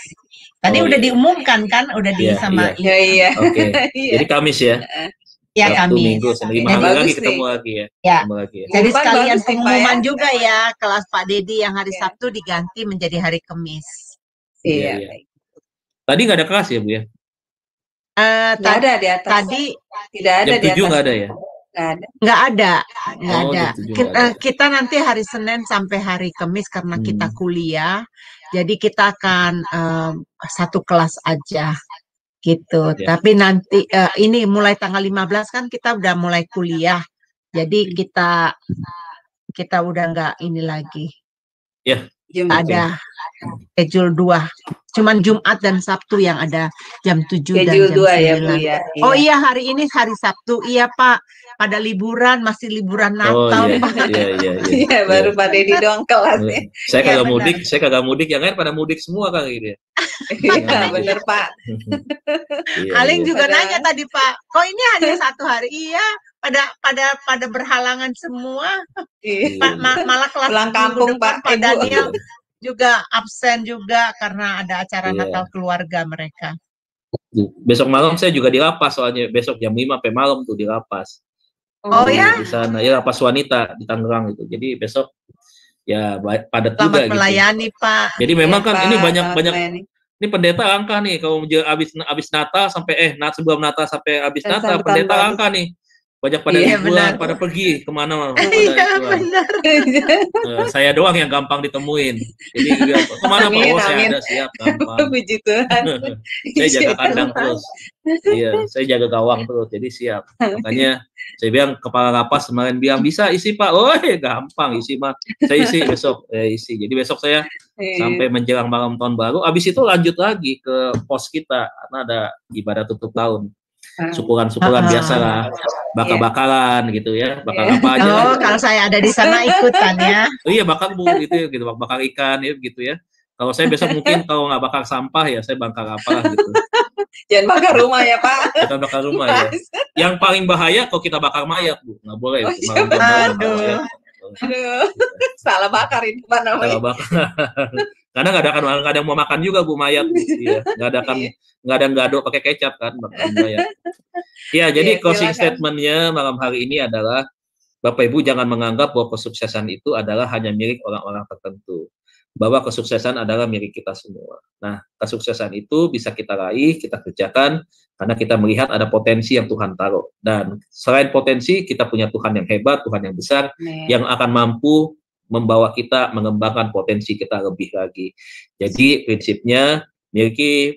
Tadi udah diumumkan kan, udah sama. Iya. Oke. Jadi Kamis ya? Ya, Sabtu, Kamis. Minggu, 5 hari lagi ketemu lagi ya. Jadi sekalian pengumuman juga ya, kelas Pak Dedi yang hari Sabtu diganti menjadi hari Kamis. Iya. Tadi nggak ada kelas ya Bu ya? Nggak ada di atas. Tadi tidak ada di atas. Jam 7 nggak ada ya? Nggak ada. Kita nanti hari Senin sampai hari Kamis karena kita kuliah, jadi kita akan 1 kelas aja gitu. Tapi nanti ini mulai tanggal 15 kan kita udah mulai kuliah, jadi kita udah nggak ini lagi. Ada schedule 2. Cuman Jumat dan Sabtu yang ada jam 7 dan jam 9. Ya, Bu, ya. Oh iya, hari ini hari Sabtu. Iya Pak, pada liburan, masih liburan Natal. Iya, baru Pak Dedi doang kelasnya. Saya kagak mudik, yang lain pada mudik semua kan gitu ya. Iya, bener Pak. Aling juga nanya tadi Pak, kok ini hanya 1 hari? Iya, pada berhalangan semua. Malah kelas pulang kampung Pak Daniel juga absen juga karena ada acara Natal keluarga mereka. Besok malam saya juga di lapas, soalnya besok jam 5 sampai malam tuh di lapas. Di sana ya, lapas wanita di Tangerang itu. Jadi besok ya padat juga gitu. Melayani Pak. Jadi memang kan ini banyak ini pendeta angka nih, kalau abis Natal sampai sebelum Natal sampai abis Natal pendeta angka nih. Banyak pada liburan, pada pergi kemana. Saya doang yang gampang ditemuin. Jadi kemana Pak? Saya ada siap, gampang. Puji Tuhan. Saya jaga kandang terus. Iya, saya jaga gawang terus. Jadi siap. Makanya saya bilang kepala lapas kemarin bilang bisa isi Pak. Oh gampang isi mah. Saya isi besok. Isi. Jadi besok saya sampai menjelang malam tahun baru. Abis itu lanjut lagi ke pos kita karena ada ibadah tutup tahun. Syukuran biasa lah, bakar-bakaran gitu ya, bakar apa aja. Kalau saya ada di sana ikutan ya. Iya bakar Bu gitu, bakar ikan ya gitu ya. Kalau saya besok mungkin kalau nggak bakar sampah ya saya bakar apa gitu. Jangan bakar rumah ya Pak. Jangan bakar rumah ya. Yang paling bahaya kalau kita bakar mayat Bu, nggak boleh. Aduh, salah bakar itu Pak namanya. Salah bakar. Karena nggak ada yang mau makan juga Bu mayat. Iya, nggak ada gado pakai kecap kan makan mayat. Ya, jadi closing statement-nya malam hari ini adalah Bapak Ibu jangan menganggap bahwa kesuksesan itu adalah hanya milik orang-orang tertentu. Bahwa kesuksesan adalah milik kita semua. Nah, kesuksesan itu bisa kita raih, kita kerjakan karena kita melihat ada potensi yang Tuhan taruh. Dan selain potensi, kita punya Tuhan yang hebat, Tuhan yang besar, yang akan mampu membawa kita mengembangkan potensi kita lebih lagi. Jadi prinsipnya miliki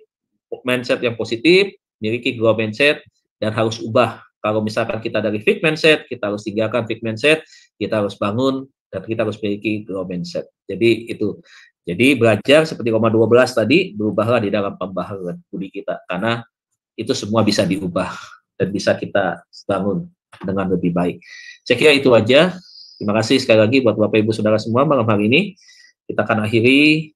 mindset yang positif, miliki growth mindset, dan harus ubah. Kalau misalkan kita dari fixed mindset, kita harus tinggalkan fixed mindset, kita harus bangun, dan kita harus memiliki growth mindset. Jadi itu. Jadi belajar seperti Roma 12 tadi, berubahlah di dalam pembaharuan budi kita. Karena itu semua bisa diubah, dan bisa kita bangun dengan lebih baik. Saya kira itu aja. Terima kasih sekali lagi buat Bapak Ibu Saudara semua malam hari ini. Kita akan akhiri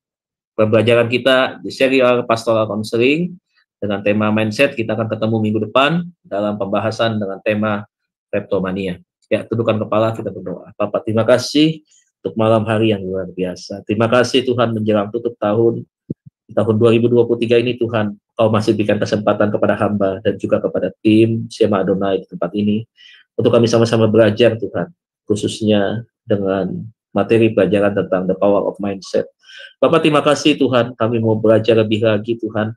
pembelajaran kita di serial Pastoral Counseling dengan tema mindset. Kita akan ketemu minggu depan dalam pembahasan dengan tema kleptomania. Ya, tundukkan kepala, kita berdoa. Bapak, terima kasih untuk malam hari yang luar biasa. Terima kasih Tuhan menjelang tutup tahun. Di tahun 2023 ini Tuhan, Kau masih berikan kesempatan kepada hamba dan juga kepada tim Sema Adonai di tempat ini untuk kami sama-sama belajar Tuhan, khususnya dengan materi pelajaran tentang the power of mindset. Bapak terima kasih Tuhan, kami mau belajar lebih lagi Tuhan,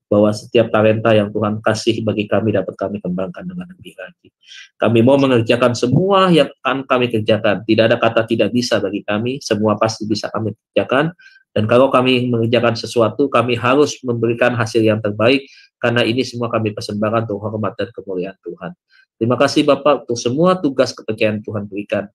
bahwa setiap talenta yang Tuhan kasih bagi kami dapat kami kembangkan dengan lebih lagi. Kami mau mengerjakan semua yang akan kami kerjakan. Tidak ada kata tidak bisa bagi kami, semua pasti bisa kami kerjakan. Dan kalau kami mengerjakan sesuatu, kami harus memberikan hasil yang terbaik, karena ini semua kami persembahkan untuk hormat dan kemuliaan Tuhan. Terima kasih Bapak untuk semua tugas kepercayaan Tuhan berikan.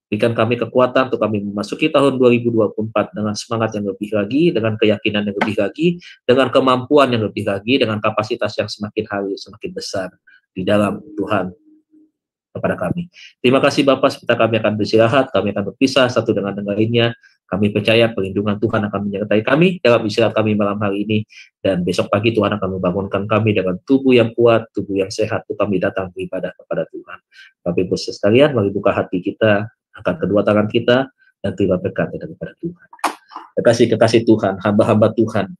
Berikan kami kekuatan untuk kami memasuki tahun 2024 dengan semangat yang lebih lagi, dengan keyakinan yang lebih lagi, dengan kemampuan yang lebih lagi, dengan kapasitas yang semakin hari semakin besar di dalam Tuhan kepada kami. Terima kasih Bapak, sebentar kami akan beristirahat, kami akan berpisah satu dengan yang lainnya. Kami percaya perlindungan Tuhan akan menyertai kami dalam istirahat kami malam hari ini, dan besok pagi Tuhan akan membangunkan kami dengan tubuh yang kuat, tubuh yang sehat, untuk kami datang beribadah kepada Tuhan. Bapak Ibu sekalian, mari buka hati kita, angkat kedua tangan kita, dan terima berkat daripada Tuhan. Kekasih-kekasih Tuhan, hamba-hamba Tuhan,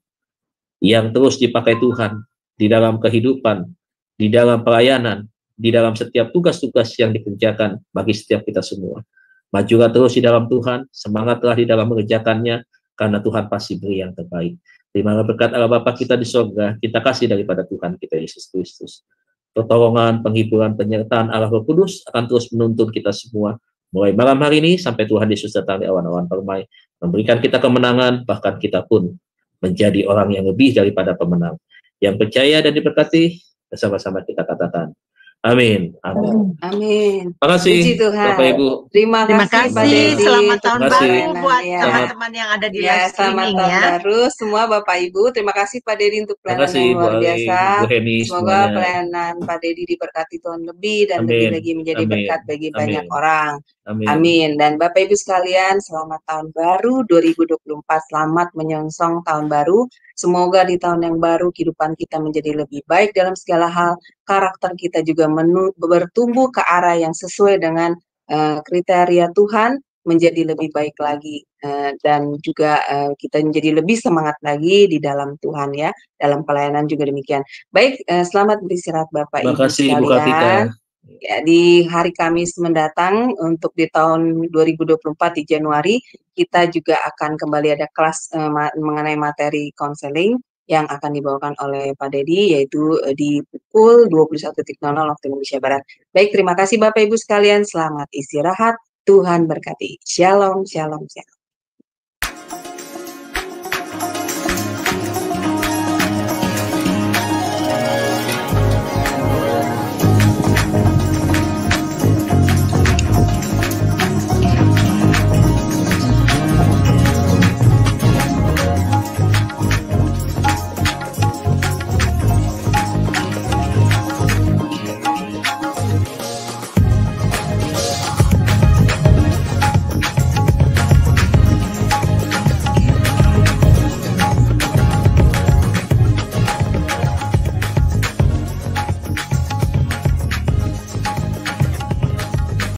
yang terus dipakai Tuhan di dalam kehidupan, di dalam pelayanan, di dalam setiap tugas-tugas yang dikerjakan bagi setiap kita semua. Majulah terus di dalam Tuhan, semangatlah di dalam mengerjakannya, karena Tuhan pasti beri yang terbaik. Terima berkat Allah Bapa kita di surga, kita kasih daripada Tuhan kita Yesus Kristus. Pertolongan, penghiburan, penyertaan Allah Roh Kudus akan terus menuntun kita semua, mulai malam hari ini sampai Tuhan Yesus datang di awan-awan permai, memberikan kita kemenangan, bahkan kita pun menjadi orang yang lebih daripada pemenang. Yang percaya dan diberkati, bersama-sama kita katakan, amin. Amin. Amin. Terima kasih Puji Tuhan. Bapak Ibu. Terima kasih Pak Dedi. Selamat tahun Terima kasih. baru buat Ya. teman-teman yang ada di Ya, live selamat streaming tahun ya. baru semua Bapak Ibu. Terima kasih Pak Dedi untuk Terima pelayanan kasih yang Bu luar Aling, biasa. Bu Heni, Semoga semuanya. pelayanan Pak Dedi diberkati Tuhan lebih dan Amin. lebih lagi menjadi Amin. berkat bagi banyak Amin. orang. Amin. Amin. Dan Bapak Ibu sekalian, selamat tahun baru 2024. Selamat menyongsong tahun baru. Semoga di tahun yang baru kehidupan kita menjadi lebih baik dalam segala hal. Karakter kita juga bertumbuh ke arah yang sesuai dengan kriteria Tuhan, menjadi lebih baik lagi, dan juga kita menjadi lebih semangat lagi di dalam Tuhan ya, dalam pelayanan juga demikian. Baik, selamat beristirahat Bapak Terima Ibu kasih Bu Kartika. sekalian. Ya, di hari Kamis mendatang untuk di tahun 2024 di Januari kita juga akan kembali ada kelas mengenai materi konseling yang akan dibawakan oleh Pak Dedi, yaitu di pukul 21.00 waktu Indonesia Barat. Baik, terima kasih Bapak Ibu sekalian, selamat istirahat, Tuhan berkati. Shalom, shalom, shalom.